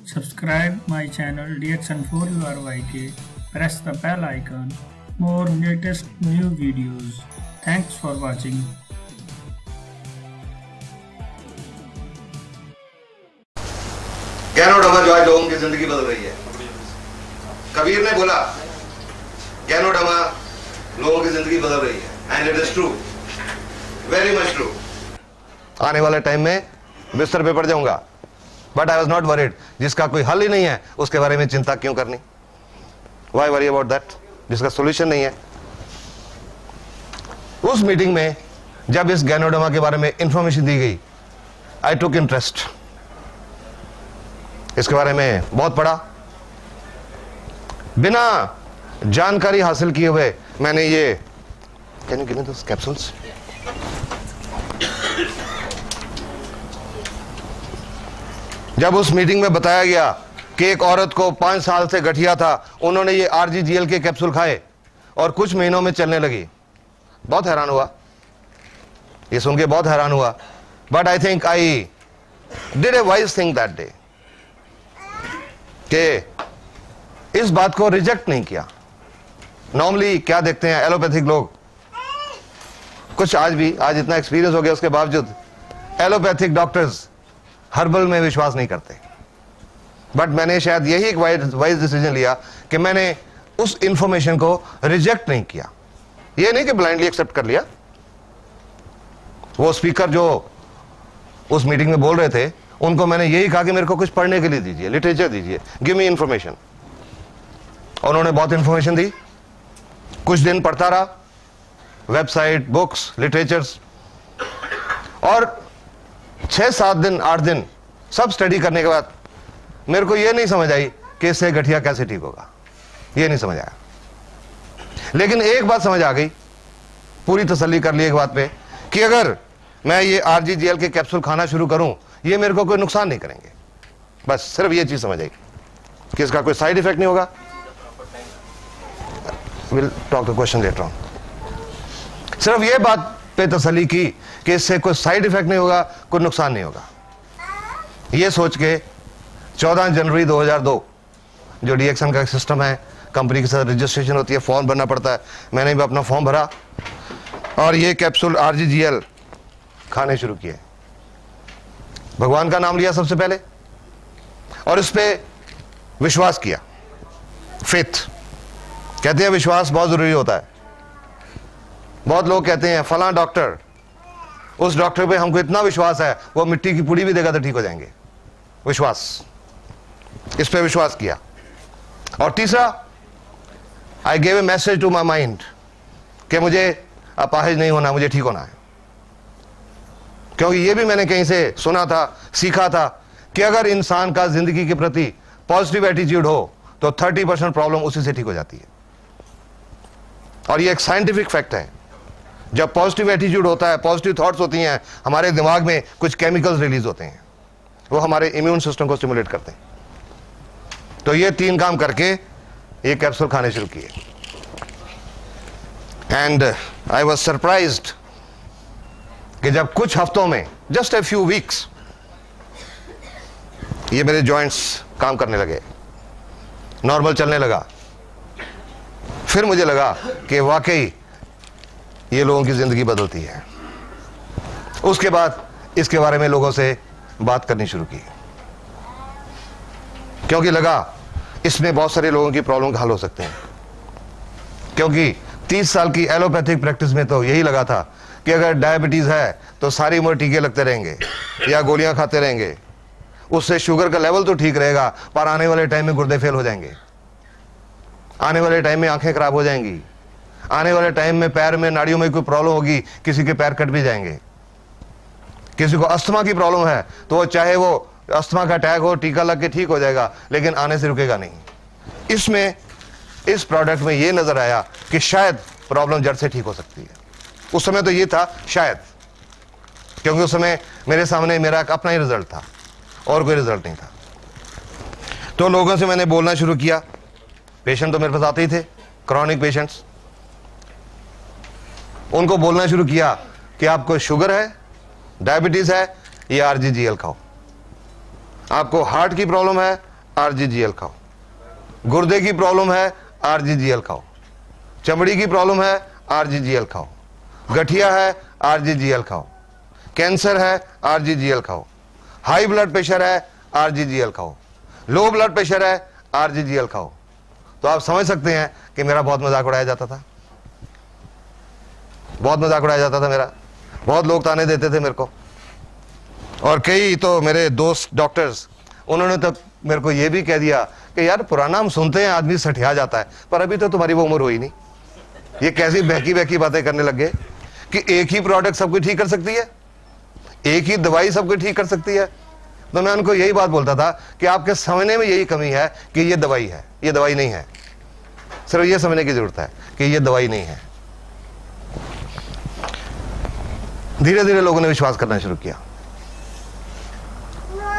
Subscribe my channel DXN4URYK. Press the bell icon. More latest new videos. Thanks for watching. Ganoderma जो है लोगों की जिंदगी बदल रही है। कबीर ने बोला गैनोडर्मा लोगों की जिंदगी बदल रही है and it is true, very much true. आने वाले टाइम में बिस्तर पे पड़ जाऊंगा, but I was not worried. जिसका कोई हल ही नहीं है उसके बारे में चिंता क्यों करनी? वाई वरी अबाउट दैट जिसका सोल्यूशन नहीं है। उस मीटिंग में जब इस गैनोडर्मा के बारे में इंफॉर्मेशन दी गई, आई टुक इंटरेस्ट। इसके बारे में बहुत पढ़ा, बिना जानकारी हासिल किए हुए मैंने ये can you give me those capsules? जब उस मीटिंग में बताया गया कि एक औरत को 5 साल से गठिया था, उन्होंने ये RGGL के कैप्सूल खाए और कुछ महीनों में चलने लगी, बहुत हैरान हुआ। ये सुन के बहुत हैरान हुआ, but I think I did a wise thing that day कि इस बात को रिजेक्ट नहीं किया। नॉर्मली क्या देखते हैं एलोपैथिक लोग, कुछ आज इतना एक्सपीरियंस हो गया उसके बावजूद एलोपैथिक डॉक्टर्स हर्बल में विश्वास नहीं करते। बट मैंने शायद यही एक वाइज डिसीजन लिया कि मैंने उस इंफॉर्मेशन को रिजेक्ट नहीं किया। ये नहीं कि ब्लाइंडली एक्सेप्ट कर लिया। वो स्पीकर जो उस मीटिंग में बोल रहे थे, उनको मैंने यही कहा कि मेरे को कुछ पढ़ने के लिए दीजिए, लिटरेचर दीजिए, गिव मी इंफॉर्मेशन। और उन्होंने बहुत इंफॉर्मेशन दी। कुछ दिन पढ़ता रहा, वेबसाइट, बुक्स, लिटरेचर्स, और 6-7 दिन 8 दिन सब स्टडी करने के बाद मेरे को यह नहीं समझ आई कि इससे गठिया कैसे ठीक होगा। यह नहीं समझ आया। लेकिन एक बात समझ आ गई, पूरी तसल्ली कर ली एक बात पे, कि अगर मैं ये RGGL के कैप्सूल खाना शुरू करूं, ये मेरे को कोई नुकसान नहीं करेंगे। बस सिर्फ ये चीज समझ आई कि इसका कोई साइड इफेक्ट नहीं होगा। Will talk the question later on. सिर्फ ये बात पे तसल्ली की कि इससे कोई साइड इफेक्ट नहीं होगा, कोई नुकसान नहीं होगा। ये सोच के 14 जनवरी 2002 जो DXN का सिस्टम है, कंपनी के साथ रजिस्ट्रेशन होती है, फॉर्म भरना पड़ता है, मैंने भी अपना फॉर्म भरा और ये कैप्सूल RGGL खाने शुरू किए। भगवान का नाम लिया सबसे पहले और इस पे विश्वास किया। फेथ कहते हैं, विश्वास बहुत जरूरी होता है। बहुत लोग कहते हैं फलां डॉक्टर, उस डॉक्टर पे हमको इतना विश्वास है वो मिट्टी की पुड़ी भी देगा तो ठीक हो जाएंगे। विश्वास, इस पे विश्वास किया। और तीसरा, I gave a message to my mind कि मुझे अपाहिज नहीं होना, मुझे ठीक होना है। क्योंकि ये भी मैंने कहीं से सुना था, सीखा था कि अगर इंसान का जिंदगी के प्रति पॉजिटिव एटीट्यूड हो तो 30% प्रॉब्लम उसी से ठीक हो जाती है। और ये एक साइंटिफिक फैक्ट है। जब पॉजिटिव एटीट्यूड होता है, पॉजिटिव थॉट्स होती हैं, हमारे दिमाग में कुछ केमिकल्स रिलीज होते हैं, वो हमारे इम्यून सिस्टम को स्टिमुलेट करते हैं। तो ये 3 काम करके ये कैप्सूल खाने शुरू किए। एंड आई वॉज सरप्राइज्ड कि जब कुछ हफ्तों में, जस्ट ए फ्यू वीक्स, ये मेरे जॉइंट्स काम करने लगे, नॉर्मल चलने लगा। फिर मुझे लगा कि वाकई ये लोगों की जिंदगी बदलती है। उसके बाद इसके बारे में लोगों से बात करनी शुरू की, क्योंकि लगा इसमें बहुत सारे लोगों की प्रॉब्लम का हल हो सकते हैं। क्योंकि 30 साल की एलोपैथिक प्रैक्टिस में तो यही लगा था कि अगर डायबिटीज है तो सारी उम्र टीके लगते रहेंगे या गोलियां खाते रहेंगे, उससे शुगर का लेवल तो ठीक रहेगा, पर आने वाले टाइम में गुर्दे फेल हो जाएंगे, आने वाले टाइम में आंखें खराब हो जाएंगी, आने वाले टाइम में पैर में नाड़ियों में कोई प्रॉब्लम होगी, किसी के पैर कट भी जाएंगे। किसी को अस्थमा की प्रॉब्लम है तो चाहे वो अस्थमा का अटैक हो, टीका लग के ठीक हो जाएगा, लेकिन आने से रुकेगा नहीं। इसमें, इस प्रोडक्ट में ये नजर आया कि शायद प्रॉब्लम जड़ से ठीक हो सकती है। उस समय तो ये था शायद, क्योंकि उस समय मेरे सामने मेरा अपना ही रिजल्ट था और कोई रिजल्ट नहीं था। तो लोगों से मैंने बोलना शुरू किया। पेशेंट तो मेरे पास आते ही थे, क्रॉनिक पेशेंट्स। उनको बोलना शुरू किया कि आपको शुगर है, डायबिटीज है, ये RGGL खाओ। आपको हार्ट की प्रॉब्लम है, RGGL खाओ। गुर्दे की प्रॉब्लम है, RGGL खाओ। चमड़ी की प्रॉब्लम है, RGGL खाओ। गठिया है, RGGL खाओ। कैंसर है, RGGL खाओ। हाई ब्लड प्रेशर है, RGGL खाओ। लो ब्लड प्रेशर है, RGGL खाओ। तो आप समझ सकते हैं कि मेरा बहुत मजाक उड़ाया जाता था, बहुत मजाक उड़ाया जाता था मेरा। बहुत लोग ताने देते थे मेरे को, और कई तो मेरे दोस्त डॉक्टर्स, उन्होंने तो मेरे को ये भी कह दिया कि यार पुराना हम सुनते हैं आदमी सठिया जाता है, पर अभी तो तुम्हारी वो उम्र हुई नहीं, ये कैसी बहकी बहकी बातें करने लग गए कि एक ही प्रोडक्ट सब कुछ ठीक कर सकती है, एक ही दवाई सब कुछ ठीक कर सकती है। तो मैं उनको यही बात बोलता था कि आपके समझने में यही कमी है कि ये दवाई है, ये दवाई नहीं है। सिर्फ ये समझने की जरूरत है कि ये दवाई नहीं है। धीरे धीरे लोगों ने विश्वास करना शुरू किया,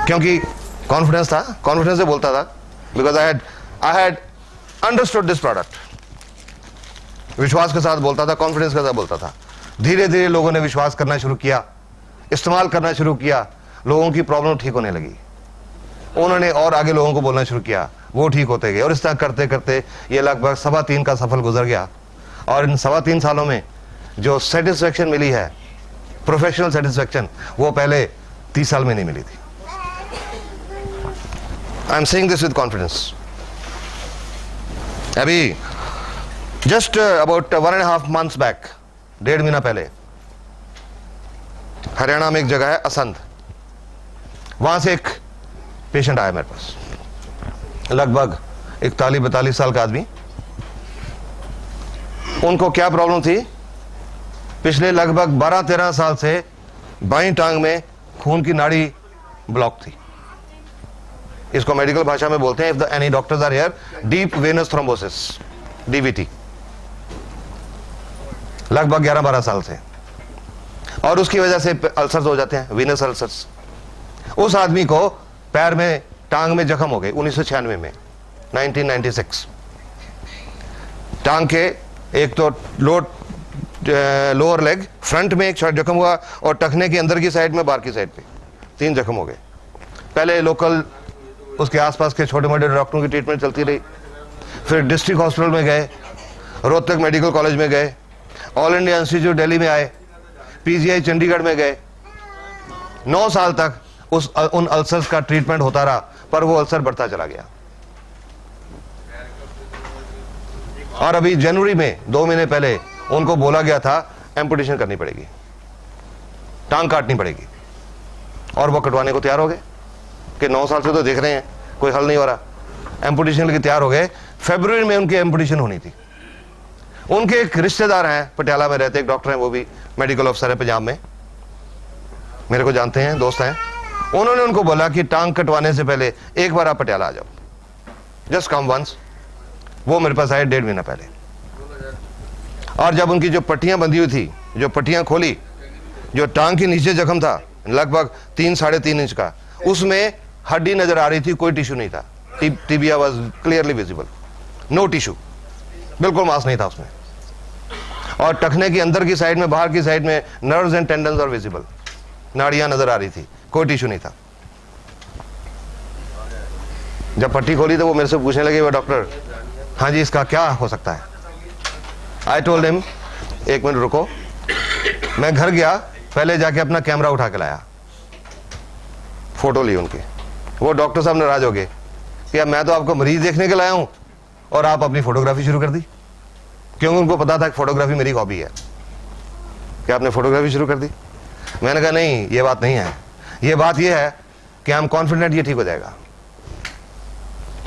क्योंकि कॉन्फिडेंस था, कॉन्फिडेंस से बोलता था, because I had understood this product. विश्वास के साथ बोलता था, कॉन्फिडेंस के साथ बोलता था। धीरे धीरे लोगों ने विश्वास करना शुरू किया, इस्तेमाल करना शुरू किया, लोगों की प्रॉब्लम ठीक होने लगी। उन्होंने और आगे लोगों को बोलना शुरू किया, वो ठीक होते गए, और इस तरह करते करते ये लगभग 3.25 का सफल गुजर गया। और इन 3.25 सालों में जो सेटिस्फेक्शन मिली है, प्रोफेशनल सेटिस्फेक्शन, वो पहले 30 साल में नहीं मिली थी। I am saying this with confidence. अभी जस्ट अबाउट 1.5 months बैक, 1.5 महीना पहले, हरियाणा में एक जगह है असंध, वहां से एक पेशेंट आया मेरे पास, लगभग 41-42 साल का आदमी। उनको क्या प्रॉब्लम थी? पिछले लगभग 12-13 साल से बाईं टांग में खून की नाड़ी ब्लॉक थी। इसको मेडिकल भाषा में बोलते हैं, if any doctors are here, deep venous thrombosis, DVT, लगभग 11-12 साल से। और उसकी वजह से अल्सर्स हो जाते हैं, वीनस अल्सर्स। उस आदमी को पैर में, टांग में जख्म हो गए 1996 में, 1996। टांग के एक तो लोअर लेग फ्रंट में एक जख्म हुआ, और टखने के अंदर की साइड में, बाहर की साइड पे 3 जख्म हो गए। पहले लोकल उसके आसपास के छोटे मोटे डॉक्टरों की ट्रीटमेंट चलती रही, फिर डिस्ट्रिक्ट हॉस्पिटल में गए, रोहतक मेडिकल कॉलेज में गए, ऑल इंडिया इंस्टीट्यूट दिल्ली में आए, PGI चंडीगढ़ में गए। 9 साल तक उन अल्सर्स का ट्रीटमेंट होता रहा, पर वो अल्सर बढ़ता चला गया। और अभी जनवरी में 2 महीने पहले उनको बोला गया था एम्पुटेशन करनी पड़ेगी, टांग काटनी पड़ेगी, और वो कटवाने को तैयार हो गए कि 9 साल से तो देख रहे हैं कोई हल नहीं हो रहा। एम्पुटेशन के लिए तैयार हो गए। फरवरी में उनकी एम्पुटेशन होनी थी। उनके एक रिश्तेदार हैं, पटियाला में रहते, एक डॉक्टर हैं, वो भी मेडिकल ऑफिसर है पंजाब में, मेरे को जानते हैं, दोस्त हैं। उन्होंने उनको बोला कि टांग कटवाने से पहले एक बार आप पटियाला आ जाओ, जस्ट कम वंस। वो मेरे पास आए 1.5 महीना पहले, और जब उनकी जो पट्टियां बंधी हुई थी, जो पट्टियां खोली, जो टांग के नीचे जख्म था लगभग 3-3.5 इंच का, उसमें हड्डी नजर आ रही थी, कोई टिश्यू नहीं था। Tibia was clearly visible, no tissue, बिल्कुल मांस नहीं था उसमें। और टखने की अंदर की साइड में, बाहर की साइड में नर्व्स एंड टेंडन्स और विजिबल, नाड़ियां नजर आ रही थी, कोई टिश्यू नहीं था। जब पट्टी खोली तो वो मेरे से पूछने लगे, वो डॉक्टर, हाँ जी इसका क्या हो सकता है? आई टोल्ड हिम, 1 मिनट रुको। मैं घर गया, पहले जाके अपना कैमरा उठा के लाया, फोटो ली उनकी। वो डॉक्टर साहब नाराज हो गए कि मैं तो आपको मरीज देखने के लाया हूं और आप अपनी फोटोग्राफी शुरू कर दी, क्योंकि उनको पता था कि फोटोग्राफी मेरी हॉबी है। कि आपने फोटोग्राफी शुरू कर दी? मैंने कहा नहीं, ये बात नहीं है, ये बात ये है कि हम कॉन्फिडेंट ये ठीक हो जाएगा,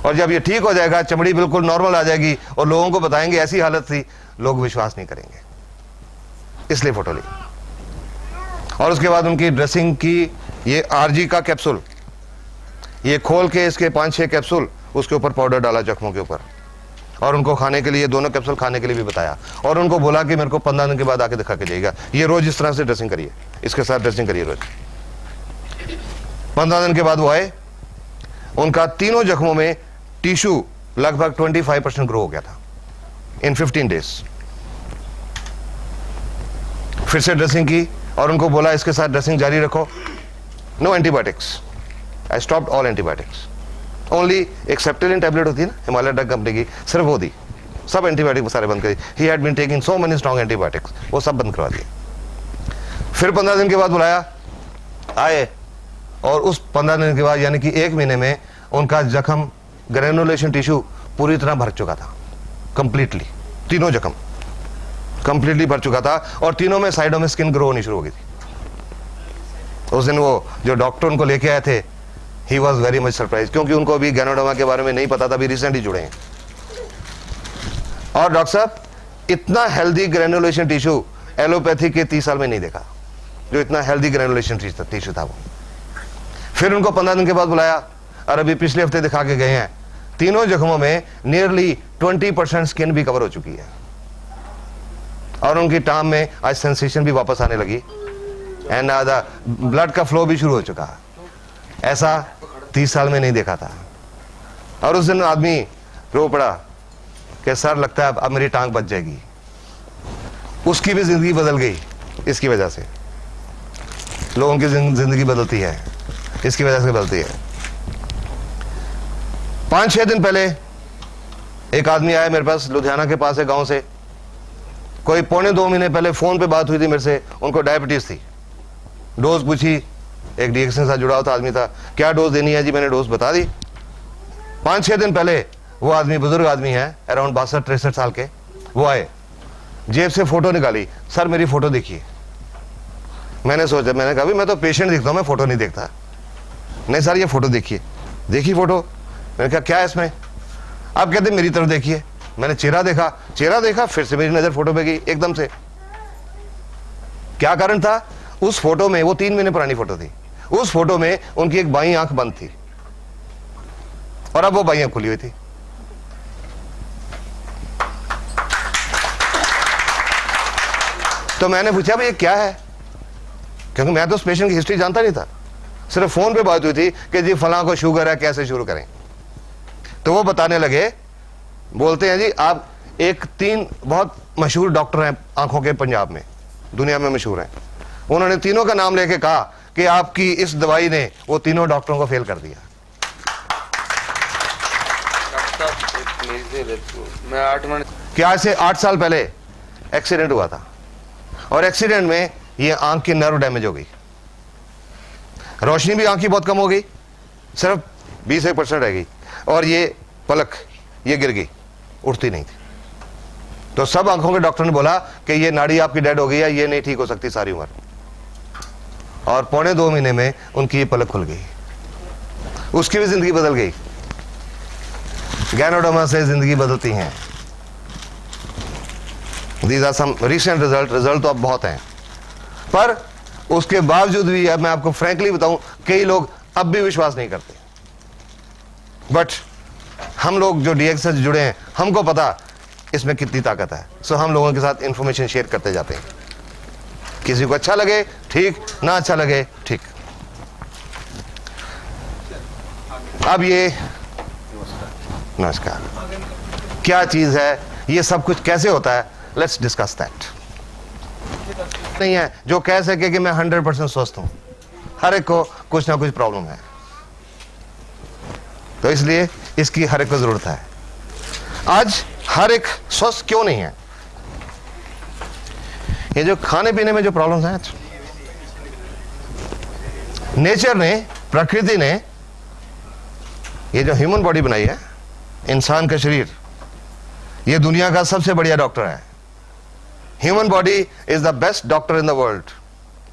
और जब ये ठीक हो जाएगा, चमड़ी बिल्कुल नॉर्मल आ जाएगी, और लोगों को बताएंगे ऐसी हालत थी, लोग विश्वास नहीं करेंगे, इसलिए फोटो ली। और उसके बाद उनकी ड्रेसिंग की, ये RG का कैप्सूल, ये खोल के इसके 5-6 कैप्सूल, उसके ऊपर पाउडर डाला जख्मों के ऊपर, और उनको खाने के लिए, दोनों कैप्सूल खाने के लिए भी बताया, और उनको बोला कि मेरे को 15 दिन के बाद आके दिखा के जाइएगा, ये रोज इस तरह से ड्रेसिंग करिए, इसके साथ ड्रेसिंग करिए रोज। 15 दिन के बाद वो आए, उनका तीनों जख्मों में टिश्यू लगभग 25% ग्रो हो गया था इन 15 डेज। फिर से ड्रेसिंग की, और उनको बोला इसके साथ ड्रेसिंग जारी रखो, no antibiotics, I stopped all antibiotics. Only एक सेप्टेलिन टैबलेट होती है ना हिमालय ड्रग कंपनी की, सिर्फ वो दी, सब एंटीबायोटिक सारे बंद करी। He had been taking so many strong antibiotics, वो सब बंद करवा दिए। फिर 15 दिन के बाद बुलाया, आए, और उस 15 दिन के बाद यानी कि 1 महीने में उनका जख्म ग्रेनुलेशन टिश्यू पूरी तरह भर चुका था, कंप्लीटली, तीनों जख्म कंप्लीटली भर चुका था, और तीनों में साइडों में स्किन ग्रो होनी शुरू हो गई थी। उस दिन वो जो डॉक्टर उनको लेके आए थे, he was very much surprise, क्योंकि उनको अभी गैनोडर्मा के बारे में नहीं पता था, अभी रिसेंटली जुड़े हैं। और डॉक्टर साहब, इतना हेल्दी ग्रेनुलेशन टिश्यू एलोपैथी के 30 साल में नहीं देखा, जो इतना हेल्दी ग्रेनुलेशन टिश्यू था वो। फिर उनको 15 दिन के बाद बुलाया, और अभी पिछले हफ्ते दिखा के गए हैं, तीनों जख्मों में नियरली 20% स्किन भी कवर हो चुकी है, और उनकी टांग में आज सेंसेशन भी वापस आने लगी, एंड ब्लड का फ्लो भी शुरू हो चुका। ऐसा 30 साल में नहीं देखा था। और उस दिन आदमी रो पड़ा कि सर लगता है अब मेरी टांग बच जाएगी। उसकी भी जिंदगी बदल गई इसकी वजह से। लोगों की जिंदगी बदलती है, इसकी वजह से बदलती है। 5-6 दिन पहले एक आदमी आया मेरे पास, लुधियाना के पास है, गांव से, कोई 1.25 महीने पहले फोन पे बात हुई थी मेरे से, उनको डायबिटीज थी। डोज पूछी, एक डीएक्शन के साथ जुड़ा हुआ था आदमी था, क्या डोज देनी है जी, मैंने डोज बता दी। 5-6 दिन पहले वो आदमी, बुजुर्ग आदमी है, अराउंड 62-63 साल के, वो आए, जेब से फोटो निकाली, सर मेरी फोटो देखिए। मैंने सोचा, मैंने कहा मैं तो पेशेंट दिखता हूं, मैं फोटो नहीं देखता। नहीं सर ये फोटो देखिए। देखी फोटो, मैंने कहा क्या है इसमें? आप कहते मेरी तरफ देखिए। मैंने चेहरा देखा, फिर से मेरी नजर फोटो पे गई एकदम से। क्या कारण था? उस फोटो में, वो 3 महीने पुरानी फोटो थी, उस फोटो में उनकी एक बाईं आंख बंद थी, और अब वो बाईं आंख खुली हुई थी। तो मैंने पूछा भाई ये क्या है, क्योंकि मैं तो उस पेशेंट की हिस्ट्री जानता नहीं था, सिर्फ फोन पे बात हुई थी कि जी फलां को शुगर है, कैसे शुरू करें। तो वो बताने लगे, बोलते हैं जी आप 3 बहुत मशहूर डॉक्टर हैं आंखों के पंजाब में, दुनिया में मशहूर हैं, उन्होंने तीनों का नाम लेके कहा कि आपकी इस दवाई ने वो तीनों डॉक्टरों को फेल कर दिया। मैं 8 मिनट कि आज से 8 साल पहले एक्सीडेंट हुआ था, और एक्सीडेंट में ये आंख की नर्व डैमेज हो गई, रोशनी भी आंख की बहुत कम हो गई, सिर्फ 20% रह गई, और ये पलक ये गिर गई, उठती नहीं थी। तो सब आंखों के डॉक्टर ने बोला कि ये नाड़ी आपकी डेड हो गई है, ये नहीं ठीक हो सकती सारी उम्र। और 1.25 महीने में उनकी ये पलक खुल गई, उसकी भी जिंदगी बदल गई। गैनोडर्मा से जिंदगी बदलती हैं। These are some recent result तो अब बहुत हैं, पर उसके बावजूद भी, अब मैं आपको फ्रैंकली बताऊं, कई लोग अब भी विश्वास नहीं करते। बट हम लोग जो डीएक्स से जुड़े हैं, हमको पता इसमें कितनी ताकत है, सो हम लोगों के साथ इंफॉर्मेशन शेयर करते जाते हैं। किसी को अच्छा लगे ठीक, ना अच्छा लगे ठीक। अब ये नमस्कार क्या चीज है, ये सब कुछ कैसे होता है, लेट्स डिस्कस दैट। नहीं है जो कह सके कि मैं 100% स्वस्थ हूं, हर एक को कुछ ना कुछ प्रॉब्लम है, तो इसलिए इसकी हर एक को जरूरत है। आज हर एक स्वस्थ क्यों नहीं है? ये जो खाने पीने में जो प्रॉब्लम्स हैं, नेचर ने, प्रकृति ने ये जो ह्यूमन बॉडी बनाई है, इंसान का शरीर, ये दुनिया का सबसे बढ़िया डॉक्टर है। Human body is the best doctor in the world.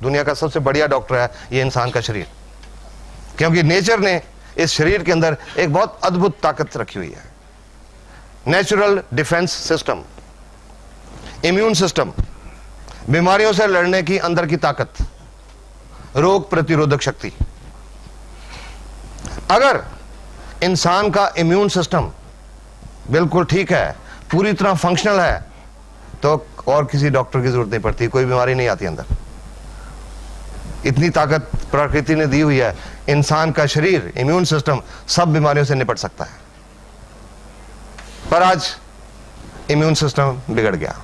दुनिया का सबसे बढ़िया डॉक्टर है ये इंसान का शरीर, क्योंकि नेचर ने इस शरीर के अंदर एक बहुत अद्भुत ताकत रखी हुई है। Natural defence system, immune system, बीमारियों से लड़ने की अंदर की ताकत, रोग प्रतिरोधक शक्ति। अगर इंसान का इम्यून सिस्टम बिल्कुल ठीक है, पूरी तरह फंक्शनल है, तो और किसी डॉक्टर की जरूरत नहीं पड़ती, कोई बीमारी नहीं आती अंदर। इतनी ताकत प्रकृति ने दी हुई है, इंसान का शरीर, इम्यून सिस्टम सब बीमारियों से निपट सकता है। पर आज इम्यून सिस्टम बिगड़ गया,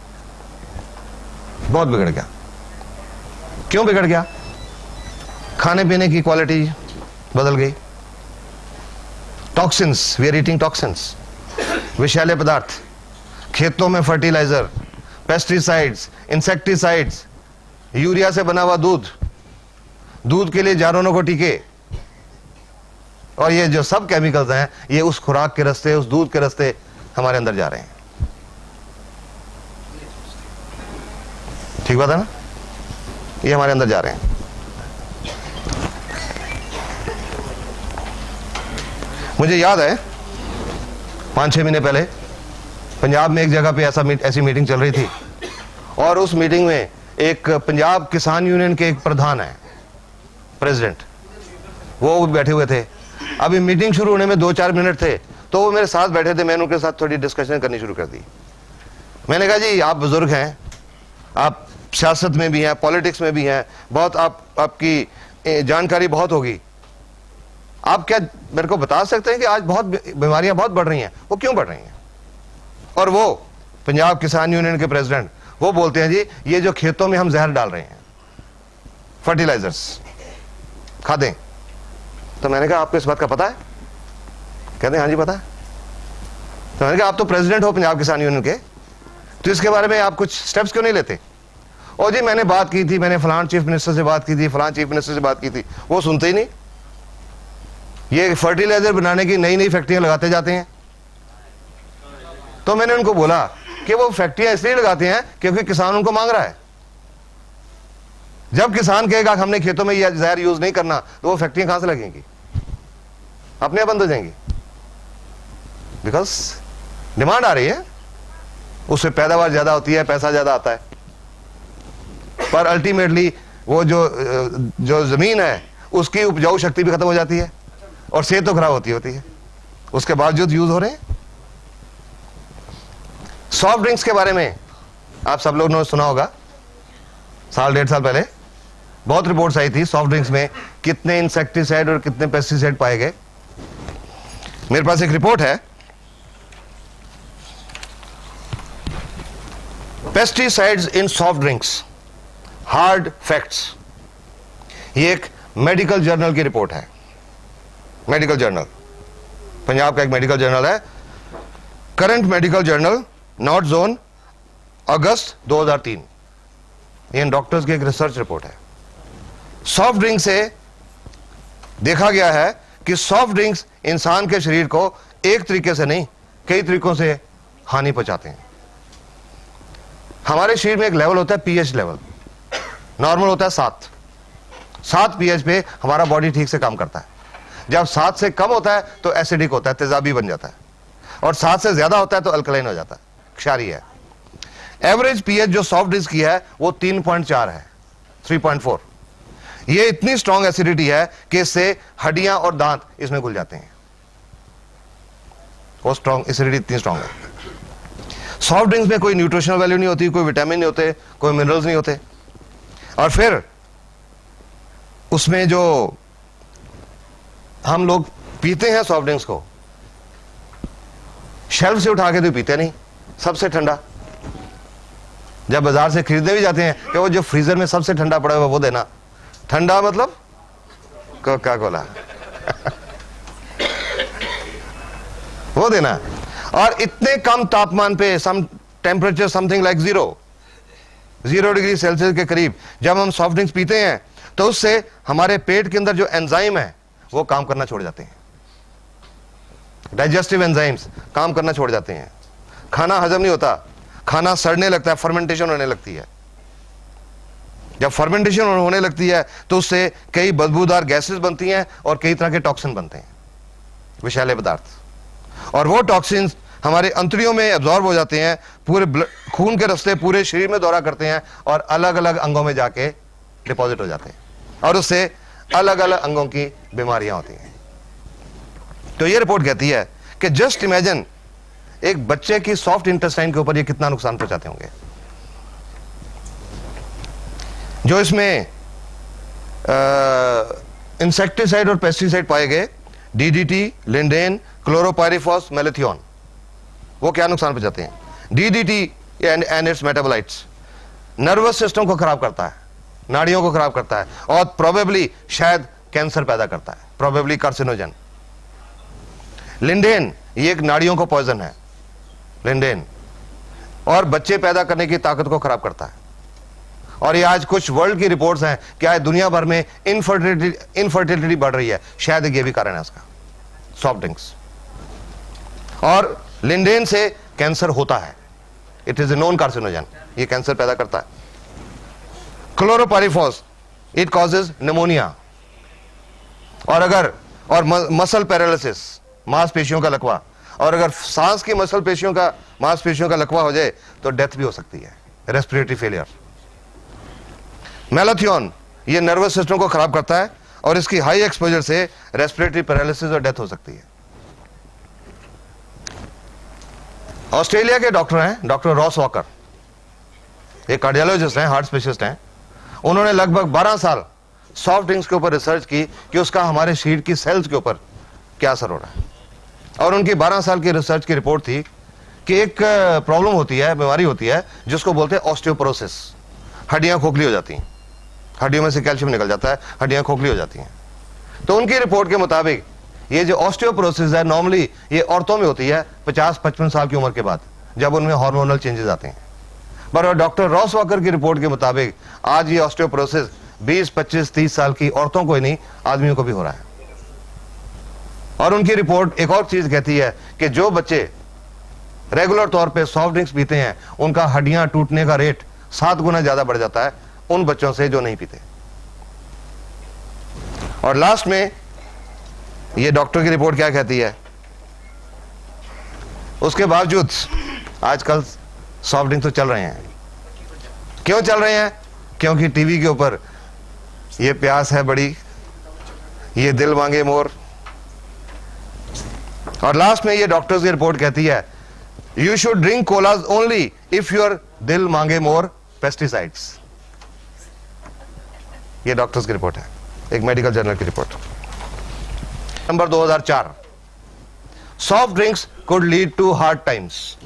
बहुत बिगड़ गया। क्यों बिगड़ गया? खाने पीने की क्वालिटी बदल गई, toxins, we are eating toxins, विषैले पदार्थ, खेतों में फर्टिलाइजर, पेस्टिसाइड्स, इंसेक्टिसाइड्स, यूरिया से बना हुआ दूध, दूध के लिए जानवरों को टीके, और ये जो सब केमिकल्स हैं ये उस खुराक के रास्ते, उस दूध के रास्ते हमारे अंदर जा रहे हैं। ठीक बात है ना? ये हमारे अंदर जा रहे हैं। मुझे याद है 5-6 महीने पहले पंजाब में एक जगह पे ऐसी मीटिंग चल रही थी, और उस मीटिंग में एक पंजाब किसान यूनियन के एक प्रधान है, प्रेसिडेंट, वो बैठे हुए थे। अभी मीटिंग शुरू होने में 2-4 मिनट थे, तो वो मेरे साथ बैठे थे। मैंने उनके साथ थोड़ी डिस्कशन करनी शुरू कर दी। मैंने कहा जी आप बुजुर्ग हैं, आप सियासत में भी हैं, पॉलिटिक्स में भी हैं, बहुत आपकी जानकारी बहुत होगी, आप क्या मेरे को बता सकते हैं कि आज बहुत बीमारियां बहुत बढ़ रही हैं, वो क्यों बढ़ रही हैं? और वो पंजाब किसान यूनियन के प्रेसिडेंट वो बोलते हैं जी ये जो खेतों में हम जहर डाल रहे हैं, फर्टिलाइजर्स, खादें। तो मैंने कहा आपको इस बात का पता है? कहते हैं हाँ जी पता है। तो मैंने कहा आप तो प्रेसिडेंट हो पंजाब किसान यूनियन के, तो इसके बारे में आप कुछ स्टेप्स क्यों नहीं लेते? और जी मैंने बात की थी, मैंने फलान चीफ मिनिस्टर से बात की थी, फलान चीफ मिनिस्टर से बात की थी, वो सुनते ही नहीं। ये फर्टिलाइजर बनाने की नई नई फैक्ट्रियां लगाते जाते हैं। तो मैंने उनको बोला कि वो फैक्ट्रियां इसलिए लगाते हैं क्योंकि किसान उनको मांग रहा है। जब किसान कहेगा हमने खेतों में ये जहर यूज नहीं करना, तो वो फैक्ट्रियां कहां से लगेंगी? अपने आप बंद हो जाएंगी, बिकॉज डिमांड आ रही है, उससे पैदावार ज्यादा होती है, पैसा ज्यादा आता है, पर अल्टीमेटली वो जो जमीन है उसकी उपजाऊ शक्ति भी खत्म हो जाती है और सेहत तो खराब होती है, उसके बावजूद यूज हो रहे हैं। सॉफ्ट ड्रिंक्स के बारे में आप सब लोगों ने सुना होगा, 1-1.5 साल पहले बहुत रिपोर्ट्स आई थी सॉफ्ट ड्रिंक्स में कितने इंसेक्टिसाइड और कितने पेस्टिसाइड पाए गए। मेरे पास एक रिपोर्ट है, pesticides in soft drinks, hard facts. ये एक मेडिकल जर्नल की रिपोर्ट है, मेडिकल जर्नल, पंजाब का एक मेडिकल जर्नल है, current medical journal, north zone, अगस्त 2003। ये डॉक्टर्स की एक रिसर्च रिपोर्ट है। सॉफ्ट ड्रिंक से देखा गया है कि सॉफ्ट ड्रिंक्स इंसान के शरीर को एक तरीके से नहीं कई तरीकों से हानि पहुंचाते हैं। हमारे शरीर में एक लेवल होता है पीएच लेवल, नॉर्मल होता है 7 पीएच पे हमारा बॉडी ठीक से काम करता है। जब 7 से कम होता है तो एसिडिक होता है, तेजाबी बन जाता है, और 7 से ज्यादा होता है तो अल्कलाइन हो जाता है, क्षारीय है। एवरेज पीएच जो सॉफ्ट ड्रिंक्स की है वो 3.4 है, 3.4। ये इतनी स्ट्रॉन्ग एसिडिटी है कि इससे हड्डियां और दांत इसमें घुल जाते हैं, वो स्ट्रॉन्ग एसिडिटी इतनी स्ट्रॉन्ग है। सॉफ्ट ड्रिंक्स में कोई न्यूट्रिशनल वैल्यू नहीं होती, कोई विटामिन नहीं होते, कोई मिनरल्स नहीं होते, और फिर उसमें जो हम लोग पीते हैं सॉफ्ट ड्रिंक्स को, शेल्फ से उठा के तो पीते नहीं, सबसे ठंडा। जब बाजार से खरीदने भी जाते हैं कि वो जो फ्रीजर में सबसे ठंडा पड़ा हुआ वो देना, ठंडा मतलब कोका कोला वो देना। और इतने कम तापमान पे, some temperature something like 0 degree Celsius के करीब जब हम सॉफ्ट ड्रिंक्स पीते हैं तो उससे हमारे पेट के अंदर जो एंजाइम है वो काम करना छोड़ जाते हैं, डाइजेस्टिव एंजाइम्स काम करना छोड़ जाते हैं, खाना हजम नहीं होता, खाना सड़ने लगता है, फर्मेंटेशन होने लगती है। जब फर्मेंटेशन होने लगती है तो उससे कई बदबूदार गैसेस बनती हैं और कई तरह के टॉक्सिन बनते हैं, विषैले पदार्थ, और वो टॉक्सिन्स हमारे अंतड़ियों में एब्जॉर्ब हो जाते हैं, पूरे खून के रास्ते पूरे शरीर में दौरा करते हैं और अलग अलग अंगों में जाके डिपॉजिट हो जाते हैं, और उससे अलग अलग अंगों की बीमारियां होती हैं। तो ये रिपोर्ट कहती है कि जस्ट इमेजिन एक बच्चे की सॉफ्ट इंटेस्टाइन के ऊपर ये कितना नुकसान पहुंचाते होंगे। जो इसमें इंसेक्टिसाइड और पेस्टिसाइड पाए गए, डीडीटी, लिंडेन, क्लोरोपाइरिफॉस, मेलेथियोन, वो क्या नुकसान पहुंचाते हैं? DDT and it's metabolites nervous system को खराब करता है, नाड़ियों को खराब करता है, और प्रोबेबली शायद कैंसर पैदा करता है, प्रोबेबली कार्सिनोजन। लिंडेन, ये एक नाड़ियों का पॉइजन है, लिंडेन, और बच्चे पैदा करने की ताकत को खराब करता है। और ये आज कुछ वर्ल्ड की रिपोर्ट्स हैं कि आज दुनिया भर में इनफर्टिलिटी बढ़ रही है, शायद ये भी कारण है इसका, सॉफ्ट ड्रिंक्स। और लिंडेन से कैंसर होता है, it is a non carcinogen, ये कैंसर पैदा करता है। Chlorpyrifos, it causes pneumonia. और मसल पैरालिसिस, मांसपेशियों का लकवा, और अगर सांस की मांसपेशियों का लकवा हो जाए तो डेथ भी हो सकती है, रेस्पिरेटरी फेलियर। मेलाथियोन, ये नर्वस सिस्टम को खराब करता है और इसकी हाई एक्सपोजर से रेस्पिरेटरी पैरालिसिस और डेथ हो सकती है। ऑस्ट्रेलिया के डॉक्टर हैं डॉक्टर रॉस वॉकर, एक कार्डियोलॉजिस्ट हैं, हार्ट स्पेशलिस्ट हैं। उन्होंने लगभग 12 साल सॉफ्ट ड्रिंक्स के ऊपर रिसर्च की कि उसका हमारे शरीर की सेल्स के ऊपर क्या असर हो रहा है। और उनकी 12 साल की रिसर्च की रिपोर्ट थी कि एक प्रॉब्लम होती है, बीमारी होती है जिसको बोलते हैं ऑस्टियोपोरोसिस, हड्डियां खोखली हो जाती हैं, हड्डियों में से कैल्शियम निकल जाता है, हड्डियां खोखली हो जाती हैं। तो उनकी रिपोर्ट के मुताबिक ये जो ऑस्टियोपोरोसिस है नॉर्मली ये औरतों में होती है 50-55 साल की उम्र के बाद, जब उनमें हार्मोनल चेंजेस आते हैं। पर डॉक्टर रॉस वॉकर की रिपोर्ट के मुताबिक आज ये ऑस्टियोपोरोसिस 20, 25, 30 साल की औरतों को ही नहीं, आदमियों को भी हो रहा है। और उनकी रिपोर्ट एक और चीज कहती है कि जो बच्चे रेगुलर तौर पे सॉफ्ट ड्रिंक्स पीते हैं उनका हड्डियां टूटने का रेट 7 गुना ज्यादा बढ़ जाता है उन बच्चों से जो नहीं पीते। और लास्ट में ये डॉक्टर की रिपोर्ट क्या कहती है, उसके बावजूद आजकल सॉफ्ट ड्रिंक तो चल रहे हैं। क्यों चल रहे हैं? क्योंकि टीवी के ऊपर ये प्यास है बड़ी, ये दिल मांगे मोर। और लास्ट में ये डॉक्टर्स की रिपोर्ट कहती है you should drink colas only if your दिल मांगे मोर पेस्टिसाइड्स। ये डॉक्टर्स की रिपोर्ट है, एक मेडिकल जर्नल की report. Number 2004, soft drinks could lead to hard times.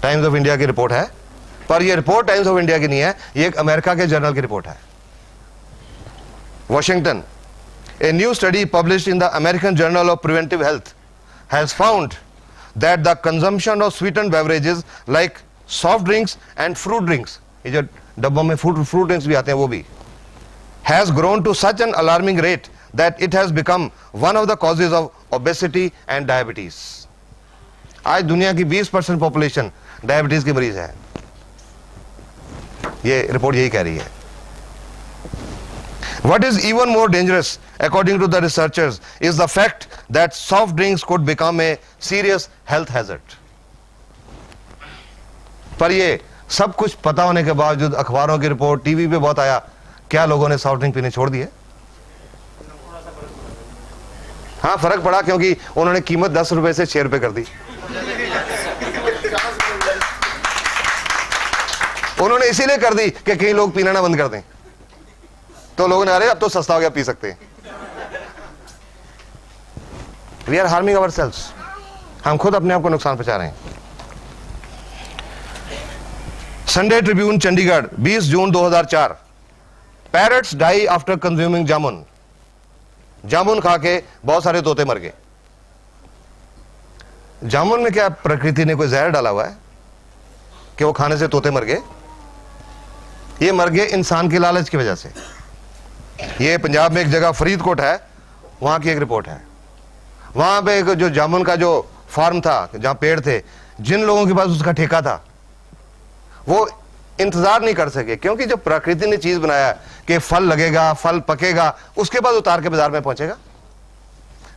Times of India की रिपोर्ट है, पर यह रिपोर्ट टाइम्स ऑफ इंडिया की नहीं है, यह एक अमेरिका के जर्नल की रिपोर्ट है। Washington, a new study published in the American Journal of Preventive Health has found that the consumption of sweetened beverages like soft drinks and fruit drinks, ये जो डब्बों में fruit drinks भी आते हैं वो भी, has grown to such an alarming rate that it has become one of the causes of obesity and diabetes. आज दुनिया की 20% पॉपुलेशन डायबिटीज के मरीज है, ये रिपोर्ट यही कह रही है। What is even more dangerous, according to the researchers, is the fact that soft drinks could become a serious health hazard. पर ये सब कुछ पता होने के बावजूद अखबारों की रिपोर्ट, टीवी पे बहुत आया, क्या लोगों ने सॉफ्ट ड्रिंक पीने छोड़ दिए? हाँ, फर्क पड़ा क्योंकि उन्होंने कीमत 10 रुपए से 6 रुपए कर दी। उन्होंने इसीलिए कर दी कि कई लोग पीना ना बंद कर दें, तो लोगों ने अरे अब तो सस्ता हो गया, पी सकते हैं। We are harming our cells, हम खुद अपने आप को नुकसान पहुंचा रहे हैं। Sunday Tribune Chandigarh 20 June 2004, parrots die after consuming jamun. जामुन खा के बहुत सारे तोते मर गए। जामुन में क्या प्रकृति ने कोई जहर डाला हुआ है कि वो खाने से तोते मर गए? ये मर गए इंसान के लालच की वजह से। ये पंजाब में एक जगह फरीदकोट है, वहां की एक रिपोर्ट है। वहां पे एक जो जामुन का जो फार्म था, जहां पेड़ थे, जिन लोगों के पास उसका ठेका था वो इंतजार नहीं कर सके, क्योंकि जो प्रकृति ने चीज बनाया कि फल लगेगा, फल पकेगा, उसके बाद उतार के बाजार में पहुंचेगा।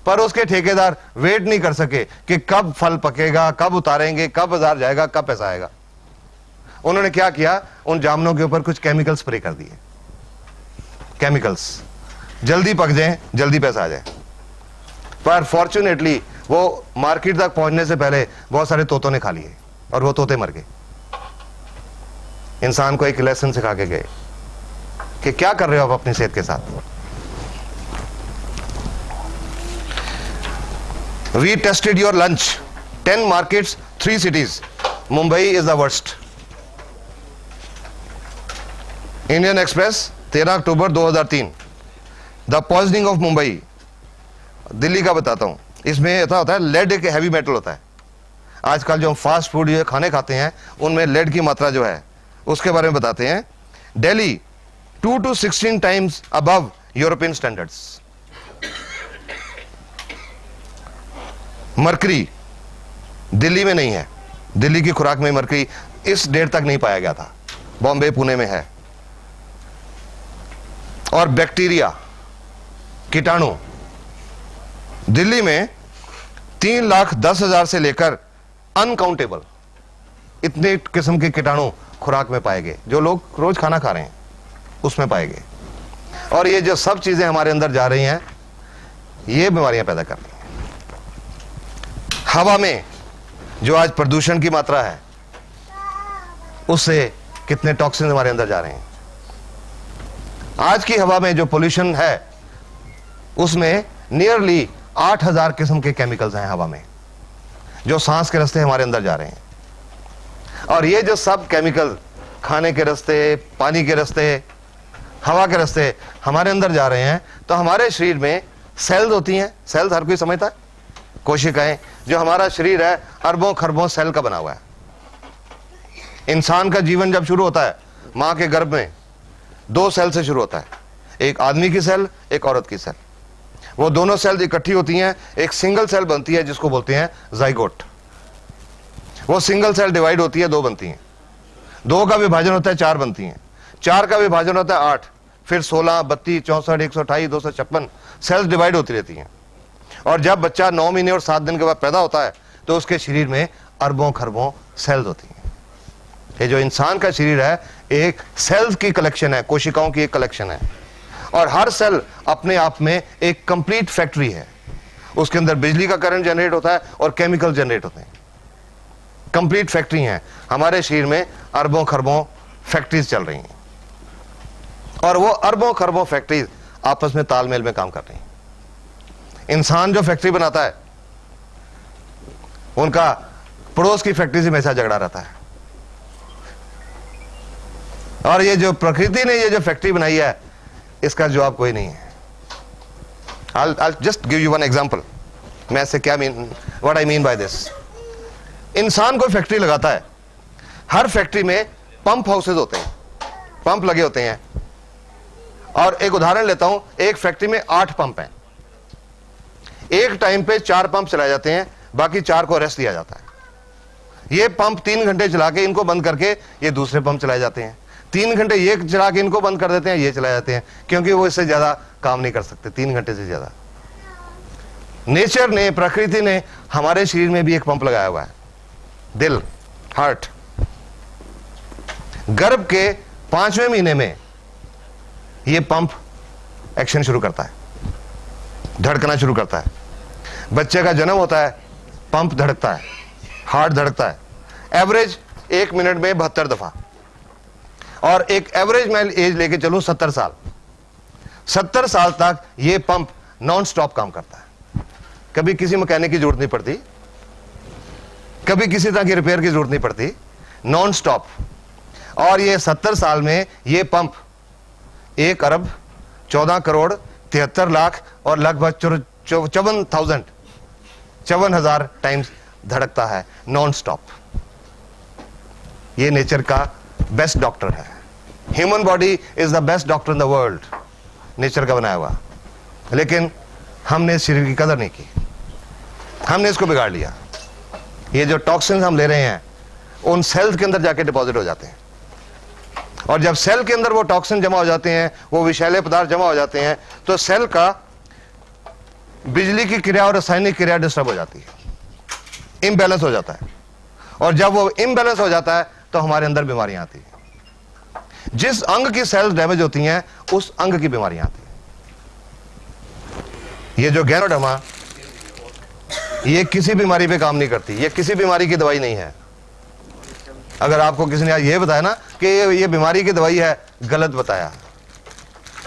पर उसके ठेकेदार वेट नहीं कर सके कि कब फल पकेगा, कब उतारेंगे, कब बाजार जाएगा, कब पैसा आएगा। उन्होंने क्या किया, उन जामुनों के ऊपर कुछ केमिकल स्प्रे कर दिए, केमिकल्स, जल्दी पक जाए, जल्दी पैसा आ जाए। पर फॉर्चुनेटली वो मार्केट तक पहुंचने से पहले बहुत सारे तोतों ने खा लिए और वो तोते मर गए। इंसान को एक लेसन सिखा के गए कि क्या कर रहे हो आप अपनी सेहत के साथ। We tested your lunch, 10 markets, 3 cities. Mumbai is the worst. Indian Express 13 October 2003, the poisoning of Mumbai. Delhi का बताता हूँ। इसमें ऐसा होता है, लेड एक हैवी मेटल होता है। आजकल जो हम फास्ट फूड ये खाने खाते हैं उनमें लेड की मात्रा जो है उसके बारे में बताते हैं। Delhi 2 to 16 times above European standards. Mercury Delhi में नहीं है, दिल्ली की खुराक में मरकरी इस डेट तक नहीं पाया गया था, बॉम्बे पुणे में है। और बैक्टीरिया, कीटाणु, दिल्ली में 3,10,000 से लेकर अनकाउंटेबल इतने किस्म के कीटाणु खुराक में पाए गए, जो लोग रोज खाना खा रहे हैं उसमें पाए गए। और ये जो सब चीजें हमारे अंदर जा रही हैं ये बीमारियां पैदा कर रही हैं। हवा में जो आज प्रदूषण की मात्रा है उससे कितने टॉक्सिन हमारे अंदर जा रहे हैं। आज की हवा में जो पोल्यूशन है उसमें नियरली 8,000 किस्म के केमिकल्स हैं हवा में, जो सांस के रास्ते हमारे अंदर जा रहे हैं। और ये जो सब केमिकल खाने के रास्ते, पानी के रास्ते, हवा के रास्ते हमारे अंदर जा रहे हैं, तो हमारे शरीर में सेल्स होती हैं। सेल्स हर कोई समझता है, कोशिकाएं। जो हमारा शरीर है अरबों खरबों सेल का बना हुआ है। इंसान का जीवन जब शुरू होता है मां के गर्भ में 2 सेल से शुरू होता है, एक आदमी की सेल, एक औरत की सेल। वो दोनों सेल इकट्ठी होती हैं, एक सिंगल सेल बनती है जिसको बोलते हैं जाइगोट। वो सिंगल सेल डिवाइड होती है, 2 बनती हैं। 2 का विभाजन होता है 4 बनती हैं। 4 का विभाजन होता है 8, फिर 16, 32, 64, 128, 256 सेल्स डिवाइड होती रहती हैं। और जब बच्चा 9 महीने और 7 दिन के बाद पैदा होता है तो उसके शरीर में अरबों खरबों सेल्स होती हैं। ये जो इंसान का शरीर है एक सेल्स की कलेक्शन है, कोशिकाओं की एक कलेक्शन है। और हर सेल अपने आप में एक कंप्लीट फैक्ट्री है। उसके अंदर बिजली का करंट जनरेट होता है और केमिकल जनरेट होते हैं। कंप्लीट फैक्ट्री है। हमारे शरीर में अरबों खरबों फैक्ट्रीज चल रही हैं और वो अरबों खरबों फैक्ट्रीज आपस में तालमेल में काम कर रही हैं। इंसान जो फैक्ट्री बनाता है उनका पड़ोस की फैक्ट्री से हमेशा झगड़ा रहता है। और ये जो प्रकृति ने ये जो फैक्ट्री बनाई है इसका जवाब कोई नहीं है। I'll just give you one example। मैं इससे क्या what I mean by this। इंसान कोई फैक्ट्री लगाता है, हर फैक्ट्री में पंप हाउसेज होते हैं, पंप लगे होते हैं। और एक उदाहरण लेता हूं, एक फैक्ट्री में 8 पंप हैं। एक टाइम पे 4 पंप चलाए जाते हैं, बाकी 4 को रेस्ट दिया जाता है। ये पंप 3 घंटे चला के इनको बंद करके ये दूसरे पंप चलाए जाते हैं। 3 घंटे ये चला के इनको बंद कर देते हैं, ये चलाए जाते हैं, क्योंकि वो इससे ज्यादा काम नहीं कर सकते 3 घंटे से ज्यादा। नेचर ने, प्रकृति ने हमारे शरीर में भी एक पंप लगाया हुआ है, दिल, हार्ट। गर्भ के 5वें महीने में ये पंप एक्शन शुरू करता है, धड़कना शुरू करता है। बच्चे का जन्म होता है, पंप धड़कता है, हार्ट धड़कता है। एवरेज 1 मिनट में 72 दफा। और एक एवरेज मैं एज लेके चलूं 70 साल, 70 साल तक ये पंप नॉन स्टॉप काम करता है। कभी किसी मैकेनिक की जरूरत नहीं पड़ती, कभी किसी तरह की रिपेयर की जरूरत नहीं पड़ती, नॉन स्टॉप। और ये 70 साल में ये पंप 1 अरब 14 करोड़ 73 लाख और लगभग 54,000 टाइम्स धड़कता है नॉन स्टॉप। ये नेचर का बेस्ट डॉक्टर है। Human body is the best doctor in the world, nature का बनाया हुआ। लेकिन हमने इस शरीर की कदर नहीं की, हमने इसको बिगाड़ लिया। ये जो टॉक्सिन हम ले रहे हैं उन सेल्स के अंदर जाके डिपॉजिट हो जाते हैं। और जब सेल के अंदर वो टॉक्सिन जमा हो जाते हैं, वो विषैले पदार्थ जमा हो जाते हैं, तो सेल का बिजली की क्रिया और रासायनिक क्रिया डिस्टर्ब हो जाती है, इम्बैलेंस हो जाता है। और जब वो इम्बैलेंस हो जाता है तो हमारे अंदर बीमारियां आती हैं। जिस अंग की सेल्स डैमेज होती हैं उस अंग की बीमारियां आती हैं। ये जो गैनोडर्मा, ये किसी बीमारी पे काम नहीं करती, ये किसी बीमारी की दवाई नहीं है। अगर आपको किसी ने आज ये बताया ना कि ये बीमारी की दवाई है, गलत बताया।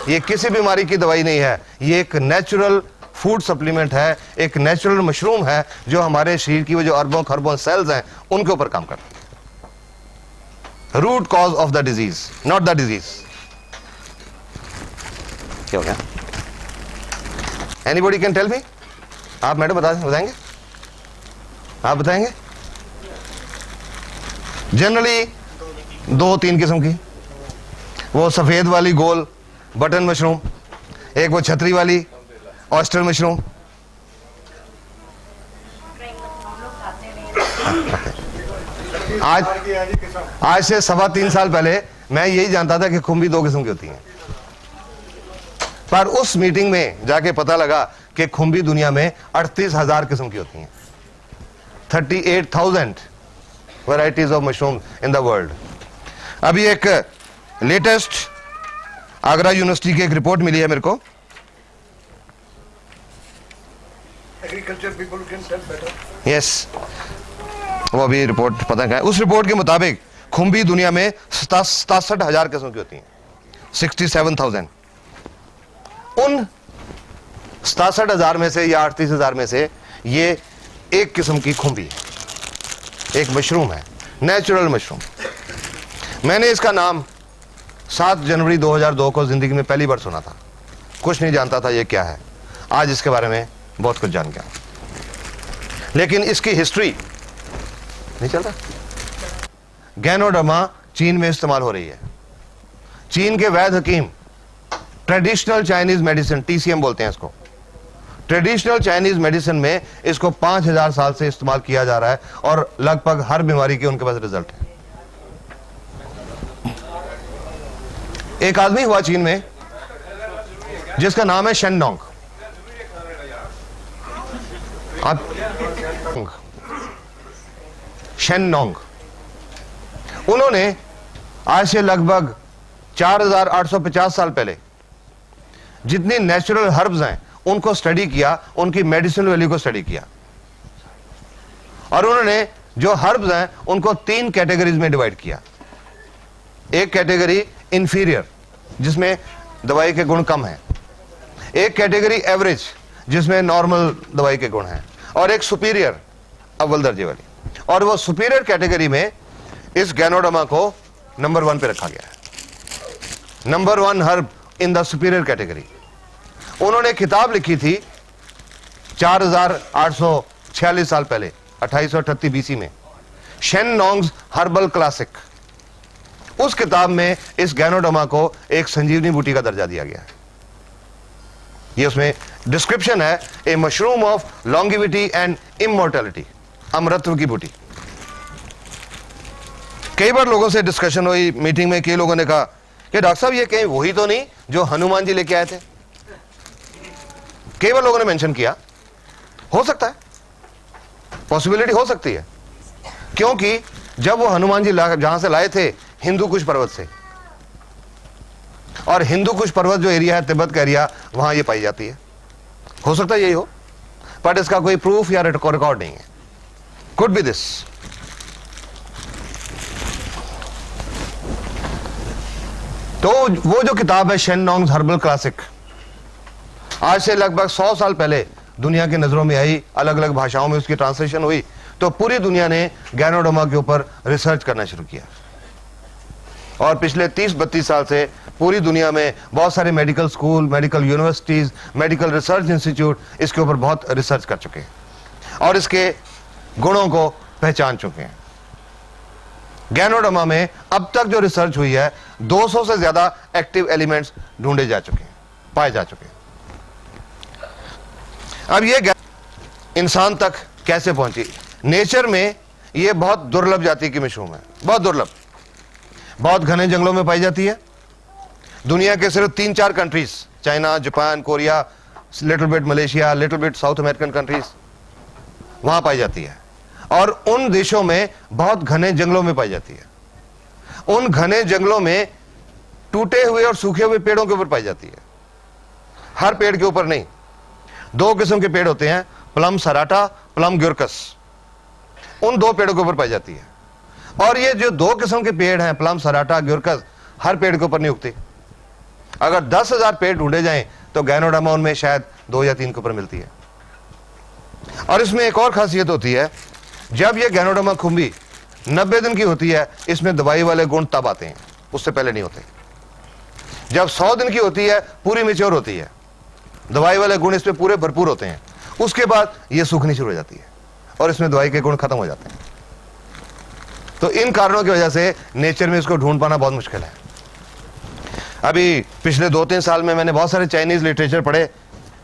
ये किसी बीमारी की दवाई नहीं है, ये एक नेचुरल फूड सप्लीमेंट है, एक नेचुरल मशरूम है जो हमारे शरीर की वो जो अरबों खरबों सेल्स हैं उनके ऊपर काम करता है। Root cause of the disease, not the disease. क्या हो गया? Anybody can tell me? आप मैडम बताएंगे? आप बताएंगे? जनरली 2-3 किस्म की, वो सफेद वाली गोल बटन मशरूम, एक वो छतरी वाली ऑयस्टर मशरूम। आज से 3.25 साल पहले मैं यही जानता था कि खुम्बी 2 किस्म की होती हैं, पर उस मीटिंग में जाके पता लगा कि खुम्बी दुनिया में 38,000 किस्म की होती हैं। 38,000 varieties of mushroom in the world. अभी एक लेटेस्ट आगरा यूनिवर्सिटी की एक रिपोर्ट मिली है मेरे को, agriculture people can tell better. Yes, वो अभी रिपोर्ट पता है। उस रिपोर्ट के मुताबिक खुम्बी दुनिया में 67,000 किस्म की होती हैं, 67,000। उन 67,000 में से या 38,000 में से ये एक किस्म की खुम्बी है, एक मशरूम है, नेचुरल मशरूम। मैंने इसका नाम 7 जनवरी 2002 को जिंदगी में पहली बार सुना था, कुछ नहीं जानता था ये क्या है। आज इसके बारे में बहुत कुछ जान गया, लेकिन इसकी हिस्ट्री नहीं चलता। गैनोडर्मा चीन में इस्तेमाल हो रही है। चीन के वैद्य हकीम ट्रेडिशनल चाइनीज मेडिसिन, TCM बोलते हैं इसको, ट्रेडिशनल चाइनीज मेडिसिन में इसको 5000 साल से इस्तेमाल किया जा रहा है और लगभग हर बीमारी के उनके पास रिजल्ट है। एक आदमी हुआ चीन में जिसका नाम है शेननोंग। शेननोंग, उन्होंने आज से लगभग 4850 साल पहले जितनी नेचुरल हर्ब्स हैं उनको स्टडी किया, उनकी मेडिसिनल वैल्यू को स्टडी किया, और उन्होंने जो हर्ब्स हैं उनको 3 कैटेगरीज में डिवाइड किया। एक कैटेगरी इंफीरियर, जिसमें दवाई के गुण कम हैं, एक कैटेगरी एवरेज, जिसमें नॉर्मल दवाई के गुण हैं, और एक सुपीरियर, अव्वल दर्जे वाली। और वो सुपीरियर कैटेगरी में इस गैनोडर्मा को नंबर 1 पे रखा गया है, number 1 herb in the superior category. उन्होंने किताब लिखी थी 4846 साल पहले, 2838 BC में, शेननोंग्स हर्बल क्लासिक। उस किताब में इस गैनोडर्मा को एक संजीवनी बूटी का दर्जा दिया गया है। ये उसमें डिस्क्रिप्शन है, a mushroom of longevity and immortality, अमरत्व की बूटी। कई बार लोगों से डिस्कशन हुई मीटिंग में, कई लोगों ने कहा कि डॉक्टर साहब ये कहीं वही तो नहीं जो हनुमान जी लेके आए थे। कई बार लोगों ने मेंशन किया, हो सकता है, पॉसिबिलिटी हो सकती है, क्योंकि जब वो हनुमान जी जहां से लाए थे हिंदू कुश पर्वत से, और हिंदू कुश पर्वत जो एरिया है, तिब्बत का एरिया, वहां ये पाई जाती है। हो सकता है यही हो, बट इसका कोई प्रूफ या रिकॉर्ड नहीं है। Could be this. तो वो जो किताब है शेननोंग्स हर्बल क्लासिक, आज से लगभग 100 साल पहले दुनिया की नजरों में आई, अलग अलग भाषाओं में उसकी ट्रांसलेशन हुई, तो पूरी दुनिया ने गैनोडर्मा के ऊपर रिसर्च करना शुरू किया। और पिछले 30-32 साल से पूरी दुनिया में बहुत सारे medical school, medical universities, medical research institute इसके ऊपर बहुत रिसर्च कर चुके हैं और इसके गुणों को पहचान चुके हैं। गैनोडर्मा में अब तक जो रिसर्च हुई है, 200 से ज्यादा एक्टिव एलिमेंट्स ढूंढे जा चुके हैं, पाए जा चुके हैं। अब ये इंसान तक कैसे पहुंची? नेचर में ये बहुत दुर्लभ जाति की मशरूम है, बहुत दुर्लभ, बहुत घने जंगलों में पाई जाती है। दुनिया के सिर्फ 3-4 countries, China, Japan, Korea, little bit Malaysia, little bit south American countries, वहां पाई जाती है। और उन देशों में बहुत घने जंगलों में पाई जाती है। उन घने जंगलों में टूटे हुए और सूखे हुए पेड़ों के ऊपर पाई जाती है, हर पेड़ के ऊपर नहीं। 2 किस्म के पेड़ होते हैं, प्लम सराटा, प्लम ग्यूरकस, उन 2 पेड़ों के ऊपर पाई जाती है। और ये जो 2 किस्म के पेड़ हैं, प्लम सराटा ग्यूरकस, हर पेड़ के ऊपर नहीं उगते। अगर 10,000 पेड़ ढूंढे जाएं तो गैनोडर्मा उनमें शायद 2 या 3 के ऊपर मिलती है। और इसमें एक और खासियत होती है, जब ये गैनोडर्मा खुम्बी 90 दिन की होती है, इसमें दवाई वाले गुण तब आते हैं, उससे पहले नहीं होते। जब 100 दिन की होती है, पूरी मैच्योर होती है, दवाई वाले गुण इसमें पूरे भरपूर होते हैं। उसके बाद ये सूखनी शुरू हो जाती है और इसमें दवाई के गुण खत्म हो जाते हैं। तो इन कारणों की वजह से नेचर में इसको ढूंढ पाना बहुत मुश्किल है। अभी पिछले 2-3 साल में मैंने बहुत सारे चाइनीज लिटरेचर पढ़े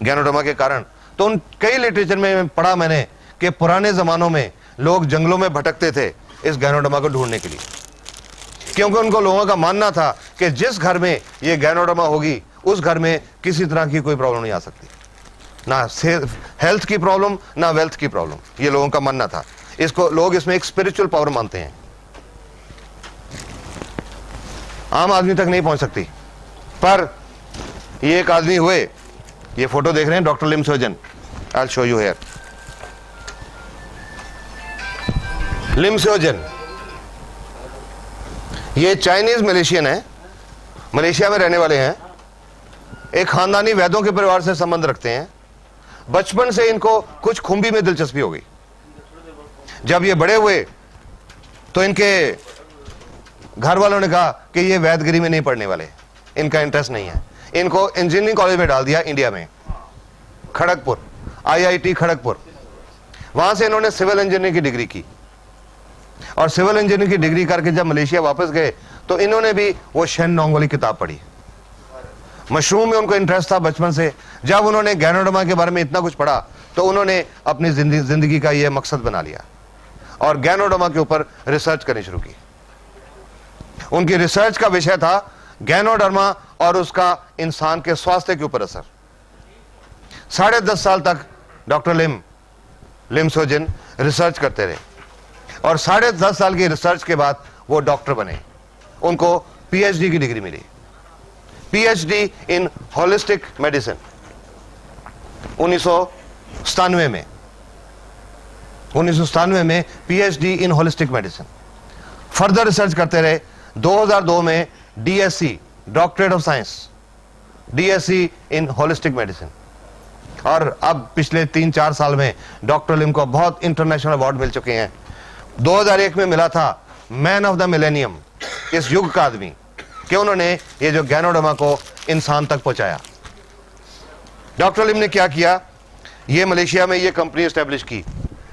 गैनोडर्मा के कारण। तो उन कई लिटरेचर में पढ़ा मैंने कि पुराने जमानों में लोग जंगलों में भटकते थे इस गैनोडर्मा को ढूंढने के लिए, क्योंकि उनको लोगों का मानना था कि जिस घर में ये गैनोडर्मा होगी उस घर में किसी तरह की कोई प्रॉब्लम नहीं आ सकती, ना हेल्थ की प्रॉब्लम ना वेल्थ की प्रॉब्लम, ये लोगों का मानना था। इसको लोग इसमें एक स्पिरिचुअल पावर मानते हैं, आम आदमी तक नहीं पहुंच सकती। पर ये एक आदमी हुए, ये फोटो देख रहे हैं, doctor Lim Sojan, I will show you here. Lim Sojan ये चाइनीज मलेशियन है, मलेशिया में रहने वाले हैं, एक खानदानी वैद्यों के परिवार से संबंध रखते हैं। बचपन से इनको कुछ खुंबी में दिलचस्पी हो गई। जब ये बड़े हुए तो इनके घर वालों ने कहा कि ये वैदगिरी में नहीं पढ़ने वाले, इनका इंटरेस्ट नहीं है। इनको इंजीनियरिंग कॉलेज में डाल दिया इंडिया में, खड़गपुर, IIT खड़गपुर। वहां से इन्होंने सिविल इंजीनियरिंग की डिग्री की और सिविल इंजीनियरिंग की डिग्री करके जब मलेशिया वापस गए तो इन्होंने भी वो शेन नोंग वाली किताब पढ़ी। मशरूम में उनको इंटरेस्ट था बचपन से। जब उन्होंने गैनोडर्मा के बारे में इतना कुछ पढ़ा तो उन्होंने अपनी जिंदगी का ये मकसद बना लिया और गैनोडर्मा के ऊपर रिसर्च करनी शुरू की। उनकी रिसर्च का विषय था गैनोडर्मा और उसका इंसान के स्वास्थ्य के ऊपर असर। 10.5 साल तक डॉक्टर लिम सोजिन रिसर्च करते रहे और 10.5 साल की रिसर्च के बाद वो डॉक्टर बने। उनको PhD की डिग्री मिली, PhD इन होलिस्टिक मेडिसिन 1997 में PhD इन होलिस्टिक मेडिसिन। फर्दर रिसर्च करते रहे। 2002 में DSc, doctorate of science, DSc in holistic medicine. और अब पिछले 3-4 साल में डॉक्टर लिम को बहुत इंटरनेशनल अवार्ड मिल चुके हैं। 2001 में मिला था मैन ऑफ द मिलेनियम, इस युग का आदमी, कि उन्होंने ये जो गैनोडर्मा को इंसान तक पहुंचाया। डॉक्टर लिम ने क्या किया, ये मलेशिया में ये कंपनी एस्टेब्लिश की,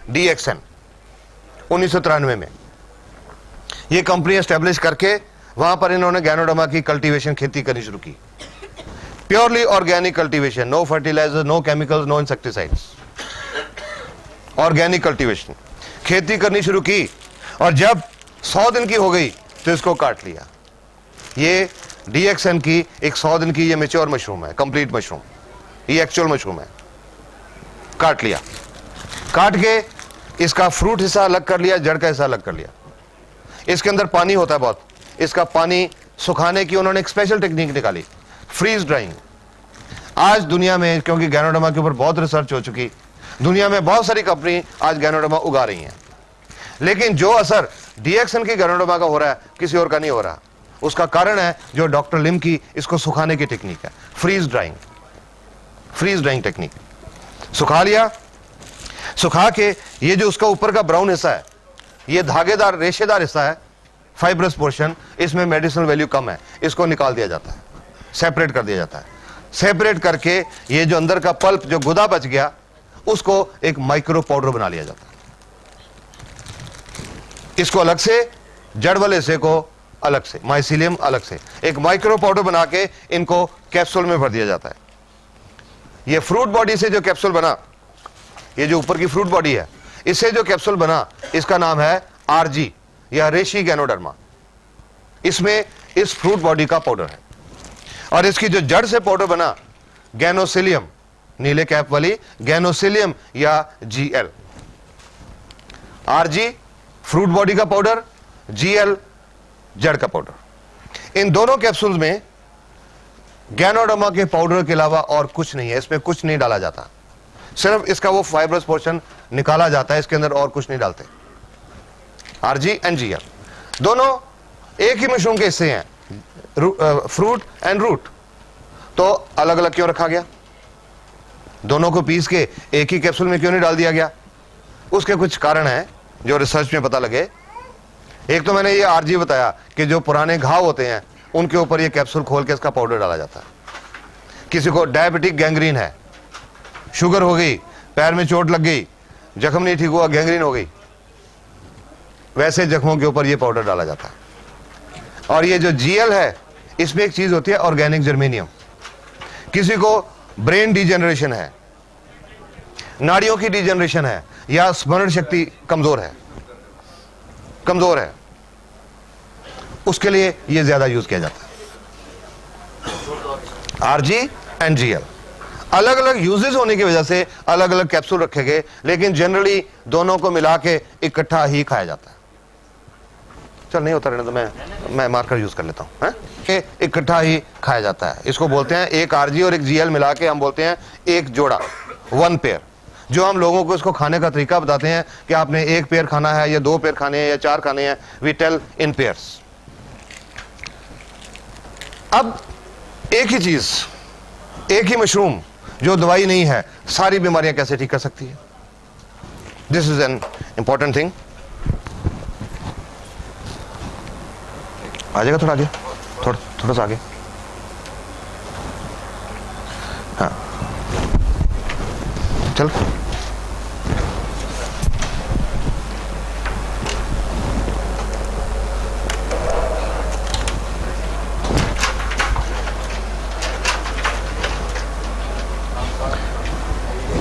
DXN 1993 में। ये कंपनी एस्टेब्लिश करके वहां पर इन्होंने गैनोडर्मा की कल्टीवेशन, खेती करनी शुरू की। Purely organic cultivation, no fertiliser, no chemicals, no insecticides, organic cultivation, खेती करनी शुरू की। और जब 100 दिन की हो गई तो इसको काट लिया। ये DXN की एक 100 दिन की ये मैच्योर मशरूम है, कंप्लीट मशरूम, ये एक्चुअल मशरूम है। काट लिया, काट के इसका फ्रूट हिस्सा अलग कर लिया, जड़ का हिस्सा अलग कर लिया। इसके अंदर पानी होता है बहुत, इसका पानी सुखाने की उन्होंने एक स्पेशल टेक्निक निकाली, फ्रीज ड्राइंग। आज दुनिया में, क्योंकि गैनोडर्मा के ऊपर बहुत रिसर्च हो चुकी, दुनिया में बहुत सारी कंपनी आज गैनोडर्मा उगा रही हैं, लेकिन जो असर DXN की गैनोडर्मा का हो रहा है किसी और का नहीं हो रहा। उसका कारण है जो डॉक्टर लिम की इसको सुखाने की टेक्निक है, फ्रीज ड्राइंग टेक्निक। सुखा लिया, सुखा के ये जो उसका ऊपर का ब्राउन हिस्सा है, ये धागेदार रेशेदार हिस्सा है, फाइब्रस पोर्शन, इसमें मेडिसिनल वैल्यू कम है, इसको निकाल दिया जाता है, सेपरेट कर दिया जाता है। सेपरेट करके ये जो अंदर का पल्प, जो गुदा बच गया, उसको एक माइक्रो पाउडर बना लिया जाता है। इसको अलग से, जड़ वाले हिस्से को अलग से, माइसीलियम अलग से, एक माइक्रो पाउडर बना के इनको कैप्सूल में भर दिया जाता है। ये फ्रूट बॉडी से जो कैप्सूल बना, ये जो ऊपर की फ्रूट बॉडी है, इससे जो कैप्सूल बना, इसका नाम है RG या रेशी गैनोडर्मा। इसमें इस फ्रूट बॉडी का पाउडर है। और इसकी जो जड़ से पाउडर बना, गैनोसिलियम, नीले कैप वाली गैनोसिलियम या GL। RG फ्रूट बॉडी का पाउडर, GL जड़ का पाउडर। इन दोनों कैप्सूल्स में गैनोडर्मा के पाउडर के अलावा और कुछ नहीं है, इसमें कुछ नहीं डाला जाता, सिर्फ इसका वो फाइब्रस पोर्शन निकाला जाता है, इसके अंदर और कुछ नहीं डालते। RG एंड GL दोनों एक ही मशरूम के हिस्से हैं, फ्रूट एंड रूट। तो अलग अलग क्यों रखा गया? दोनों को पीस के एक ही कैप्सूल में क्यों नहीं डाल दिया गया? उसके कुछ कारण हैं जो रिसर्च में पता लगे। एक तो मैंने ये RG बताया कि जो पुराने घाव होते हैं उनके ऊपर ये कैप्सूल खोल के इसका पाउडर डाला जाता है। किसी को डायबिटिक गैंग्रीन है, शुगर हो गई, पैर में चोट लग गई, जख्म नहीं ठीक हुआ, गैंग्रीन हो गई, वैसे जख्मों के ऊपर ये पाउडर डाला जाता है। और ये जो जीएल है, इसमें एक चीज होती है ऑर्गेनिक जर्मेनियम। किसी को ब्रेन डिजेनरेशन है, नाड़ियों की डिजेनरेशन है, या स्मरण शक्ति कमजोर है, उसके लिए यह ज्यादा यूज किया जाता है। आरजी एंड जीएल अलग अलग यूजेस होने की वजह से अलग अलग कैप्सूल रखे गए, लेकिन जनरली दोनों को मिला के इकट्ठा ही खाया जाता है। चल नहीं होता रहने तो मैं मार्कर यूज कर लेता हूं। इकट्ठा ही खाया जाता है। इसको बोलते हैं, एक आरजी और एक जीएल मिला के हम बोलते हैं एक जोड़ा, 1 पेयर। जो हम लोगों को इसको खाने का तरीका बताते हैं कि आपने 1 पेयर खाना है या 2 पेयर खाने हैं या 4 खाने हैं, वी टेल इन पेयर्स। अब एक ही चीज, एक ही मशरूम जो दवाई नहीं है, सारी बीमारियां कैसे ठीक कर सकती है? This is an important thing. आ जाएगा थोड़ा आगे, थोड़ा सा आगे। हाँ चल।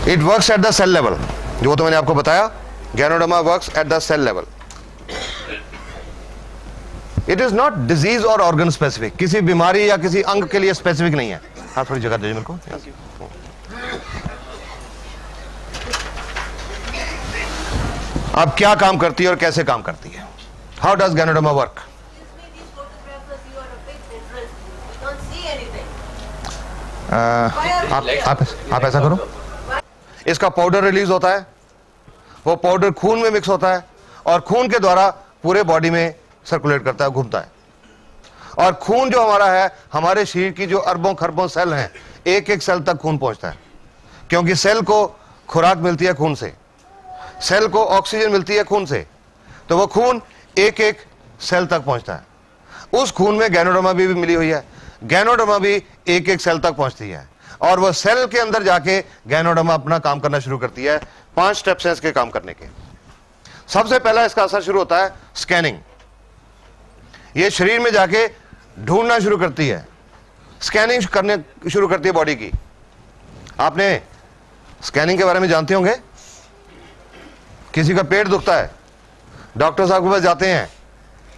It works at the cell level, जो तो मैंने आपको बताया, Ganoderma works at the cell level. It is not disease और ऑर्गन स्पेसिफिक, किसी बीमारी या किसी अंग के लिए स्पेसिफिक नहीं है। हाँ थोड़ी जगह दीजिए मेरे को। अब क्या काम करती है और कैसे काम करती है? How does ganoderma work? आप ऐसा करो, इसका पाउडर रिलीज होता है, वो पाउडर खून में मिक्स होता है और खून के द्वारा पूरे बॉडी में सर्कुलेट करता है, घूमता है। और खून जो हमारा है, हमारे शरीर की जो अरबों खरबों सेल हैं, एक एक सेल तक खून पहुंचता है, क्योंकि सेल को खुराक मिलती है खून से, सेल को ऑक्सीजन मिलती है खून से, तो वो खून एक एक सेल तक पहुंचता है। उस खून में गैनोडर्मा भी मिली हुई है, गैनोडर्मा भी एक एक सेल तक पहुंचती है और वो सेल के अंदर जाके गैनोडर्मा अपना काम करना शुरू करती है। 5 स्टेप्स हैं इसके काम करने के। सबसे पहला इसका असर शुरू होता है स्कैनिंग। ये शरीर में जाके ढूंढना शुरू करती है, स्कैनिंग करने शुरू करती है बॉडी की। आपने स्कैनिंग के बारे में जानते होंगे। किसी का पेट दुखता है, डॉक्टर साहब के पास जाते हैं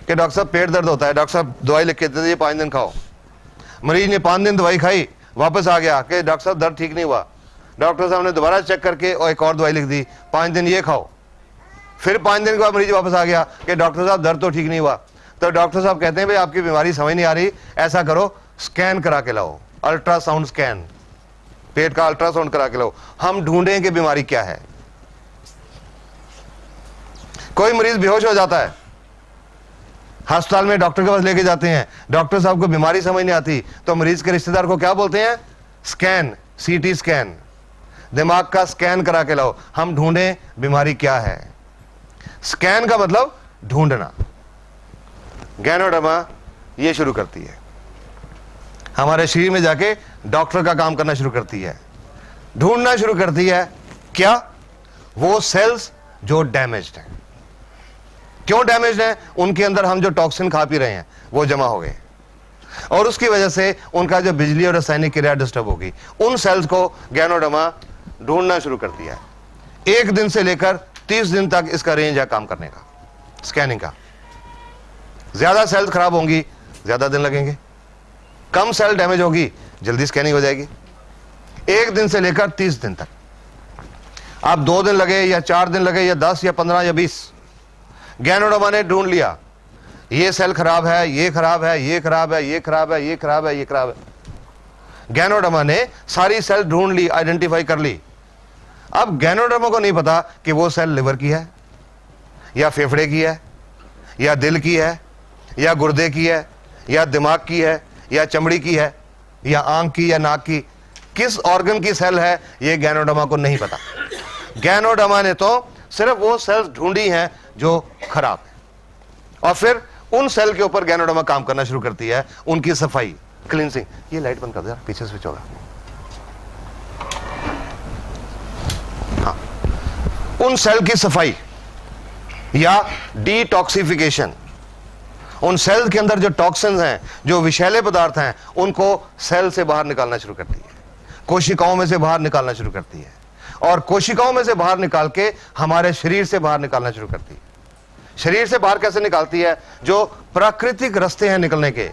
कि डॉक्टर साहब पेट दर्द होता है, डॉक्टर साहब दवाई लिख के देते हैं, 5 दिन खाओ। मरीज ने 5 दिन दवाई खाई, वापस आ गया कि डॉक्टर साहब दर्द ठीक नहीं हुआ। डॉक्टर साहब ने दोबारा चेक करके और एक और दवाई लिख दी, 5 दिन ये खाओ। फिर 5 दिन के बाद मरीज वापस आ गया कि डॉक्टर साहब दर्द तो ठीक नहीं हुआ। तो डॉक्टर साहब कहते हैं भाई आपकी बीमारी समझ नहीं आ रही, ऐसा करो स्कैन करा के लाओ, अल्ट्रासाउंड स्कैन, पेट का अल्ट्रासाउंड करा के लाओ, हम ढूंढें कि बीमारी क्या है। कोई मरीज बेहोश हो जाता है, अस्पताल में डॉक्टर के पास लेके जाते हैं, डॉक्टर साहब को बीमारी समझ नहीं आती, तो मरीज के रिश्तेदार को क्या बोलते हैं? स्कैन, सीटी स्कैन, दिमाग का स्कैन करा के लाओ, हम ढूंढें बीमारी क्या है। स्कैन का मतलब ढूंढना। गैनोडर्मा ये शुरू करती है, हमारे शरीर में जाके डॉक्टर का काम करना शुरू करती है, ढूंढना शुरू करती है क्या? वो सेल्स जो डैमेज्ड हैं। क्यों डैमेज्ड हैं? उनके अंदर हम जो टॉक्सिन खा पी रहे हैं वो जमा हो गए और उसकी वजह से उनका जो बिजली और रासायनिक क्रिया डिस्टर्ब होगी। उन सेल्स को गैनोडर्मा ढूंढना शुरू करती है। 1 दिन से लेकर 30 दिन तक इसका रेंज है काम करने का, स्कैनिंग का। ज्यादा सेल्स खराब होंगी, ज्यादा दिन लगेंगे, कम सेल डैमेज होगी, जल्दी स्कैनिंग हो जाएगी। 1 दिन से लेकर 30 दिन तक। आप 2 दिन लगे या 4 दिन लगे या 10 या 15 या 20, गैनोडर्मा ने ढूंढ लिया ये सेल खराब है, ये खराब है, ये खराब है, ये खराब है, ये खराब है, ये खराब है। गैनोडर्मा ने सारी सेल ढूंढ ली, आइडेंटिफाई कर ली। अब गैनोडर्मा को नहीं पता कि वो सेल लिवर की है या फेफड़े की है या दिल की है या गुर्दे की है या दिमाग की है या चमड़ी की है या आंख की या नाक की, किस ऑर्गन की सेल है ये गैनोडर्मा को नहीं पता। गैनोडर्मा ने तो सिर्फ वो सेल्स ढूंढी हैं जो खराब है और फिर उन सेल के ऊपर गैनोडर्मा काम करना शुरू करती है, उनकी सफाई, क्लींसिंग। ये लाइट बंद कर दे यार, पीछे स्विच होगा। हाँ उन सेल की सफाई या डिटॉक्सिफिकेशन, उन सेल के अंदर जो टॉक्सिन्स हैं, जो विषैले पदार्थ हैं, उनको सेल से बाहर निकालना शुरू करती है, कोशिकाओं में से बाहर निकालना शुरू करती है, और कोशिकाओं में से बाहर निकाल के हमारे शरीर से बाहर निकालना शुरू करती है। शरीर से बाहर कैसे निकालती है? जो प्राकृतिक रास्ते हैं निकलने के,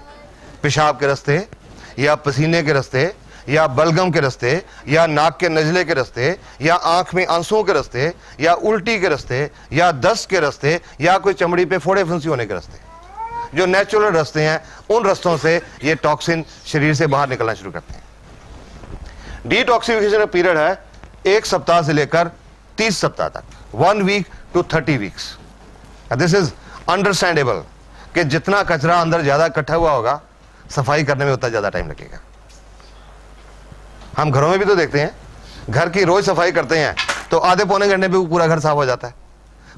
पेशाब के रास्ते या पसीने के रास्ते या बलगम के रास्ते या नाक के नजले के रास्ते या आंख में आंसुओं के रास्ते या उल्टी के रास्ते या दस्त के रास्ते या कोई चमड़ी पे फोड़े फुंसी होने के रास्ते, जो नेचुरल रास्ते हैं, उन रास्तों से ये टॉक्सिन शरीर से बाहर निकलना शुरू करते हैं। डिटॉक्सिफिकेशन का पीरियड है 1 सप्ताह से लेकर 30 सप्ताह तक, 1 week to 30 weeks. This is understandable कि जितना कचरा अंदर ज्यादा इकट्ठा हुआ होगा, सफाई करने में उतना ज्यादा टाइम लगेगा। हम घरों में भी तो देखते हैं, घर की रोज सफाई करते हैं तो आधे पौने घंटे में पूरा घर साफ हो जाता है,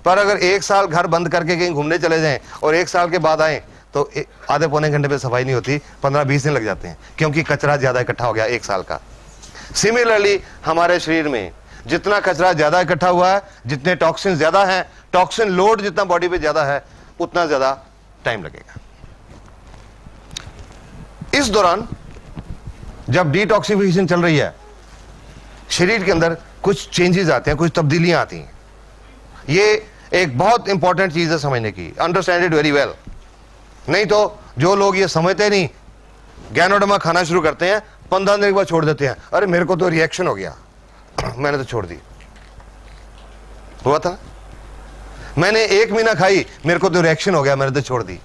पर अगर 1 साल घर बंद करके कहीं घूमने चले जाएं और 1 साल के बाद आए तो आधे पौने घंटे में सफाई नहीं होती, 15-20 दिन लग जाते हैं, क्योंकि कचरा ज्यादा इकट्ठा हो गया 1 साल का। सिमिलरली हमारे शरीर में जितना कचरा ज्यादा इकट्ठा हुआ है, जितने टॉक्सिन ज्यादा हैं, टॉक्सिन लोड जितना बॉडी पे ज्यादा है, उतना ज्यादा टाइम लगेगा। इस दौरान जब डिटॉक्सिफिकेशन चल रही है, शरीर के अंदर कुछ चेंजेस आते हैं, कुछ तब्दीलियां आती हैं। ये एक बहुत इंपॉर्टेंट चीज है समझने की, अंडरस्टैंड इट वेरी वेल। नहीं तो जो लोग ये समझते नहीं, गैनोडर्मा खाना शुरू करते हैं, 15 दिन के बाद छोड़ देते हैं, अरे मेरे को तो रिएक्शन हो गया मैंने तो छोड़ दी। हुआ था, मैंने 1 महीना खाई, मेरे को तो रिएक्शन हो गया, मैंने तो छोड़ दी।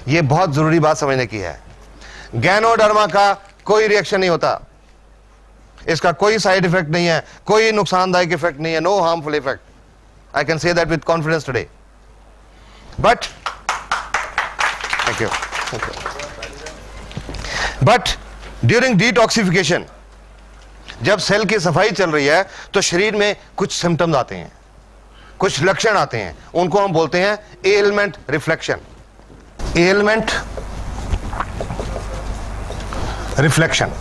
ये बहुत जरूरी बात समझने की है। गैनोडर्मा का कोई रिएक्शन नहीं होता, इसका कोई साइड इफेक्ट नहीं है, कोई नुकसानदायक इफेक्ट नहीं है, no harmful effect. I can say that with confidence today. But, thank you. But during detoxification, जब सेल की सफाई चल रही है तो शरीर में कुछ सिम्टम्स आते हैं, कुछ लक्षण आते हैं, उनको हम बोलते हैं एलमेंट रिफ्लेक्शन। Element reflection.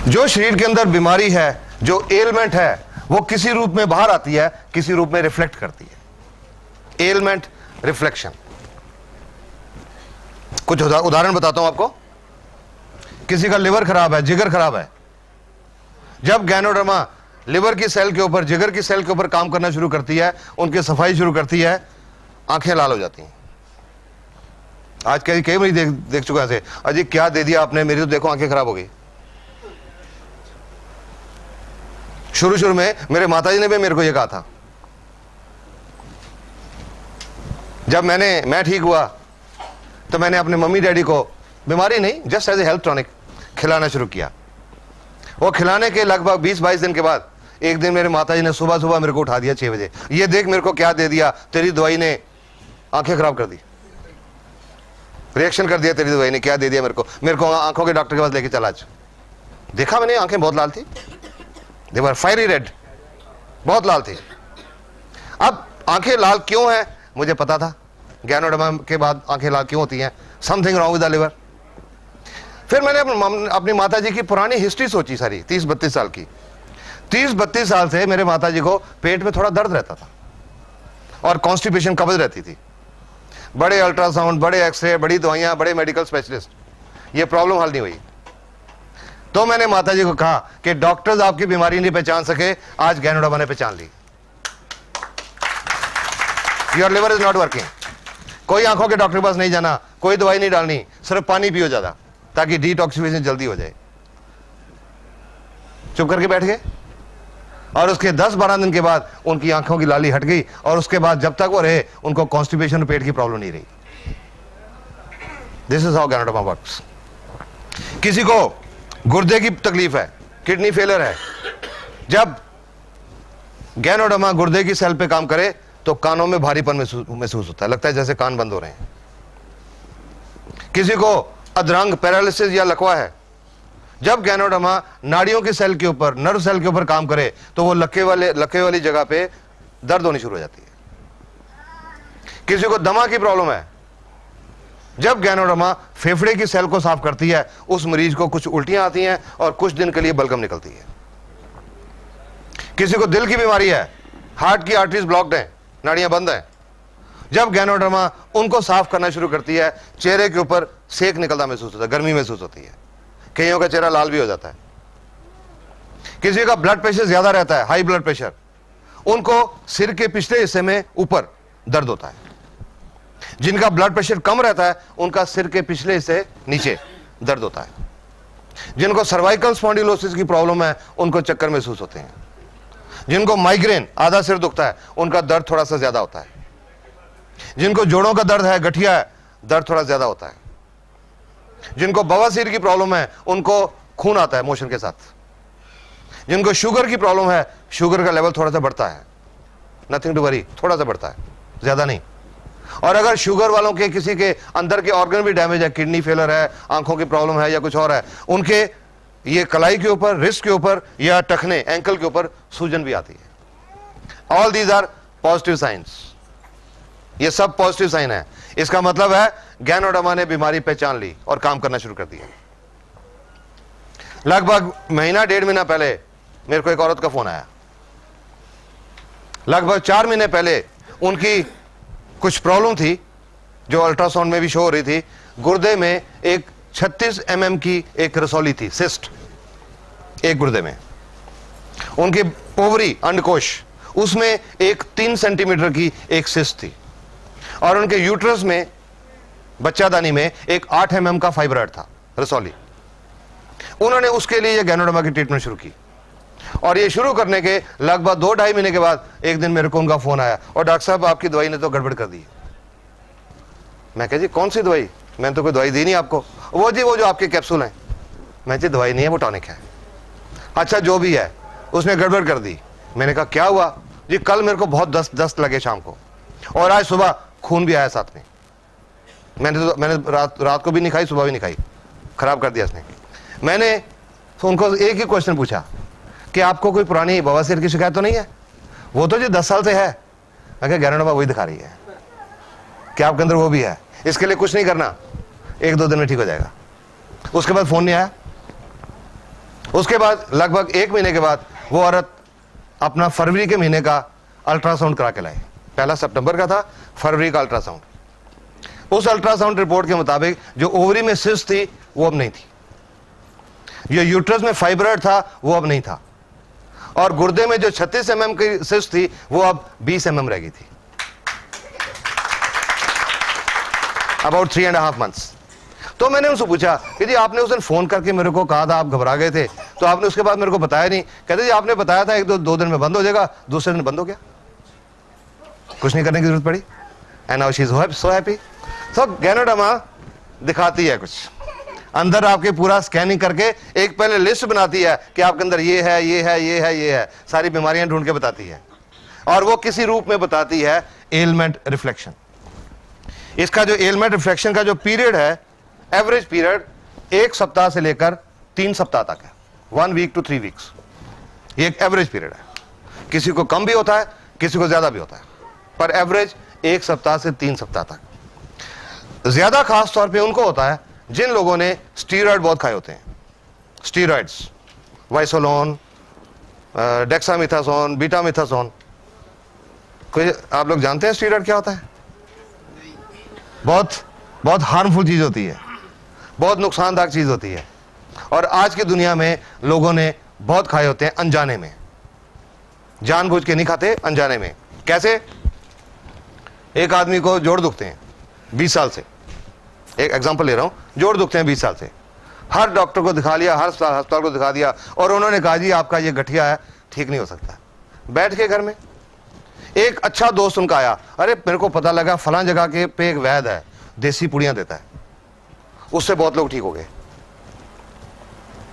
जो शरीर के अंदर बीमारी है, जो एलमेंट है, वो किसी रूप में बाहर आती है, किसी रूप में रिफ्लेक्ट करती है। Ailment reflection. कुछ उदाहरण बताता हूं आपको। किसी का लिवर खराब है, जिगर खराब है, जब गैनोडर्मा लिवर की सेल के ऊपर, जिगर की सेल के ऊपर काम करना शुरू करती है, उनकी सफाई शुरू करती है, आंखें लाल हो जाती हैं। आज कई मरीज देख चुका है, अजी क्या दे दिया आपने, मेरी तो देखो आंखें खराब हो गई। शुरू में मेरे माताजी ने भी मेरे को यह कहा था। जब मैं ठीक हुआ तो मैंने अपने मम्मी डैडी को, बीमारी नहीं, just as a health tonic खिलाना शुरू किया। वो खिलाने के लगभग 20-22 दिन के बाद एक दिन मेरे माताजी ने सुबह मेरे को उठा दिया 6 बजे, ये देख मेरे को क्या दे दिया, तेरी दवाई ने आंखें खराब कर दी, रिएक्शन कर दिया, तेरी दवाई ने क्या दे दिया मेरे को आंखों के डॉक्टर के पास लेके चला। आज देखा मैंने, आंखें बहुत लाल थी, दे वर फायरी रेड, बहुत लाल थी। अब आंखें लाल क्यों है मुझे पता था, गैनोडर्मा के बाद आंखें लाल क्यों होती हैं, something wrong with the liver. फिर मैंने अपनी माताजी की पुरानी हिस्ट्री सोची सारी, 30-32 साल की। 30-32 साल से मेरे माताजी को पेट में थोड़ा दर्द रहता था और कॉन्स्टिपेशन, कब्ज रहती थी। बड़े अल्ट्रासाउंड, बड़े एक्सरे, बड़ी दवाइयां, बड़े मेडिकल स्पेशलिस्ट, ये प्रॉब्लम हल नहीं हुई। तो मैंने माताजी को कहा कि डॉक्टर्स आपकी बीमारी नहीं पहचान सके, आज गैनोडर्मा ने पहचान ली। Your liver is not working. कोई आंखों के डॉक्टर के पास नहीं जाना, कोई दवाई नहीं डालनी, सिर्फ पानी पियो ज्यादा, ताकि डिटॉक्सिफिकेशन जल्दी हो जाए। चुप करके बैठ गए और उसके 10-12 दिन के बाद उनकी आंखों की लाली हट गई, और उसके बाद जब तक वो रहे उनको कॉन्स्टिपेशन, पेट की प्रॉब्लम नहीं रही। This is how ganoderma works. किसी को गुर्दे की तकलीफ है, किडनी फेलियर है, जब गैनोडर्मा गुर्दे की सेल पे काम करे तो कानों में भारीपन महसूस होता है, लगता है जैसे कान बंद हो रहे हैं। किसी को अधरंग, पैरालिसिस या लकवा है, जब गैनोडर्मा नाड़ियों की सेल के ऊपर, नर्व सेल के ऊपर काम करे तो वो लक्के वाली जगह पे दर्द होनी शुरू हो जाती है। किसी को दमा की प्रॉब्लम है, जब गैनोडर्मा फेफड़े की सेल को साफ करती है, उस मरीज को कुछ उल्टियां आती हैं और कुछ दिन के लिए बलगम निकलती है। किसी को दिल की बीमारी है, हार्ट की आर्टरीज ब्लॉक्ड हैं, नाड़ियां बंद हैं, जब गैनोडर्मा उनको साफ करना शुरू करती है, चेहरे के ऊपर सेक निकलता महसूस होता है, गर्मी महसूस होती है, कईयों का चेहरा लाल भी हो जाता है। किसी का ब्लड प्रेशर ज्यादा रहता है, हाई ब्लड प्रेशर, उनको सिर के पिछले हिस्से में ऊपर दर्द होता है। जिनका ब्लड प्रेशर कम रहता है, उनका सिर के पिछले हिस्से नीचे दर्द होता है। जिनको सर्वाइकल स्पॉन्डिलोसिस की प्रॉब्लम है, उनको चक्कर महसूस होते हैं। जिनको माइग्रेन, आधा सिर दुखता है, उनका दर्द थोड़ा सा ज्यादा होता है। जिनको जोड़ों का दर्द है, गठिया है, दर्द थोड़ा ज्यादा होता है। जिनको बवासीर की प्रॉब्लम है, उनको खून आता है मोशन के साथ। जिनको शुगर की प्रॉब्लम है, शुगर का लेवल थोड़ा सा बढ़ता है, नथिंग टू वरी, थोड़ा सा बढ़ता है, ज्यादा नहीं। और अगर शुगर वालों के किसी के अंदर के ऑर्गन भी डैमेज है, किडनी फेलर है, आंखों की प्रॉब्लम है या कुछ और है, उनके ये कलाई के ऊपर, रिस्ट के ऊपर या टखने, एंकल के ऊपर सूजन भी आती है। All these are positive science. ये सब पॉजिटिव साइन है। इसका मतलब है गैनोडर्मा ने बीमारी पहचान ली और काम करना शुरू कर दिया। लगभग महीना 1.5 महीना पहले मेरे को एक औरत का फोन आया। लगभग 4 महीने पहले उनकी कुछ प्रॉब्लम थी जो अल्ट्रासाउंड में भी शो हो रही थी। गुर्दे में एक 36 mm की एक रसौली थी, सिस्ट, एक गुर्दे में। उनकी ओवरी, अंडकोश, उसमें एक 3 सेंटीमीटर की एक सिस्ट थी। और उनके यूट्रस में, बच्चादानी में, एक 8 mm का फाइब्रॉइड था, रसौली। उन्होंने उसके लिए गैनोडर्मा की ट्रीटमेंट शुरू की। और ये शुरू करने के लगभग 2-2.5 महीने के बाद एक दिन मेरे को उनका फोन आया, और डॉक्टर साहब आपकी दवाई ने तो गड़बड़ कर दी। मैं कह जी कौन सी दवाई? मैंने तो कोई दवाई दी नहीं आपको। वो जी वो जो आपके कैप्सूल हैं। मैं जी दवाई नहीं है, वो टॉनिक है। अच्छा जो भी है, उसने गड़बड़ कर दी। मैंने कहा क्या हुआ? जी कल मेरे को बहुत दस्त लगे शाम को, और आज सुबह खून भी आया साथ में। मैंने रात को भी नहीं खाई, सुबह भी नहीं खाई, खराब कर दिया इसने। मैंने तो उनको एक ही क्वेश्चन पूछा कि आपको कोई पुरानी बवासीर की शिकायत तो नहीं है? वो तो जी 10 साल से है। मैं कहा गैनोडर्मा वही दिखा रही है कि आपके अंदर वो भी है। इसके लिए कुछ नहीं करना, 1-2 दिन में ठीक हो जाएगा। उसके बाद फोन नहीं आया। उसके बाद लगभग 1 महीने के बाद वो औरत अपना फरवरी के महीने का अल्ट्रासाउंड करा के लाई। पहला सितंबर का था, फरवरी का अल्ट्रासाउंड। उस अल्ट्रासाउंड रिपोर्ट के मुताबिक जो ओवरी में सिस्ट थी वो अब नहीं थी, जो यूट्रस में फाइब्रॉइड था वो अब नहीं था, और गुर्दे में जो 36 mm की सिस्ट थी वो अब 20 mm रह गई थी। About 3.5 months। तो मैंने उनसे पूछा कि जी आपने उस दिन फोन करके मेरे को कहा था, आप घबरा गए थे, तो आपने उसके बाद मेरे को बताया नहीं। कहते जी आपने बताया था 1-2 दिन में बंद हो जाएगा, दूसरे दिन बंद हो गया, कुछ नहीं करने की जरूरत पड़ी। And now she is so happy. So ganoderma दिखाती है कुछ अंदर, आपके पूरा स्कैनिंग करके एक पहले लिस्ट बनाती है कि आपके अंदर ये है, ये है, ये है, ये है, सारी बीमारियां ढूंढ के बताती है। और वो किसी रूप में बताती है एलमेंट रिफ्लेक्शन। इसका जो एलमेंट रिफ्लेक्शन का जो पीरियड है, एवरेज पीरियड 1 सप्ताह से लेकर 3 सप्ताह तक है, 1 week to 3 weeks। ये एक एवरेज पीरियड है। किसी को कम भी होता है, किसी को ज्यादा भी होता है, पर एवरेज 1 सप्ताह से 3 सप्ताह तक। ज्यादा खास तौर पे उनको होता है जिन लोगों ने स्टीरॉयड बहुत खाए होते हैं। Steroids, Wysolone, dexamethasone, betamethasone. कोई आप लोग जानते हैं स्टीरॉयड क्या होता है? बहुत हार्मफुल चीज होती है, बहुत नुकसानदायक चीज होती है, और आज की दुनिया में लोगों ने बहुत खाए होते हैं अनजाने में। जानबूझ के नहीं खाते, अनजाने में। कैसे? एक आदमी को जोड़ दुखते हैं 20 साल से, एक एग्जांपल ले रहा हूं, जोड़ दुखते हैं 20 साल से, हर डॉक्टर को दिखा लिया, हर अस्पताल को दिखा दिया, और उन्होंने कहा जी आपका ये गठिया है, ठीक नहीं हो सकता। बैठ के घर में एक अच्छा दोस्त उनका आया, अरे मेरे को पता लगा फलां जगह के पे एक वैद्य है, देसी पुड़ियां देता है, उससे बहुत लोग ठीक हो गए।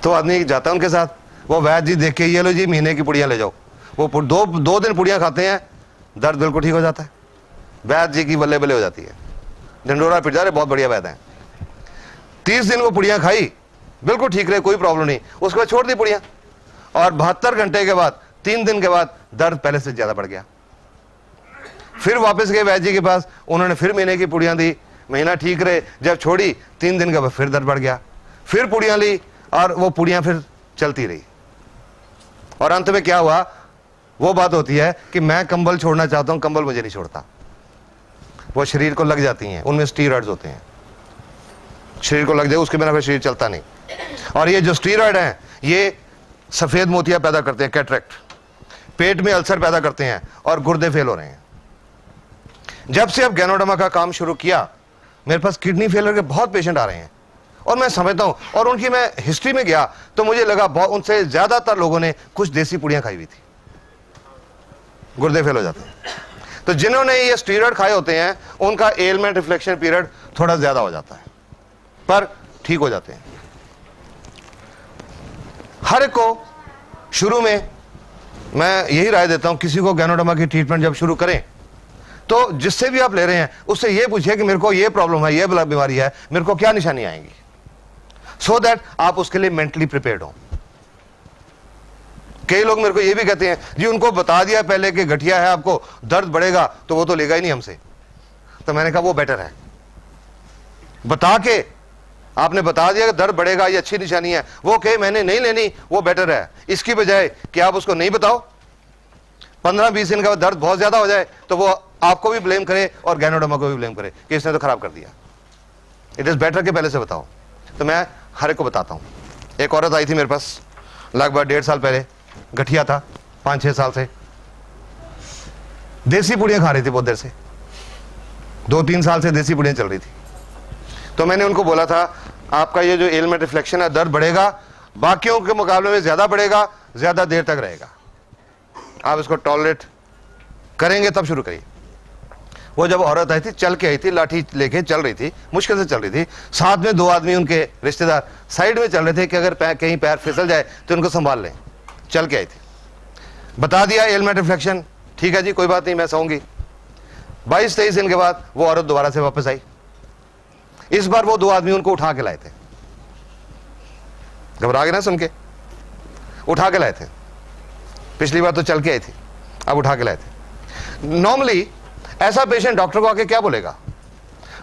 तो आदमी जाता है उनके साथ, वो वैद्य जी देख के ये लो जी महीने की पुड़ियां ले जाओ। वो दो दिन पुड़ियां खाते हैं, दर्द बिल्कुल ठीक हो जाता है। वैद्य जी की बल्ले बल्ले हो जाती है, ढंडोरा पिट जा रहे, बहुत बढ़िया वैद्य है। 30 दिन वो पुड़ियां खाई, बिल्कुल ठीक रहे, कोई प्रॉब्लम नहीं। उसके बाद छोड़ दी पुड़ियां, और 72 घंटे के बाद, 3 दिन के बाद दर्द पहले से ज्यादा बढ़ गया। फिर वापस गए वैद्य जी के पास, उन्होंने फिर महीने की पुड़ियां दी, महीना ठीक रहे, जब छोड़ी 3 दिन के बाद फिर दर्द बढ़ गया, फिर पुड़ियां ली और वो पुड़ियां फिर चलती रही। और अंत में क्या हुआ, वो बात होती है कि मैं कंबल छोड़ना चाहता हूं, कंबल मुझे नहीं छोड़ता, वो शरीर को लग जाती हैं, उनमें स्टीरॉइड्स होते हैं, शरीर को लग जाए उसके बिना फिर शरीर चलता नहीं। और ये जो स्टीरॉइड हैं ये सफेद मोतियां पैदा करते हैं, कैटरेक्ट, पेट में अल्सर पैदा करते हैं और गुर्दे फेल हो रहे हैं। जब से अब गैनोडर्मा का काम शुरू किया, मेरे पास किडनी फेलियर के बहुत पेशेंट आ रहे हैं और मैं समझता हूं, और उनकी मैं हिस्ट्री में गया तो मुझे लगा उनसे ज्यादातर लोगों ने कुछ देसी पुड़ियां खाई हुई थी, गुर्दे फेल हो जाते हैं। तो जिन्होंने ये स्टीरॉइड खाए होते हैं उनका एलमेंट रिफ्लेक्शन पीरियड थोड़ा ज्यादा हो जाता है, पर ठीक हो जाते हैं। हर एक को शुरू में मैं यही राय देता हूं, किसी को गैनोडर्मा की ट्रीटमेंट जब शुरू करें तो जिससे भी आप ले रहे हैं उससे यह पूछिए कि मेरे को ये प्रॉब्लम है, ये बीमारी है, मेरे को क्या निशानी आएंगी, सो दैट आप उसके लिए मेंटली प्रिपेयर्ड हो। कई लोग मेरे को ये भी कहते हैं जी उनको बता दिया पहले कि गठिया है, आपको दर्द बढ़ेगा, तो वो तो लेगा ही नहीं हमसे। तो मैंने कहा वो बेटर है, बता के आपने बता दिया कि दर्द बढ़ेगा, ये अच्छी निशानी है, वो कहे मैंने नहीं लेनी, वो बेटर है, इसकी बजाय कि आप उसको नहीं बताओ, 15-20 दिन का दर्द बहुत ज्यादा हो जाए तो वो आपको भी ब्लेम करे और गैनोडर्मा को भी ब्लेम करे कि इसने तो खराब कर दिया। इट इज बेटर कि पहले से बताओ। तो मैं हर एक को बताता हूं। एक औरत आई थी मेरे पास लगभग 1.5 साल पहले, गठिया था 5-6 साल से, देसी पुड़ियां खा रही थी बहुत देर से, 2-3 साल से देसी पुड़ियां चल रही थी। तो मैंने उनको बोला था आपका ये जो एलमेंट रिफ्लेक्शन है दर्द बढ़ेगा, बाकियों के मुकाबले में ज्यादा बढ़ेगा, ज्यादा देर तक रहेगा, आप इसको टॉलरेट करेंगे तब शुरू करिए। वो जब औरत आई थी, चल के आई थी, लाठी लेके चल रही थी, मुश्किल से चल रही थी, साथ में 2 आदमी उनके रिश्तेदार साइड में चल रहे थे कि अगर कहीं पैर फिसल जाए तो उनको संभाल लें। चल के आई थी, बता दिया एलमेंट रिफ्लेक्शन, ठीक है जी कोई बात नहीं मैं सोऊंगी। 22-23 दिन के बाद वो औरत दोबारा से वापस आई। इस बार वो 2 आदमी उनको उठा के लाए थे, घबरा गए ना सुन के, उठा के लाए थे। पिछली बार तो चल के आई थी, अब उठा के लाए थे। नॉर्मली ऐसा पेशेंट डॉक्टर को आके क्या बोलेगा,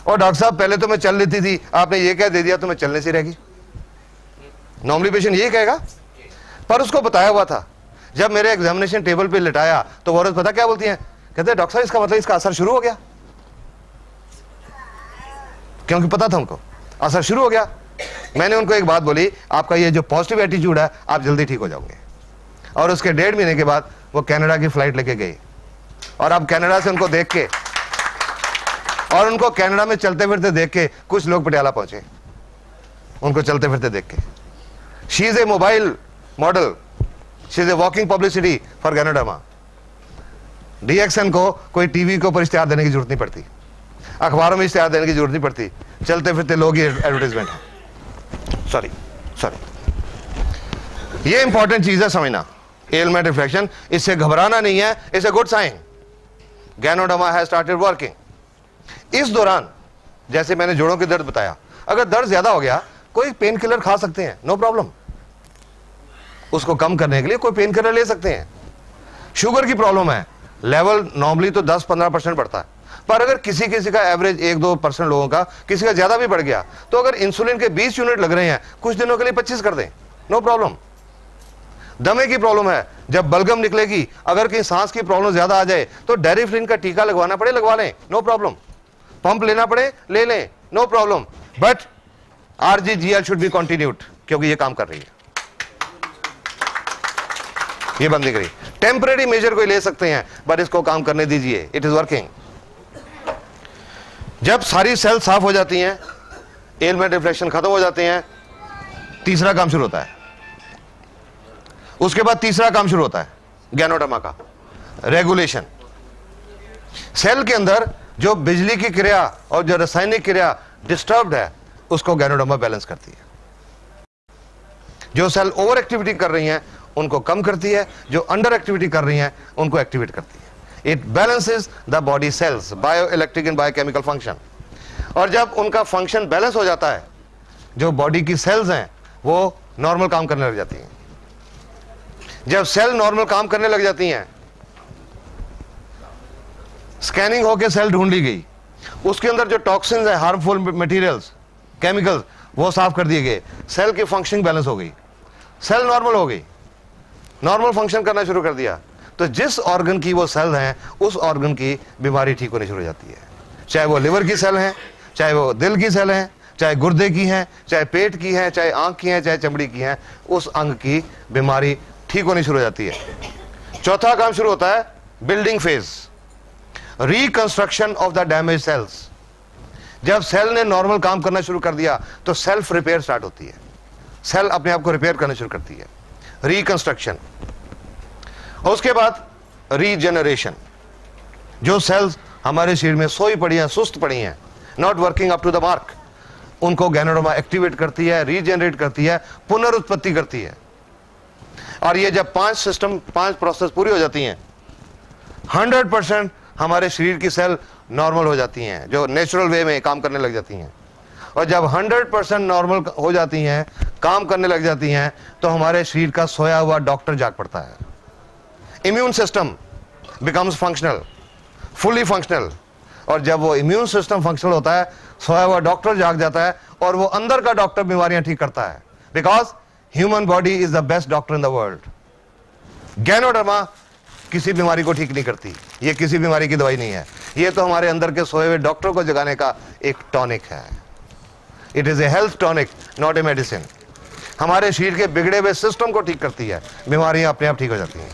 और डॉक्टर साहब पहले तो मैं चल लेती थी, आपने ये कह दे दिया तो मैं चलने से रहेगी। नॉर्मली पेशेंट यही कहेगा, पर उसको बताया हुआ था। जब मेरे एग्जामिनेशन टेबल पे लिटाया तो वो औरत पता क्या बोलती है, कहते हैं डॉक्टर साहब इसका मतलब इसका असर शुरू हो गया, क्योंकि पता था उनको असर शुरू हो गया। मैंने उनको एक बात बोली, आपका ये जो पॉजिटिव एटीट्यूड है आप जल्दी ठीक हो जाओगे। और उसके 1.5 महीने के बाद वो कनाडा की फ्लाइट लेके गई, और अब कनाडा से उनको देख के और उनको कनाडा में चलते फिरते देख के कुछ लोग पटियाला पहुंचे, उनको चलते फिरते देख के। She is a mobile model, she is a walking publicity for Ganoderma. DXN को कोई टीवी के ऊपर इश्तेहार देने की जरूरत नहीं पड़ती, अखबारों में इश्तेहार देने की जरूरत नहीं पड़ती, चलते फिरते लोग ही एडवर्टाइजमेंट है। सॉरी, ये इंपॉर्टेंट चीज है समझना, एलमेंट रिफ्लेक्शन, इससे घबराना नहीं है, it's a good sign. Ganoderma has started working. इस दौरान जैसे मैंने जोड़ों के दर्द बताया, अगर दर्द ज्यादा हो गया कोई पेन किलर खा सकते हैं, नो प्रॉब्लम, उसको कम करने के लिए कोई पेन किलर ले सकते हैं। शुगर की प्रॉब्लम है, लेवल नॉर्मली तो 10-15% बढ़ता है, पर अगर किसी का एवरेज 1-2% लोगों का, किसी का ज्यादा भी बढ़ गया, तो अगर इंसुलिन के 20 यूनिट लग रहे हैं, कुछ दिनों के लिए 25 कर दें, नो प्रॉब्लम। दमे की प्रॉब्लम है, जब बलगम निकलेगी, अगर कहीं सांस की प्रॉब्लम ज्यादा आ जाए तो डेरिफ्लिन का टीका लगवाना पड़े, लगवा लें, नो प्रॉब्लम। पंप लेना पड़े, ले लें, no problem. But RGGL should be continued, क्योंकि ये काम कर रही है, ये बंद नहीं करी। टेम्परेरी मेजर कोई ले सकते हैं, बट इसको काम करने दीजिए, इट इज वर्किंग। जब सारी सेल साफ हो जाती हैं, एलमेंट रिफ्लेक्शन खत्म हो जाते हैं, तीसरा काम शुरू होता है। उसके बाद तीसरा काम शुरू होता है गैनोडर्मा का, रेगुलेशन। सेल के अंदर जो बिजली की क्रिया और जो रासायनिक क्रिया डिस्टर्ब्ड है, उसको गैनोडर्मा बैलेंस करती है। जो सेल ओवर एक्टिविटी कर रही हैं उनको कम करती है, जो अंडर एक्टिविटी कर रही हैं उनको एक्टिवेट करती है। It balances the body cells, bio electric and biochemical function. और जब उनका फंक्शन बैलेंस हो जाता है, जो बॉडी की सेल्स हैं वो नॉर्मल काम करने लग जाती हैं। जब सेल नॉर्मल काम करने लग जाती हैं, स्कैनिंग होकर सेल ढूंढ ली गई, उसके अंदर जो टॉक्सिन्स है, हार्मफुल मटेरियल्स, केमिकल्स, वो साफ कर दिए गए। सेल की फंक्शनिंग बैलेंस हो गई, सेल नॉर्मल हो गई, नॉर्मल फंक्शन करना शुरू कर दिया। तो जिस ऑर्गन की वो सेल हैं, उस ऑर्गन की बीमारी ठीक होनी शुरू हो जाती है। चाहे वो लिवर की सेल हैं, चाहे वो दिल की सेल हैं, चाहे गुर्दे की हैं, चाहे पेट की हैं, चाहे आंख की हैं, चाहे चमड़ी की हैं, उस अंग की बीमारी ठीक होनी शुरू हो जाती है। चौथा काम शुरू होता है building phase, reconstruction of the damage cells. जब सेल ने नॉर्मल काम करना शुरू कर दिया तो सेल्फ रिपेयर स्टार्ट होती है, सेल अपने आप को रिपेयर करना शुरू करती है, रिकंस्ट्रक्शन। और उसके बाद रीजेनरेशन। जो सेल्स हमारे शरीर में सोई पड़ी हैं, सुस्त पड़ी हैं, not working up to the mark, उनको गैनोडर्मा एक्टिवेट करती है, रीजेनरेट करती है, पुनरुत्पत्ति करती है। और ये जब 5 प्रोसेस पूरी हो जाती हैं, 100% हमारे शरीर की सेल नॉर्मल हो जाती हैं, जो नेचुरल वे में काम करने लग जाती हैं। और जब 100% नॉर्मल हो जाती हैं, काम करने लग जाती हैं, तो हमारे शरीर का सोया हुआ डॉक्टर जाग पड़ता है। Immune system becomes functional, fully functional. और जब वो इम्यून सिस्टम फंक्शनल होता है, सोया हुआ डॉक्टर जाग जाता है, और वो अंदर का डॉक्टर बीमारियां ठीक करता है। Because human body is the best doctor in the world. Ganoderma किसी बीमारी को ठीक नहीं करती, ये किसी बीमारी की दवाई नहीं है, ये तो हमारे अंदर के सोए हुए डॉक्टर को जगाने का एक टॉनिक है। It is a health tonic, not a medicine. हमारे शरीर के बिगड़े हुए सिस्टम को ठीक करती है, बीमारियां अपने आप ठीक हो जाती हैं।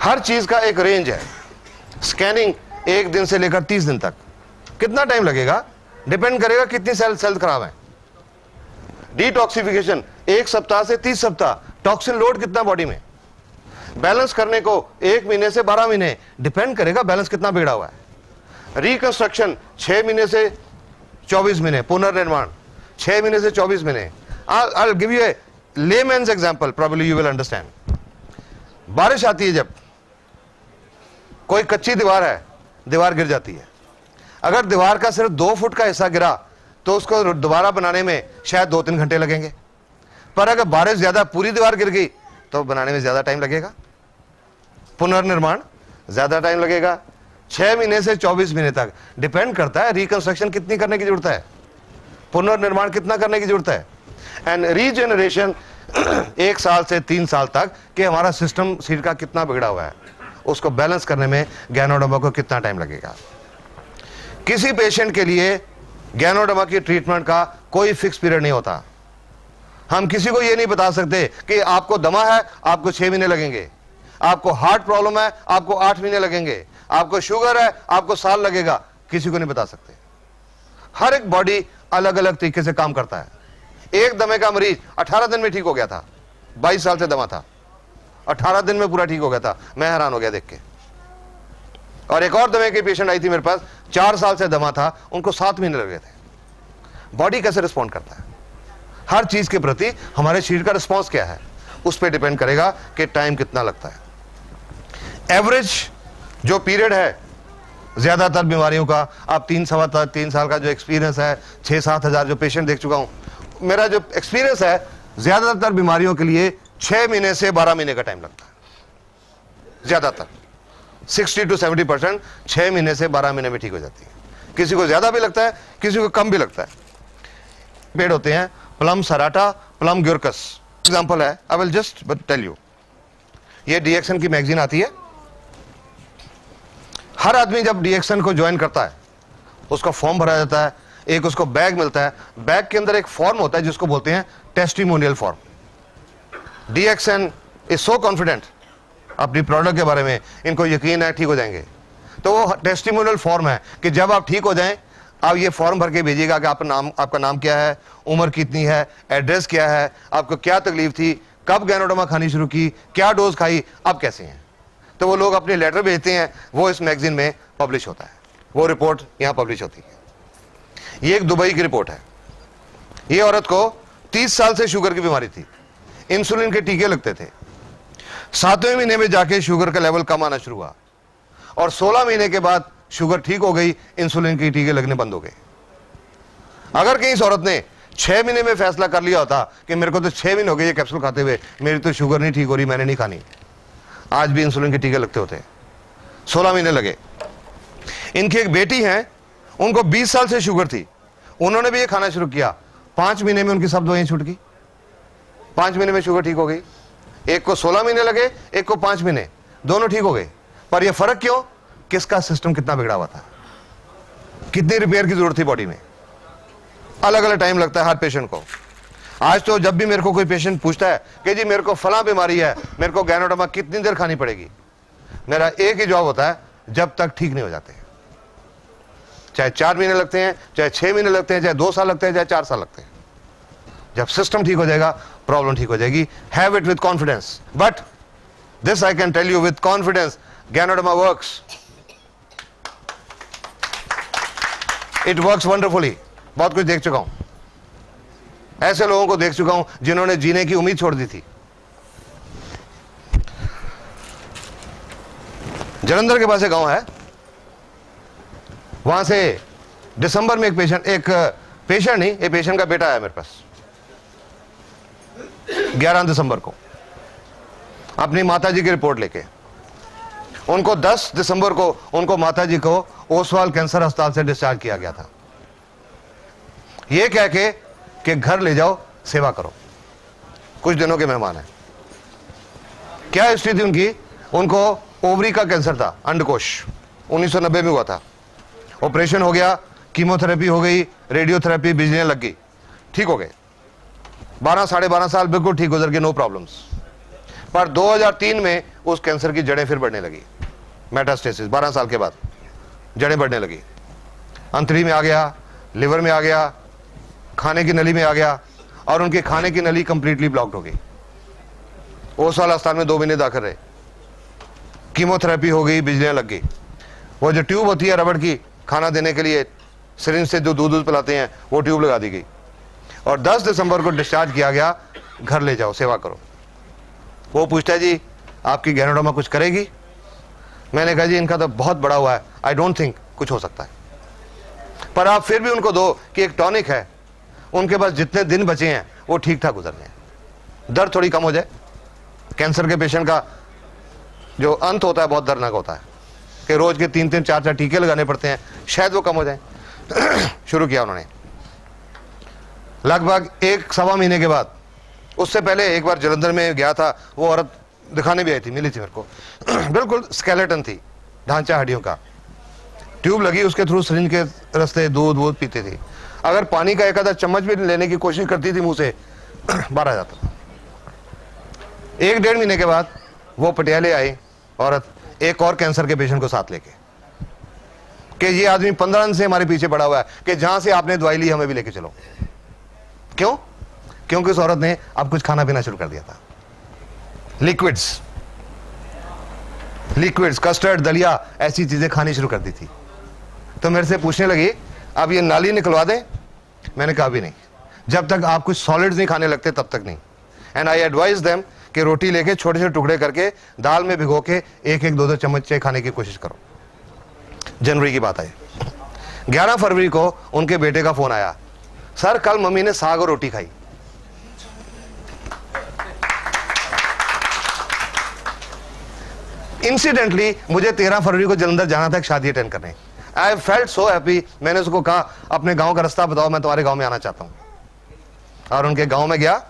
हर चीज का एक रेंज है। स्कैनिंग 1 दिन से लेकर 30 दिन तक, कितना टाइम लगेगा डिपेंड करेगा कितनी सेल खराब है। डिटॉक्सिफिकेशन 1 सप्ताह से 30 सप्ताह, टॉक्सिन लोड कितना बॉडी में, बैलेंस करने को 1 महीने से 12 महीने, डिपेंड करेगा बैलेंस कितना बिगड़ा हुआ है। रिकंस्ट्रक्शन 6 महीने से 24 महीने, पुनर्निर्माण 6 महीने से 24 महीने। I'll give you a layman's example, probably you will understand. बारिश आती है, जब कोई कच्ची दीवार है, दीवार गिर जाती है। अगर दीवार का सिर्फ 2 फुट का हिस्सा गिरा तो उसको दोबारा बनाने में शायद 2-3 घंटे लगेंगे। पर अगर बारिश ज्यादा, पूरी दीवार गिर गई, तो बनाने में ज्यादा टाइम लगेगा, पुनर्निर्माण ज्यादा टाइम लगेगा। 6 महीने से 24 महीने तक डिपेंड करता है रिकंस्ट्रक्शन कितनी करने की जरूरत है, पुनर्निर्माण कितना करने की जरूरत है। एंड रीजेनरेशन 1 साल से 3 साल तक कि हमारा सिस्टम शरीर का कितना बिगड़ा हुआ है, उसको बैलेंस करने में गैनोडर्मा को कितना टाइम लगेगा। किसी पेशेंट के लिए गैनोडर्मा की ट्रीटमेंट का कोई फिक्स पीरियड नहीं होता। हम किसी को यह नहीं बता सकते कि आपको दमा है, आपको 6 महीने लगेंगे, आपको हार्ट प्रॉब्लम है, आपको 8 महीने लगेंगे, आपको शुगर है, आपको साल लगेगा, किसी को नहीं बता सकते। हर एक बॉडी अलग अलग तरीके से काम करता है। एक दमे का मरीज 18 दिन में ठीक हो गया था, 22 साल से दमा था, 18 दिन में पूरा ठीक हो गया था, मैं हैरान हो गया देख के। और एक और दमे की पेशेंट आई थी मेरे पास, 4 साल से दमा था, उनको 7 महीने लगे थे। बॉडी कैसे रिस्पॉन्ड करता है, हर चीज के प्रति हमारे शरीर का रिस्पॉन्स क्या है, उस पर डिपेंड करेगा कि टाइम कितना लगता है। एवरेज जो पीरियड है ज्यादातर बीमारियों का, आप 3 साल का जो एक्सपीरियंस है, 6-7 हजार जो पेशेंट देख चुका हूं, मेरा जो एक्सपीरियंस है, ज्यादातर बीमारियों के लिए 6 महीने से 12 महीने का टाइम लगता है। ज्यादातर 60 to 70% 6 महीने से 12 महीने में ठीक हो जाती है। किसी को ज्यादा भी लगता है, किसी को कम भी लगता है। पेड़ होते हैं प्लम सराटा, प्लम ग्यूरकस एग्जांपल है। I will just tell you, ये डीएक्सन की मैगजीन आती है। हर आदमी जब डीएक्सन को ज्वाइन करता है, उसका फॉर्म भरा जाता है, एक उसको बैग मिलता है, बैग के अंदर एक फॉर्म होता है जिसको बोलते हैं testimonial form. DXN is so confident अपनी प्रोडक्ट के बारे में, इनको यकीन है ठीक हो जाएंगे, तो वो टेस्टिमोनियल फॉर्म है कि जब आप ठीक हो जाएं, आप ये फॉर्म भर के भेजिएगा कि आपका नाम क्या है, उम्र कितनी है, एड्रेस क्या है, आपको क्या तकलीफ थी, कब गैनोडर्मा खानी शुरू की, क्या डोज खाई, अब कैसे हैं। तो वो लोग अपने लेटर भेजते हैं, वो इस मैगजीन में पब्लिश होता है, वो रिपोर्ट यहां पब्लिश होती है। ये एक दुबई की रिपोर्ट है। ये औरत को 30 साल से शुगर की बीमारी थी, इंसुलिन के टीके लगते थे। 7वें महीने में जाके शुगर का लेवल कम आना शुरू हुआ, और 16 महीने के बाद शुगर ठीक हो गई, इंसुलिन के टीके लगने बंद हो गए। अगर कहीं इस औरत ने 6 महीने में फैसला कर लिया होता कि मेरे को तो 6 महीने हो गए ये कैप्सूल खाते हुए, मेरी तो शुगर नहीं ठीक हो रही, मैंने नहीं खानी, आज भी इंसुलिन के टीके लगते होते। 16 महीने लगे। इनकी एक बेटी है, उनको 20 साल से शुगर थी, उन्होंने भी ये खाना शुरू किया, 5 महीने में उनकी सब दवाइयां छूट गई, 5 महीने में शुगर ठीक हो गई। एक को 16 महीने लगे, एक को 5 महीने, दोनों ठीक हो गए। पर यह फर्क क्यों? किसका सिस्टम कितना बिगड़ा हुआ था, कितनी रिपेयर की जरूरत थी बॉडी में। अलग अलग टाइम लगता है हर पेशेंट को। आज तो जब भी मेरे को कोई पेशेंट पूछता है कि जी मेरे को फला बीमारी है, मेरे को गैनोडर्मा कितनी देर खानी पड़ेगी, मेरा एक ही जवाब होता है, जब तक ठीक नहीं हो जाते। चाहे 4 महीने लगते हैं, चाहे 6 महीने लगते हैं, चाहे 2 साल लगते हैं, चाहे 4 साल लगते हैं। जब सिस्टम ठीक हो जाएगा, प्रॉब्लम ठीक हो जाएगी। Have it with confidence, but this I can tell you with confidence, Ganoderma works, it works wonderfully. बहुत कुछ देख चुका हूं, ऐसे लोगों को देख चुका हूं जिन्होंने जीने की उम्मीद छोड़ दी थी। जलंधर के पास एक गांव है, वहां से दिसंबर में एक पेशेंट नहीं, एक पेशेंट का बेटा आया मेरे पास 11 दिसंबर को अपनी माताजी की रिपोर्ट लेके। उनको 10 दिसंबर को उनको माताजी को ओसवाल कैंसर अस्पताल से डिस्चार्ज किया गया था, यह कह के कि घर ले जाओ, सेवा करो, कुछ दिनों के मेहमान हैं। क्या हिस्ट्री थी उनकी? उनको ओवरी का कैंसर था, अंडकोश, 1990 में हुआ था। ऑपरेशन हो गया, कीमोथेरेपी हो गई, रेडियोथेरेपी, बिजलियां लग गई, ठीक हो गए। 12 साढ़े 12 साल बिल्कुल ठीक गुजर गए, नो प्रॉब्लम्स। पर 2003 में उस कैंसर की जड़ें फिर बढ़ने लगी, मेटास्टेसिस। 12 साल के बाद जड़ें बढ़ने लगी, अंतरी में आ गया, लिवर में आ गया, खाने की नली में आ गया, और उनके खाने की नली कंप्लीटली ब्लॉक्ड हो गई। ओसवाल अस्पताल में 2 महीने दाखिल रहे, कीमोथेरेपी हो गई, बिजलियां लग गई। वो जो ट्यूब होती है रबड़ की, खाना देने के लिए सिरिंज से जो दूध पिलाते हैं, वो ट्यूब लगा दी गई, और 10 दिसंबर को डिस्चार्ज किया गया, घर ले जाओ, सेवा करो। वो पूछता है जी आपकी गैनोडर्मा कुछ करेगी? मैंने कहा जी इनका तो बहुत बड़ा हुआ है, आई डोंट थिंक कुछ हो सकता है, पर आप फिर भी उनको दो कि एक टॉनिक है, उनके पास जितने दिन बचे हैं वो ठीक ठाक गुजरने हैं, दर्द थोड़ी कम हो जाए। कैंसर के पेशेंट का जो अंत होता है बहुत दर्दनाक होता है कि रोज के 3-3 4-4 टीके लगाने पड़ते हैं, शायद वो कम हो जाए। शुरू किया उन्होंने लगभग 1-1.25 महीने के बाद। उससे पहले एक बार जलंधर में गया था, वो औरत दिखाने भी आई थी, मिली थी मेरे को, बिल्कुल स्केलेटन थी, ढांचा हड्डियों का, ट्यूब लगी, उसके थ्रू सिरिंज के रास्ते दूध पीते थे। अगर पानी का एक आधा चम्मच भी लेने की कोशिश करती थी मुंह से, बाहर आ जाता था। 1-1.5 महीने के बाद वो पटियाले आई औरत, एक और कैंसर के पेशेंट को साथ लेके, कि ये आदमी 15 दिन से हमारे पीछे पड़ा हुआ है कि जहां से आपने दवाई ली हमें भी लेके चलो। क्यों? क्योंकि उस औरत ने अब कुछ खाना पीना शुरू कर दिया था, लिक्विड्स, कस्टर्ड, दलिया, ऐसी चीजें खानी शुरू कर दी थी। तो मेरे से पूछने लगी अब ये नाली निकलवा दें? मैंने कहा भी नहीं, जब तक आप कुछ सॉलिड्स नहीं खाने लगते तब तक नहीं। एंड आई एडवाइज देम कि रोटी लेके छोटे छोटे टुकड़े करके दाल में भिगो के 1-1, 2-2 चम्मच खाने की कोशिश करो। जनवरी की बात आई, 11 फरवरी को उनके बेटे का फोन आया, सर कल मम्मी ने साग और रोटी खाई। इंसिडेंटली मुझे 13 फरवरी को जलंधर जाना था एक शादी अटेंड करने। I felt so happy. मैंने उसको कहा अपने गांव का रास्ता बताओ, मैं तुम्हारे गांव में आना चाहता हूं। और उनके गांव में गया।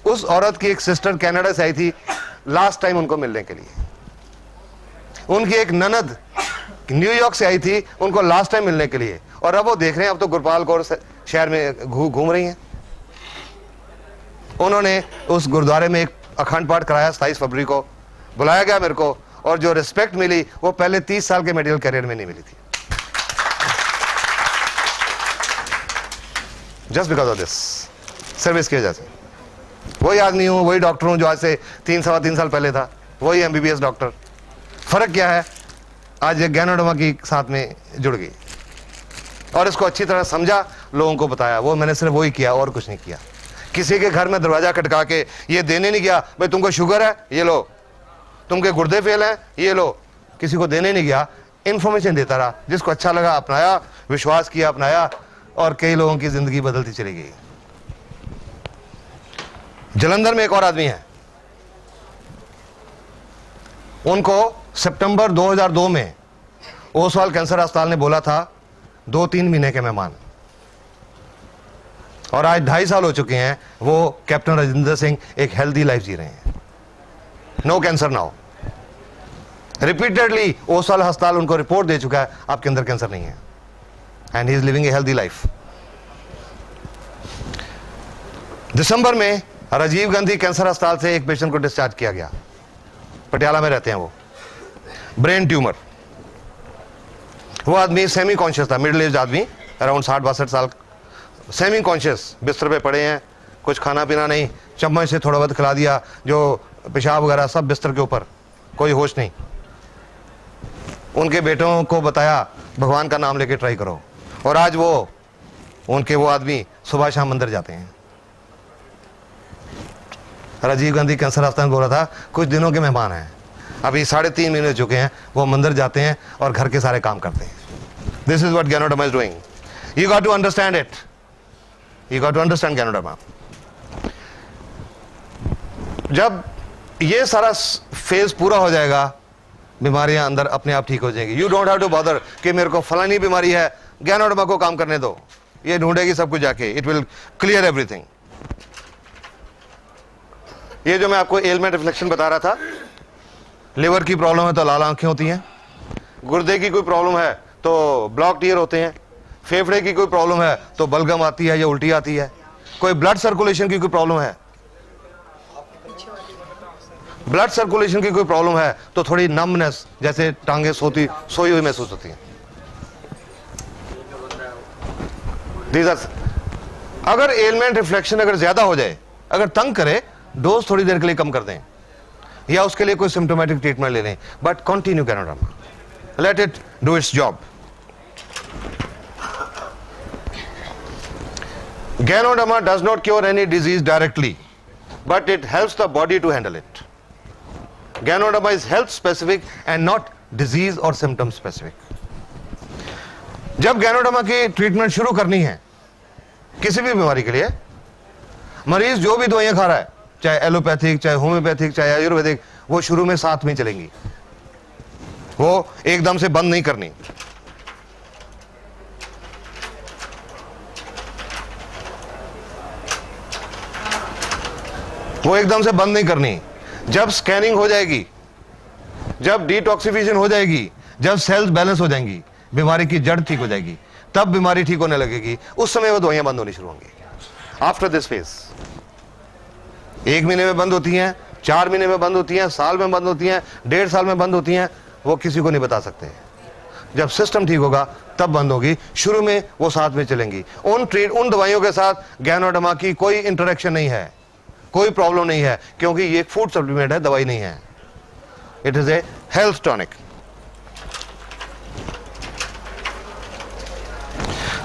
उस औरत की एक सिस्टर कनाडा से आई थी लास्ट टाइम उनको मिलने के लिए। उनकी एक ननद न्यूयॉर्क से आई थी उनको लास्ट टाइम मिलने के लिए। और अब वो देख रहे हैं अब तो गुरपाल कौर शहर में घूम रही हैं। उन्होंने उस गुरुद्वारे में एक अखंड पाठ कराया। 27 फरवरी को बुलाया गया मेरे को, और जो रिस्पेक्ट मिली वो पहले 30 साल के मेडिकल करियर में नहीं मिली थी। Just because of this service की वजह से। वही आदमी हूं, वही डॉक्टर हूं जो आज से 3-3.25 साल पहले था, वही MBBS डॉक्टर। फर्क क्या है, आज ये गैनोडर्मा की साथ में जुड़ गई और इसको अच्छी तरह समझा, लोगों को बताया। वो मैंने सिर्फ वही किया और कुछ नहीं किया। किसी के घर में दरवाजा खटका के ये देने नहीं गया भाई तुमको शुगर है ये लो, तुमके गुर्दे फेल हैं ये लो, किसी को देने नहीं गया। इंफॉर्मेशन देता रहा, जिसको अच्छा लगा अपनाया, विश्वास किया अपनाया, और कई लोगों की जिंदगी बदलती चली गई। जलंधर में एक और आदमी है, उनको सितंबर 2002 में ओसवाल कैंसर अस्पताल ने बोला था 2-3 महीने के मेहमान, और आज 2.5 साल हो चुके हैं वो कैप्टन राजेंद्र सिंह एक हेल्दी लाइफ जी रहे हैं। No cancer now. Repeatedly Oswal अस्पताल उनको रिपोर्ट दे चुका है आपके अंदर कैंसर नहीं है, and he is living a healthy life. दिसंबर में राजीव गांधी कैंसर अस्पताल से एक पेशेंट को डिस्चार्ज किया गया, पटियाला में रहते हैं वो, ब्रेन ट्यूमर। वो आदमी सेमी कॉन्शियस था, मिडिल एज आदमी, अराउंड 60-62 साल, सेमी कॉन्शियस, बिस्तर पे पड़े हैं, कुछ खाना पीना नहीं, चम्मच से थोड़ा बहुत खिला दिया, जो पेशाब वगैरह सब बिस्तर के ऊपर, कोई होश नहीं। उनके बेटों को बताया भगवान का नाम लेके ट्राई करो, और आज वो आदमी सुबह शाम मंदिर जाते हैं। राजीव गांधी कैंसर अस्पताल बोला था कुछ दिनों के मेहमान हैं, अभी 3.5 महीने हो चुके हैं, वो मंदिर जाते हैं और घर के सारे काम करते हैं। This is what Ganoderma is doing. You got to understand it, you got to understand Ganoderma. जब ये सारा फेज पूरा हो जाएगा, बीमारियां अंदर अपने आप ठीक हो जाएंगी। You don't have to bother कि मेरे को फलानी बीमारी है, गैनोडर्मा को काम करने दो, ये ढूंढेगी सब कुछ जाके, इट विल क्लियर एवरीथिंग। ये जो मैं आपको एलमेंट रिफ्लेक्शन बता रहा था, लिवर की प्रॉब्लम है तो लाल आंखें होती हैं, गुर्दे की कोई प्रॉब्लम है तो ब्लॉक ईयर होते हैं, फेफड़े की कोई प्रॉब्लम है तो बलगम आती है या उल्टी आती है, कोई ब्लड सर्कुलेशन की कोई प्रॉब्लम है, ब्लड सर्कुलेशन की कोई प्रॉब्लम है तो थोड़ी नमनेस, जैसे टांगे सोई हुई महसूस होती हैं। अगर एलमेंट रिफ्लेक्शन अगर ज्यादा हो जाए, अगर तंग करे, डोज थोड़ी देर के लिए कम कर दें या उसके लिए कोई सिम्टोमेटिक ट्रीटमेंट ले लें, but continue ganoderma, let it do it's job. Ganoderma does not cure any disease directly, but it helps the body to handle it. Ganoderma is health specific and not disease or symptom specific. जब ganoderma की treatment शुरू करनी है किसी भी बीमारी के लिए, मरीज जो भी दवाइयां खा रहा है, चाहे एलोपैथिक, चाहे होम्योपैथिक, चाहे आयुर्वेदिक, वो शुरू में साथ में चलेंगी, वो एकदम से बंद नहीं करनी। वो एकदम से बंद नहीं करनी। जब स्कैनिंग हो जाएगी, जब डिटॉक्सिफिकेशन हो जाएगी, जब सेल्स बैलेंस हो जाएंगी, बीमारी की जड़ ठीक हो जाएगी, तब बीमारी ठीक होने लगेगी, उस समय वो दवाइयां बंद होनी शुरू होंगी। आफ्टर दिस फेज 1 महीने में बंद होती हैं, 4 महीने में बंद होती हैं, साल में बंद होती हैं, 1.5 साल में बंद होती हैं, वो किसी को नहीं बता सकते। जब सिस्टम ठीक होगा तब बंद होगी, शुरू में वो साथ में चलेंगी। उन दवाइयों के साथ गैनोडर्मा की कोई इंटरेक्शन नहीं है, कोई प्रॉब्लम नहीं है, क्योंकि ये एक फूड सप्लीमेंट है, दवाई नहीं है। It is a health tonic.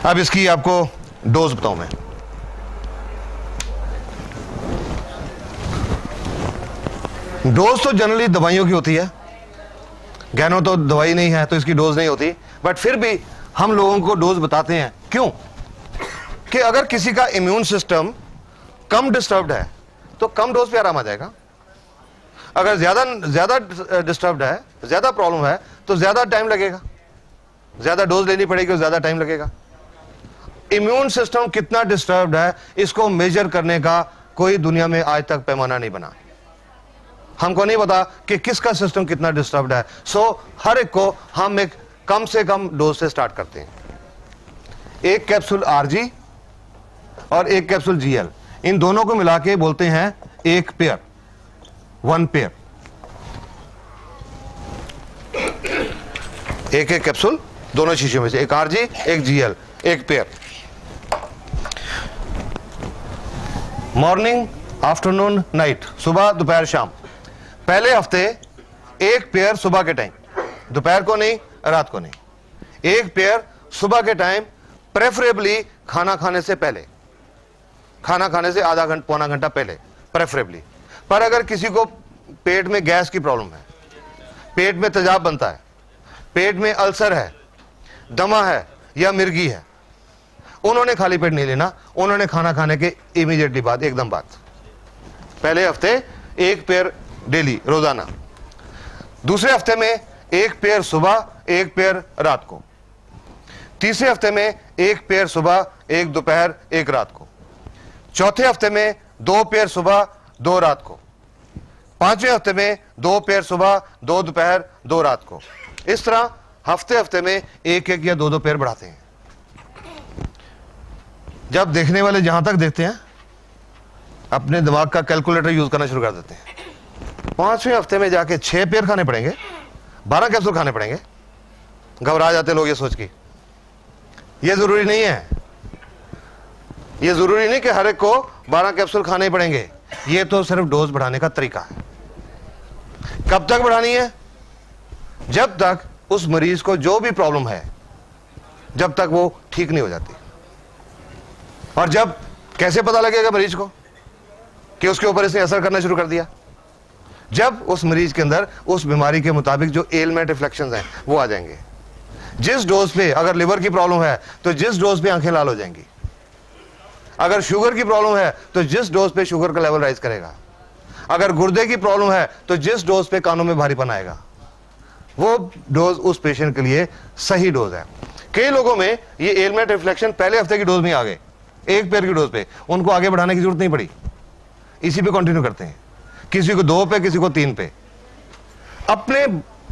अब इसकी आपको डोज बताऊं मैं। डोज तो जनरली दवाइयों की होती है, गैनो तो दवाई नहीं है तो इसकी डोज नहीं होती, बट फिर भी हम लोगों को डोज बताते हैं। क्यों? कि अगर किसी का इम्यून सिस्टम कम डिस्टर्ब्ड है तो कम डोज पे आराम आ जाएगा, अगर ज्यादा डिस्टर्ब्ड है, ज्यादा प्रॉब्लम है, तो ज्यादा टाइम लगेगा, ज्यादा डोज लेनी पड़ेगी और ज्यादा टाइम लगेगा। इम्यून सिस्टम कितना डिस्टर्ब्ड है इसको मेजर करने का कोई दुनिया में आज तक पैमाना नहीं बना। हमको नहीं पता कि किसका सिस्टम कितना डिस्टर्ब्ड है, सो हर एक को हम एक कम से कम डोज से स्टार्ट करते हैं। एक कैप्सूल आरजी और एक कैप्सूल जीएल, इन दोनों को मिला के बोलते हैं एक पेयर, 1 पेयर। एक कैप्सूल दोनों शीशियों में से, एक आरजी एक जीएल, एक पेयर। मॉर्निंग, आफ्टरनून, नाइट, सुबह दोपहर शाम। पहले हफ्ते एक पेयर सुबह के टाइम, दोपहर को नहीं, रात को नहीं, एक पेयर सुबह के टाइम, प्रेफरेबली खाना खाने से पहले, खाना खाने से आधा घंटा पौना घंटा पहले प्रेफरेबली। पर अगर किसी को पेट में गैस की प्रॉब्लम है, पेट में तेजाब बनता है, पेट में अल्सर है, दमा है या मिर्गी है, उन्होंने खाली पेट नहीं लेना, उन्होंने खाना खाने के इमीडिएटली बाद, एकदम बाद, पहले हफ्ते एक पेयर डेली रोजाना, दूसरे हफ्ते में एक पेयर सुबह, एक पेयर रात को। तीसरे हफ्ते में एक पेयर सुबह, एक दोपहर, एक रात को। चौथे हफ्ते में 2 पेयर सुबह, 2 रात को। पांचवें हफ्ते में 2 पेयर सुबह, 2 दोपहर, 2 रात को। इस तरह हफ्ते हफ्ते में एक एक या 2 पेयर बढ़ाते हैं। जब देखने वाले जहां तक देखते हैं अपने दिमाग का कैलकुलेटर यूज करना शुरू कर देते हैं। 5वें हफ्ते में जाके 6 पेयर खाने पड़ेंगे, 12 कैप्सूल खाने पड़ेंगे। घबरा जाते लोग ये सोच के। ये जरूरी नहीं है, ये जरूरी नहीं कि हर एक को 12 कैप्सूल खाने पड़ेंगे। ये तो सिर्फ डोज बढ़ाने का तरीका है। कब तक बढ़ानी है? जब तक उस मरीज को जो भी प्रॉब्लम है, जब तक वो ठीक नहीं हो जाती। और जब कैसे पता लगेगा मरीज को कि उसके ऊपर इसने असर करना शुरू कर दिया? जब उस मरीज के अंदर उस बीमारी के मुताबिक जो एलमेंट रिफ्लेक्शंस हैं वो आ जाएंगे। जिस डोज पे, अगर लिवर की प्रॉब्लम है तो जिस डोज पे आंखें लाल हो जाएंगी। अगर शुगर की प्रॉब्लम है तो जिस डोज पे शुगर का लेवल राइज करेगा। अगर गुर्दे की प्रॉब्लम है तो जिस डोज पे कानों में भारीपन आएगा, वो डोज उस पेशेंट के लिए सही डोज है। कई लोगों में ये एलमेंट रिफ्लेक्शन पहले हफ्ते की डोज में आ गए, एक पेयर की डोज पे, उनको आगे बढ़ाने की जरूरत नहीं पड़ी, इसी पे कंटिन्यू करते हैं। किसी को 2 पे, किसी को 3 पे। अपने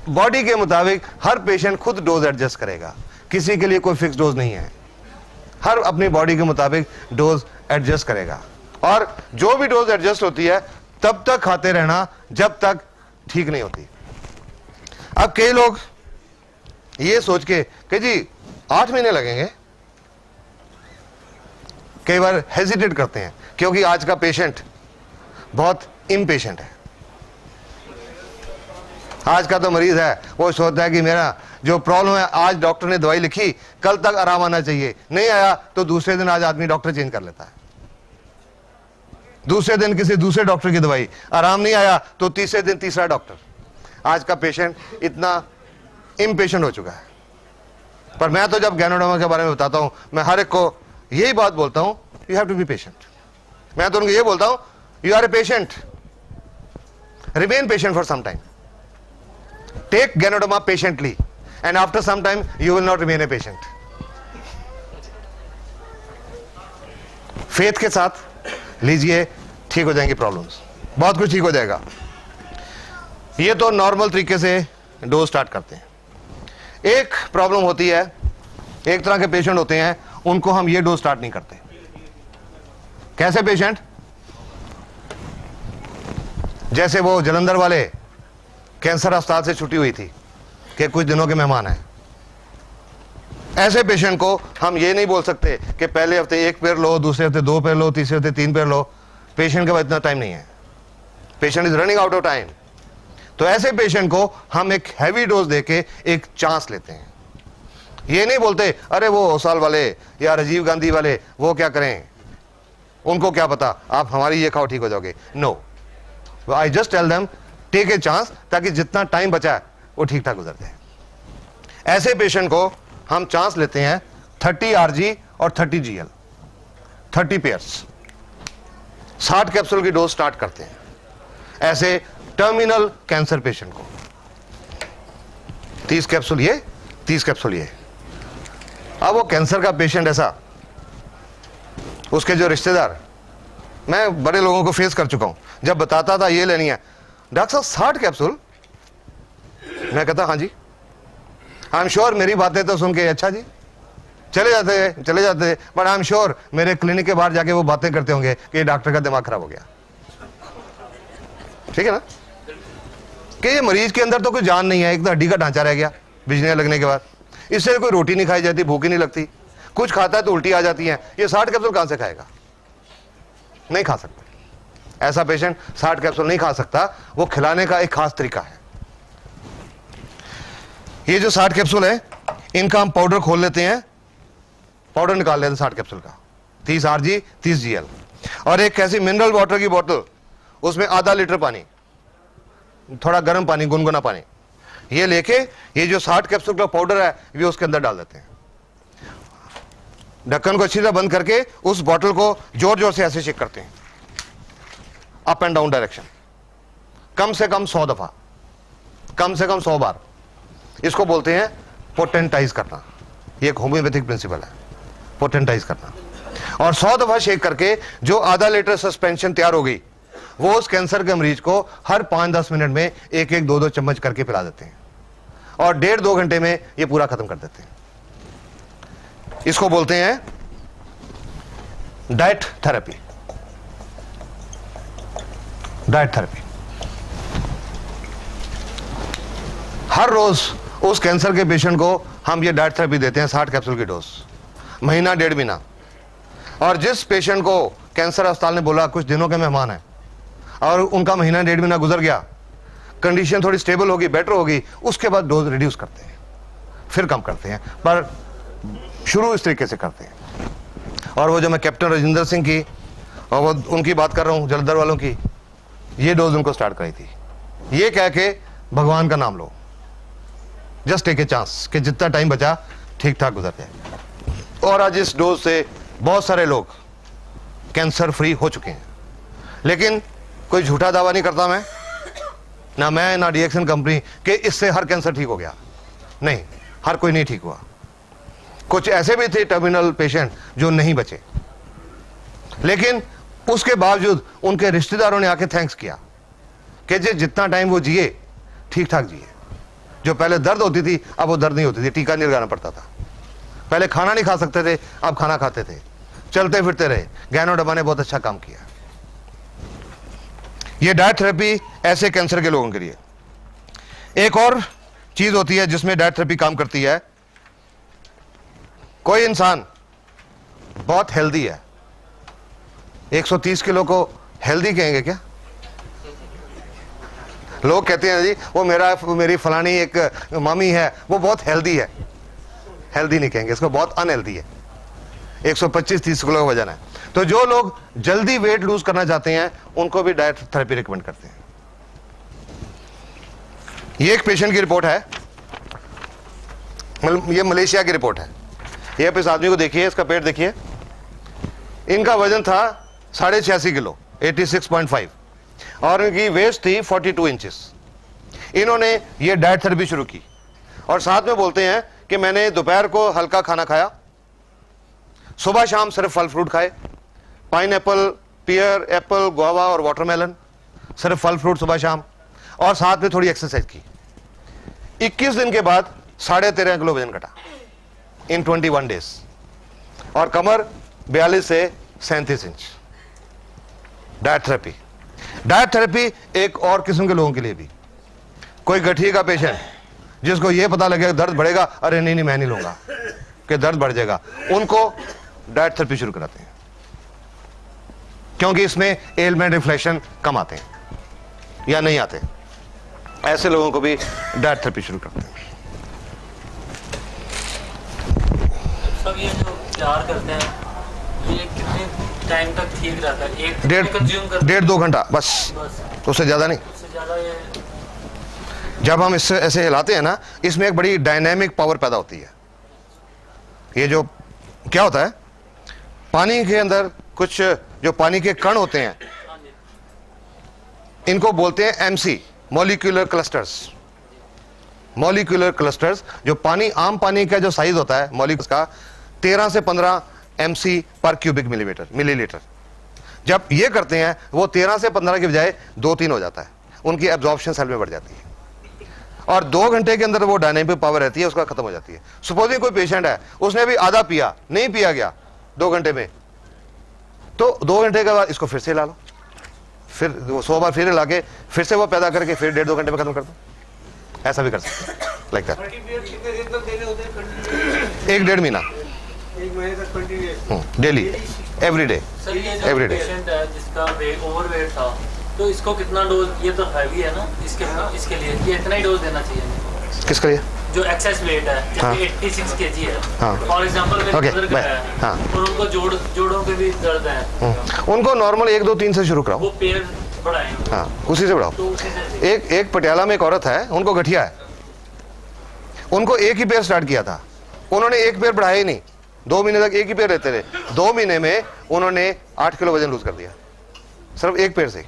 बॉडी के मुताबिक हर पेशेंट खुद डोज एडजस्ट करेगा, किसी के लिए कोई फिक्स डोज नहीं है। हर अपनी बॉडी के मुताबिक डोज एडजस्ट करेगा, और जो भी डोज एडजस्ट होती है तब तक खाते रहना जब तक ठीक नहीं होती। अब कई लोग ये सोच के कि जी 8 महीने लगेंगे, कई बार हेजिटेट करते हैं, क्योंकि आज का पेशेंट बहुत इम्पेशेंट है। आज का तो मरीज है, वो सोचता है कि मेरा जो प्रॉब्लम है, आज डॉक्टर ने दवाई लिखी, कल तक आराम आना चाहिए, नहीं आया तो दूसरे दिन आज आदमी डॉक्टर चेंज कर लेता है। दूसरे दिन किसी दूसरे डॉक्टर की दवाई, आराम नहीं आया तो तीसरे दिन तीसरा डॉक्टर। आज का पेशेंट इतना इम्पेशेंट हो चुका है। पर मैं तो जब गैनोडर्मा के बारे में बताता हूं, मैं हर एक को यही बात बोलता हूं, you have to be patient. मैं तो उनको ये बोलता हूं, you are a patient, remain patient for some time, take Ganoderma patiently, and after some time you will not remain a patient. Faith के साथ लीजिए, ठीक हो जाएंगी प्रॉब्लम्स, बहुत कुछ ठीक हो जाएगा। ये तो नॉर्मल तरीके से डोज स्टार्ट करते हैं। एक प्रॉब्लम होती है, एक तरह के पेशेंट होते हैं, उनको हम ये डोज स्टार्ट नहीं करते। कैसे पेशेंट? जैसे वो जलंधर वाले कैंसर अस्पताल से छुट्टी हुई थी कि कुछ दिनों के मेहमान हैं। ऐसे पेशेंट को हम ये नहीं बोल सकते कि पहले हफ्ते 1 पेयर लो, दूसरे हफ्ते 2 पेयर लो, तीसरे हफ्ते 3 पेयर लो। पेशेंट के पास इतना टाइम नहीं है, patient is running out of time. तो ऐसे पेशेंट को हम एक हैवी डोज देके एक चांस लेते हैं। ये नहीं बोलते अरे वो ओसाल वाले या राजीव गांधी वाले वो क्या करें, उनको क्या पता, आप हमारी ये खाओ ठीक हो जाओगे। No, I just tell them take a chance, ताकि जितना टाइम बचा है वो ठीक ठाक गुजर जाए। ऐसे पेशेंट को हम चांस लेते हैं 30 RG और 30 GL, 30 पेयर्स, 60 कैप्सूल की डोज स्टार्ट करते हैं ऐसे टर्मिनल कैंसर पेशेंट को। 30 कैप्सूल ये, 30 कैप्सूल ये। अब वो कैंसर का पेशेंट ऐसा, उसके जो रिश्तेदार, मैं बड़े लोगों को फेस कर चुका हूं, जब बताता था ये लेनी है, डॉक्टर साहब 60 कैप्सूल, मैं कहता हाँ जी, आई एम श्योर। मेरी बातें तो सुन के अच्छा जी चले जाते, बट आई एम श्योर मेरे क्लिनिक के बाहर जाके वो बातें करते होंगे कि डॉक्टर का दिमाग खराब हो गया। ठीक है ना, कि ये मरीज के अंदर तो कोई जान नहीं है, एक तो हड्डी का ढांचा रह गया बिजलियां लगने के बाद, इससे कोई रोटी नहीं खाई जाती, भूख ही नहीं लगती, कुछ खाता है तो उल्टी आ जाती है। ये 60 कैप्सूल कहां से खाएगा? नहीं खा सकता। ऐसा पेशेंट 60 कैप्सूल नहीं खा सकता, वो खिलाने का एक खास तरीका है। ये जो 60 कैप्सूल है, इनका हम पाउडर खोल लेते हैं, पाउडर निकाल लेते हैं 60 कैप्सूल का, 30 RG 30 GL, और एक ऐसी मिनरल वाटर की बोतल, उसमें आधा लीटर पानी, थोड़ा गर्म पानी, गुनगुना पानी, ये लेके ये जो 60 कैप्सूल का पाउडर है ये उसके अंदर डाल देते हैं। ढक्कन को अच्छी तरह बंद करके उस बोतल को जोर जोर से ऐसे शेक करते हैं, अप एंड डाउन डायरेक्शन, कम से कम 100 दफा, कम से कम 100 बार। इसको बोलते हैं पोटेंटाइज करना। ये एक होम्योपैथिक प्रिंसिपल है, पोटेंटाइज करना। और 100 दफा शेक करके जो आधा लीटर सस्पेंशन तैयार हो गई, वो उस कैंसर के मरीज को हर 5-10 मिनट में 1-2 चम्मच करके पिला देते हैं और 1.5-2 घंटे में ये पूरा खत्म कर देते हैं। इसको बोलते हैं डाइट थेरेपी। डाइट थेरेपी हर रोज उस कैंसर के पेशेंट को हम ये डाइट थेरेपी देते हैं, 60 कैप्सूल की डोज, महीना 1.5 महीना। और जिस पेशेंट को कैंसर अस्पताल ने बोला कुछ दिनों के मेहमान हैं और उनका महीना 1.5 महीना गुजर गया, कंडीशन थोड़ी स्टेबल होगी, बेटर होगी, उसके बाद डोज रिड्यूस करते हैं, फिर कम करते हैं, पर शुरू इस तरीके से करते हैं। और वो जो मैं कैप्टन राजेंद्र सिंह की और वो उनकी बात कर रहा हूँ, जलंधर वालों की, ये डोज उनको स्टार्ट कराई थी, ये कह के भगवान का नाम लो, जस्ट टेक ए चांस कि जितना टाइम बचा ठीक ठाक गुजर जाए। और आज इस डोज से बहुत सारे लोग कैंसर फ्री हो चुके हैं। लेकिन कोई झूठा दावा नहीं करता मैं ना डीएक्सन कंपनी कि इससे हर कैंसर ठीक हो गया। नहीं, हर कोई नहीं ठीक हुआ। कुछ ऐसे भी थे टर्मिनल पेशेंट जो नहीं बचे, लेकिन उसके बावजूद उनके रिश्तेदारों ने आके थैंक्स किया कि जितना टाइम वो जिए ठीक ठाक जिए। जो पहले दर्द होती थी अब वो दर्द नहीं होती थी, टीका नहीं लगाना पड़ता था। पहले खाना नहीं खा सकते थे, अब खाना खाते थे, चलते फिरते रहे। गैनो डब्बा ने बहुत अच्छा काम किया। ये डाइट थेरेपी ऐसे कैंसर के लोगों के लिए। एक और चीज होती है जिसमें डाइट थेरेपी काम करती है। कोई इंसान बहुत हेल्दी है, 130 किलो को हेल्दी कहेंगे क्या? लोग कहते हैं जी वो मेरी फलानी एक मामी है, वो बहुत हेल्दी है। हेल्दी नहीं कहेंगे इसको, बहुत अनहेल्दी है। 125-30 किलो का वजन है। तो जो लोग जल्दी वेट लूज करना चाहते हैं उनको भी डाइट थेरेपी रिकमेंड करते हैं। ये एक पेशेंट की रिपोर्ट है, ये मलेशिया की रिपोर्ट है। ये आप इस आदमी को देखिए, इसका पेट देखिए। इनका वजन था 86.5 किलो, 86.5, और इनकी वेस्ट थी 42 इंचेस। इन्होंने ये डाइट थेरेपी शुरू की और साथ में बोलते हैं कि मैंने दोपहर को हल्का खाना खाया, सुबह शाम सिर्फ फल फ्रूट खाए, पाइनएप्पल, पियर, एप्पल, गुआवा और वाटरमेलन, सिर्फ फल फ्रूट सुबह शाम, और साथ में थोड़ी एक्सरसाइज की। 21 दिन के बाद 13.5 किलो वजन घटा इन 21 डेज, और कमर 42 से 37 inch. Diet therapy. Diet therapy एक और किस्म के लोगों के लिए भी, कोई गठिए का पेशेंट जिसको यह पता लगेगा दर्द बढ़ेगा, अरे नहीं मैं नहीं लूंगा कि दर्द बढ़ जाएगा, उनको डाइट थेरेपी शुरू कराते हैं, क्योंकि इसमें एलमेंट रिफ्लेक्शन कम आते हैं या नहीं आते। ऐसे लोगों को भी डाइट थेरेपी शुरू करते हैं। सब ये जो तैयार करते हैं ये कितने टाइम तक ठीक रहता है? 1.5-2 घंटा बस, उससे ज्यादा नहीं। उससे ज्यादा ये जब हम इससे ऐसे हिलाते हैं ना, इसमें एक बड़ी डायनेमिक पावर पैदा होती है। ये जो क्या होता है, पानी के अंदर कुछ जो पानी के कण होते हैं, इनको बोलते हैं MC, molecular clusters. Molecular clusters, जो पानी, आम पानी का जो साइज होता है मॉलिक्यूल्स का 13 से 15 एमसी पर क्यूबिक मिलीलीटर। जब ये करते हैं वो 13 से 15 की बजाय 2-3 हो जाता है, उनकी एब्जॉर्प्शन सेल में बढ़ जाती है, और 2 घंटे के अंदर वो डायनेमिक पावर रहती है, उसका खत्म हो जाती है। सपोजिंग कोई पेशेंट है, उसने भी आधा पिया, नहीं पिया गया 2 घंटे में, तो 2 घंटे के बाद इसको फिर से हिला लो, फिर 100 बार फिर हिला के फिर से वो पैदा करके फिर 1.5-2 घंटे में खत्म कर दो। ऐसा भी कर सकते हैं, लाइक दैट। 1-1.5 महीना डेली, एवरी डे। सर ये जो पेशेंट है जिसका ओवरवेट था, तो इसको कितना डोज, ये तो हैवी है ना, इसके लिए ये इतना ही डोज देना चाहिए? किसके लिए? जो एक्सेस वेट है, जैसे 86 केजी है, फॉर एग्जांपल में गुजर गया है, और उनको जोड़ों के भी दर्द है, उनको नॉर्मल 1, 2, 3 से शुरू कराओ, वो पैर बढ़ाएं, हाँ उसी से बढ़ाओ। तो उसी से एक पटियाला में एक औरत है, उनको गठिया है, उनको एक ही पैर स्टार्ट किया था, उन्होंने एक पैर बढ़ाया ही नहीं, 2 महीने तक एक ही पैर रहते रहे। 2 महीने में उन्होंने 8 किलो वजन लूज कर दिया, सिर्फ एक पैर से।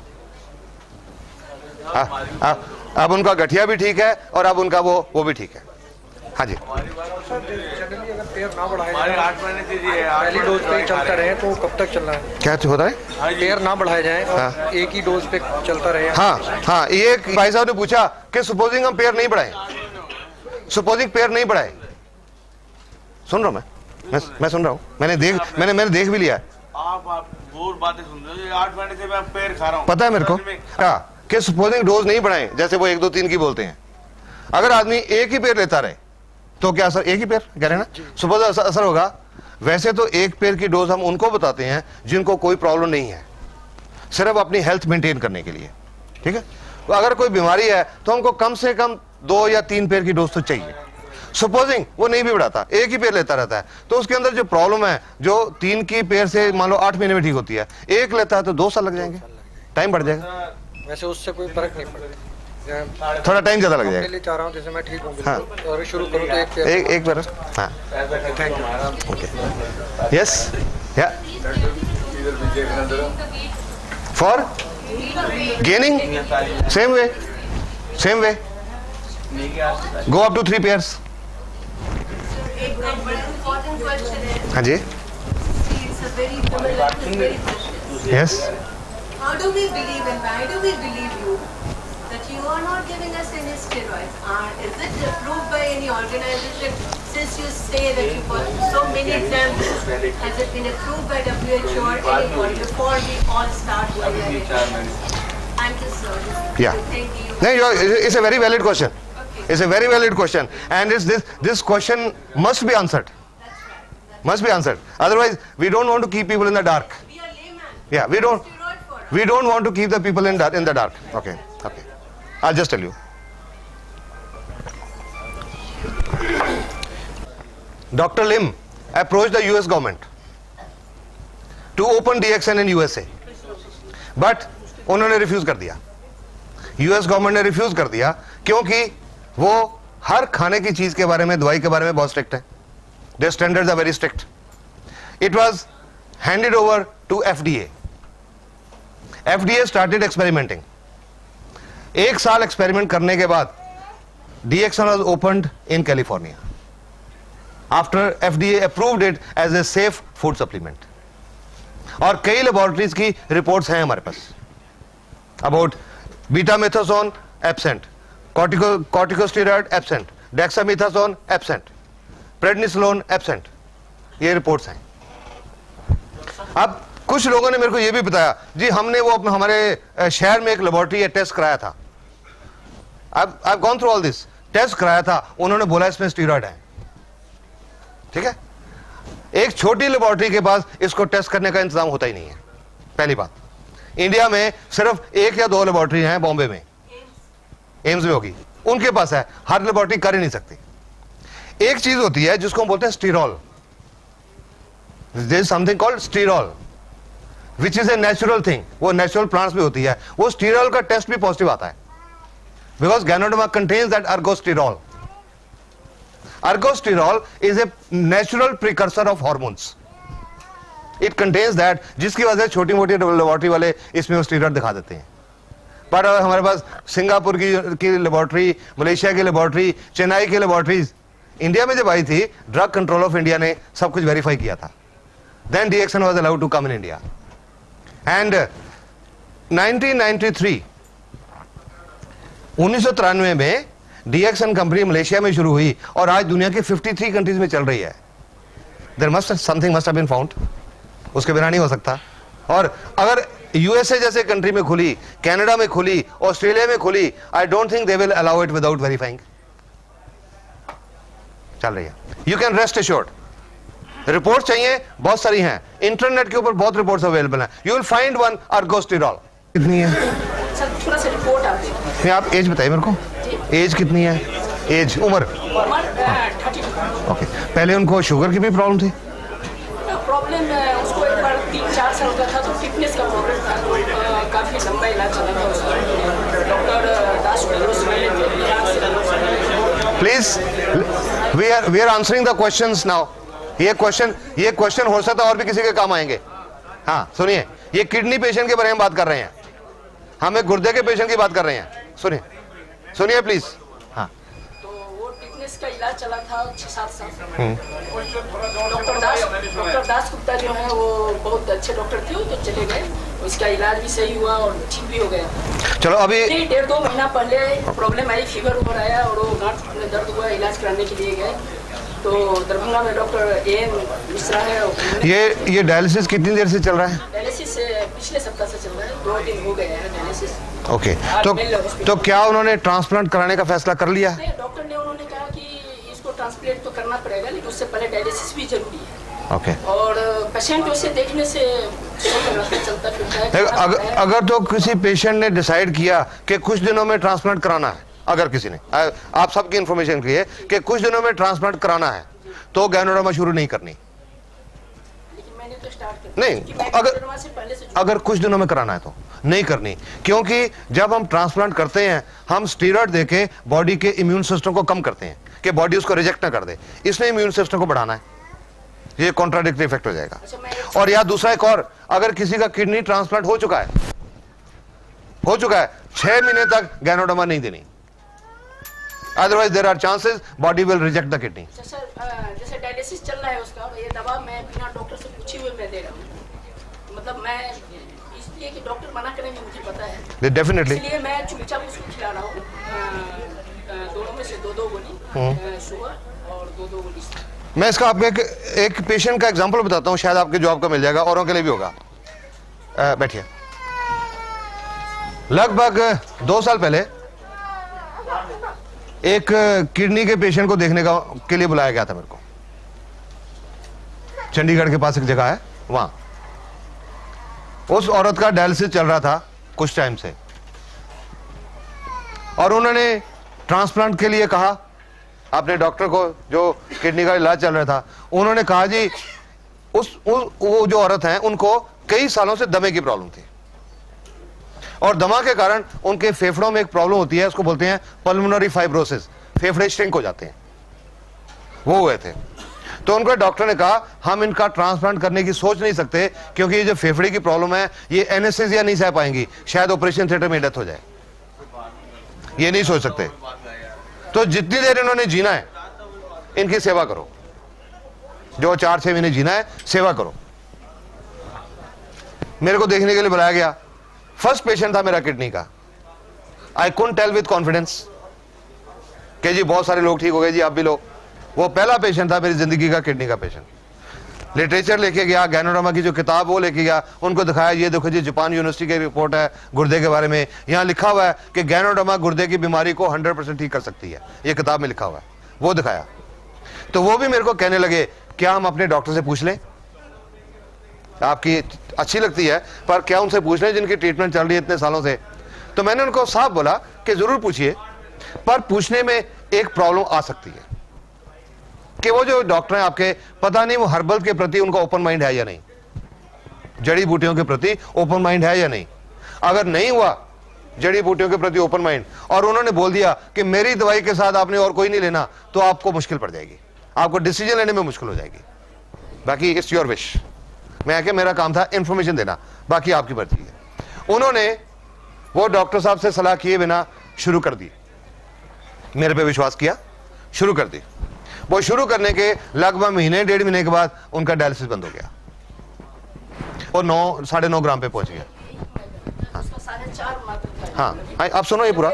अब उनका गठिया भी ठीक है और अब उनका वो भी ठीक है। हाँ जी, जनरली अगर पेयर ना बढ़ाए पहली डोज पे ही चलता रहे तो कब तक चलना है? क्या होता है? पेयर ना बढ़ाए जाए और हाँ। एक ही डोज पे चलता रहे। हाँ हाँ, ये भाई साहब ने पूछा कि सपोजिंग हम पेयर नहीं बढ़ाए, सपोजिंग पेयर नहीं बढ़ाए, सुन रहा हूँ मैं सुन रहा हूँ, मैंने देख भी लिया है। आप बहुत बातें सुन रहे हो, 8 महीने से मैं पेड़ खा रहा हूँ, पता है मेरे को कि सपोजिंग डोज नहीं बढ़ाए, जैसे वो 1 2 3 की बोलते हैं, अगर आदमी एक ही पेड़ लेता रहे तो क्या असर, एक ही पेड़ कह रहे हैं ना, सुबह असर होगा। वैसे तो एक पेड़ की डोज हम उनको बताते हैं जिनको कोई प्रॉब्लम नहीं है, सिर्फ अपनी हेल्थ मेंटेन करने के लिए, ठीक है। तो अगर कोई बीमारी है तो हमको कम से कम 2 या 3 पेड़ की डोज तो चाहिए। सपोजिंग वो नहीं भी बढ़ाता, एक ही पेड़ लेता रहता है, तो उसके अंदर जो प्रॉब्लम है, जो 3 की पेड़ से मान लो 8 महीने में ठीक होती है, एक लेता है तो 2 साल लग जाएंगे, टाइम बढ़ जाएगा। वैसे उससे कोई फर्क नहीं पड़ता, थोड़ा टाइम ज्यादा लग जाएगा। लिए चाह रहा हूँ जैसे मैं ठीक हूँ हाँ। और शुरू करूँ तो एक बार हाँ, यस या for gaining same way go up to 3 pairs. हाँ जी, yes. How do we believe and why do we believe you that you are not giving us any steroids? Is it approved by any organization? Since you say that you got so many examples, has it been approved by WHO or anybody before we all start going ahead? Thank you, sir. Yeah. Thank you. No, it's a very valid question. Okay. It's a very valid question, and it's this question must be answered. That's right. Must be answered. Otherwise, we don't want to keep people in the dark. We are layman. Yeah, we don't. Steroid for us. We don't want to keep the people in the dark. Okay. I'll just tell you. Dr. Lim approached the US government to open DXN in USA, but उन्होंने refuse कर दिया। US government ने refuse कर दिया क्योंकि वो हर खाने की चीज के बारे में, दवाई के बारे में बहुत स्ट्रिक्ट है। Their standards are very strict. It was handed over to FDA. FDA started experimenting. 1 साल एक्सपेरिमेंट करने के बाद DXN was opened in California after FDA approved it as a safe food supplement. और कई लेबोरेटरीज की reports हैं हमारे पास about betamethasone absent, corticosteroid absent, dexamethasone absent, prednisolone absent, ये रिपोर्ट्स हैं। अब कुछ लोगों ने मेरे को ये भी बताया जी हमने वो हमारे शहर में एक लेबोरेटरी टेस्ट कराया था, I've gone through all this, test कराया था, उन्होंने बोला इसमें स्टीरॉइड है। ठीक है, एक छोटी लेबोरेटरी के पास इसको टेस्ट करने का इंतजाम होता ही नहीं है। पहली बात, इंडिया में सिर्फ 1 या 2 लेबोरेटरी हैं, बॉम्बे में एम्स में होगी, उनके पास है, हर लेबोरेटरी कर ही नहीं सकती। एक चीज होती है जिसको हम बोलते हैं sterol, there is something called sterol which is a natural thing, वो नेचुरल प्लांट्स में होती है। वो स्टीरॉल का टेस्ट भी पॉजिटिव आता है because Ganoderma contains that ergosterol. Ergosterol is a natural precursor of hormones, it contains that, जिसकी वजह से छोटी मोटी लेबोरेटरी वाले इसमें वो स्टीरॉइड दिखा देते हैं। पर हमारे पास सिंगापुर की लेबोरेटरी, मलेशिया की लेबोरेटरी, चेन्नई की लेबोरेटरीज इंडिया में जब आई थी, ड्रग कंट्रोल ऑफ इंडिया ने सब कुछ वेरीफाई किया था। Then DXN was allowed to come in India and 1993 1993 में DXN कंपनी मलेशिया में शुरू हुई और आज दुनिया के 53 कंट्रीज में चल रही है। There must something must have been found, उसके बिना नहीं हो सकता। और अगर USA जैसे कंट्री में खुली, कनाडा में खुली, ऑस्ट्रेलिया में खुली, I don't think they will allow it without verifying. चल रही है, you can rest assured. Report चाहिए, बहुत सारी हैं, इंटरनेट के ऊपर बहुत रिपोर्ट्स अवेलेबल हैं, यू विल फाइंड वन अर्गोस्टीरॉल। कितनी है सर, थोड़ा सा रिपोर्ट आती है। आप एज बताइए मेरे को, एज कितनी है? एज, उम्र? ओके, पहले उनको शुगर की भी प्रॉब्लम थी? प्रॉब्लम उसको एक बार 3-4 साल का था तो फिटनेस का प्रॉब्लम था, तो काफ़ी लंबा इलाज चला था उसका। Doctor Das please, we are answering the questions now. ये क्वेश्चन हो सकता है और भी किसी के काम आएंगे। हाँ सुनिए, ये किडनी पेशेंट के बारे में बात कर रहे हैं, हम एक गुर्दे के पेशेंट की बात कर रहे हैं। सुनिए प्लीज। हाँ, तो वो फिटनेस डायलिसिस का इलाज चला था 6-7 साल। डॉक्टर दास गुप्ता जो है वो बहुत अच्छे डॉक्टर थे, तो चले गए, उसका इलाज भी सही हुआ और ठीक भी हो गया। चलो अभी 1.5-2 महीना पहले प्रॉब्लम आई, फीवर उभर आया और वो गांठ में दर्द हुआ, इलाज कराने के लिए गए तो दरभंगा में डॉक्टर AM मिश्रा है। ये डायलिसिस कितनी देर से चल रहा है? डायलिसिस पिछले सप्ताह से चल रहा है, 2 दिन हो गए हैं डायलिसिस। ओके, तो क्या उन्होंने ट्रांसप्लांट कराने का फैसला कर लिया? डॉक्टर ने उन्होंने कहा कि इसको ट्रांसप्लांट तो करना पड़ेगा, लेकिन उससे पहले डायलिसिस भी जरूरी है। ओके, और पेशेंट उसे देखने से चलता फिरता है। अगर तो किसी पेशेंट ने डिसाइड किया कि कुछ दिनों में ट्रांसप्लांट कराना है, अगर किसी ने, आप सबकी इंफॉर्मेशन की है कि कुछ दिनों में ट्रांसप्लांट कराना है, तो गैनोडर्मा शुरू नहीं करनी। मैंने तो स्टार्ट नहीं, अगर कुछ दिनों में कराना है तो नहीं करनी, क्योंकि जब हम ट्रांसप्लांट करते हैं हम स्टीरॉयड देके बॉडी के इम्यून सिस्टम को कम करते हैं कि बॉडी उसको रिजेक्ट ना कर दे, इसलिए इम्यून सिस्टम को बढ़ाना है, ये कॉन्ट्राडिक्टरी इफेक्ट हो जाएगा। और या दूसरा एक और, अगर किसी का किडनी ट्रांसप्लांट हो चुका है 6 महीने तक गैनोडर्मा नहीं देनी, otherwise there are chances body will reject the kidney. Sir जैसे डायलिसिस चल रहा है उसका, ये दवा मैं बिना डॉक्टर से पूछे हुए मैं दे रहा हूँ, मतलब मैं इसलिए कि डॉक्टर मना करेंगे मुझे पता है, डेफिनेटली, इसलिए मैं चुपचाप उसको खिला रहा हूँ। दोनों में से 2-2 गोली सुबह और 2-2 गोली। मैं इसका आपको एक पेशेंट का एग्जांपल बताता हूँ, शायद आपके जॉब का मिल जाएगा, औरों के लिए भी होगा। बैठिए। लगभग 2 साल पहले एक किडनी के पेशेंट को देखने के लिए बुलाया गया था मेरे को। चंडीगढ़ के पास एक जगह है, वहां उस औरत का डायलिसिस चल रहा था कुछ टाइम से, और उन्होंने ट्रांसप्लांट के लिए कहा अपने डॉक्टर को, जो किडनी का इलाज चल रहा था। उन्होंने कहा जी वो जो औरत है उनको कई सालों से दमे की प्रॉब्लम थी, और दमा के कारण उनके फेफड़ों में एक प्रॉब्लम होती है, उसको बोलते हैं पल्मोनरी फाइब्रोसिस, फेफड़े श्रिंक हो जाते हैं, वो हुए थे। तो उनको डॉक्टर ने कहा हम इनका ट्रांसप्लांट करने की सोच नहीं सकते, क्योंकि ये जो फेफड़े की प्रॉब्लम है ये एनेस्थीसिया नहीं सह पाएंगी, शायद ऑपरेशन थिएटर में डेथ हो जाए, ये नहीं सोच सकते। तो जितनी देर इन्होंने जीना है इनकी सेवा करो, जो 4-6 महीने जीना है सेवा करो। मेरे को देखने के लिए बुलाया गया, फर्स्ट पेशेंट था मेरा किडनी का। I couldn't tell with confidence कि जी बहुत सारे लोग ठीक हो गए जी, आप भी लो। वो पहला पेशेंट था मेरी जिंदगी का किडनी का पेशेंट। लिटरेचर लेके गया, गैनोडर्मा की जो किताब वो लेके गया, उनको दिखाया, ये देखो जी जापान यूनिवर्सिटी की रिपोर्ट है गुर्दे के बारे में, यहाँ लिखा हुआ है कि गैनोडर्मा गुर्दे की बीमारी को 100% ठीक कर सकती है, ये किताब में लिखा हुआ है। वो दिखाया तो वो भी मेरे को कहने लगे क्या हम अपने डॉक्टर से पूछ लें, आपकी अच्छी लगती है पर क्या उनसे पूछ लें जिनकी ट्रीटमेंट चल रही है इतने सालों से। तो मैंने उनको साफ बोला कि जरूर पूछिए, पर पूछने में एक प्रॉब्लम आ सकती है कि वो जो डॉक्टर हैं आपके, पता नहीं वो हर्बल के प्रति उनका ओपन माइंड है या नहीं, जड़ी बूटियों के प्रति ओपन माइंड है या नहीं। अगर नहीं हुआ जड़ी बूटियों के प्रति ओपन माइंड, और उन्होंने बोल दिया कि मेरी दवाई के साथ आपने और कोई नहीं लेना, तो आपको मुश्किल पड़ जाएगी, आपको डिसीजन लेने में मुश्किल हो जाएगी। बाकी इट्स योर विश, मैं क्या, मेरा काम था इंफॉर्मेशन देना, बाकी आपकी मर्जी है। उन्होंने वो डॉक्टर साहब से सलाह किए बिना शुरू कर दी, मेरे पे विश्वास किया, शुरू कर दी। वो शुरू करने के लगभग 1.5 महीने के बाद उनका डायलिसिस बंद हो गया और 9-9.5 ग्राम पे पहुंच गया। हाँ, आप सुनो ये पूरा।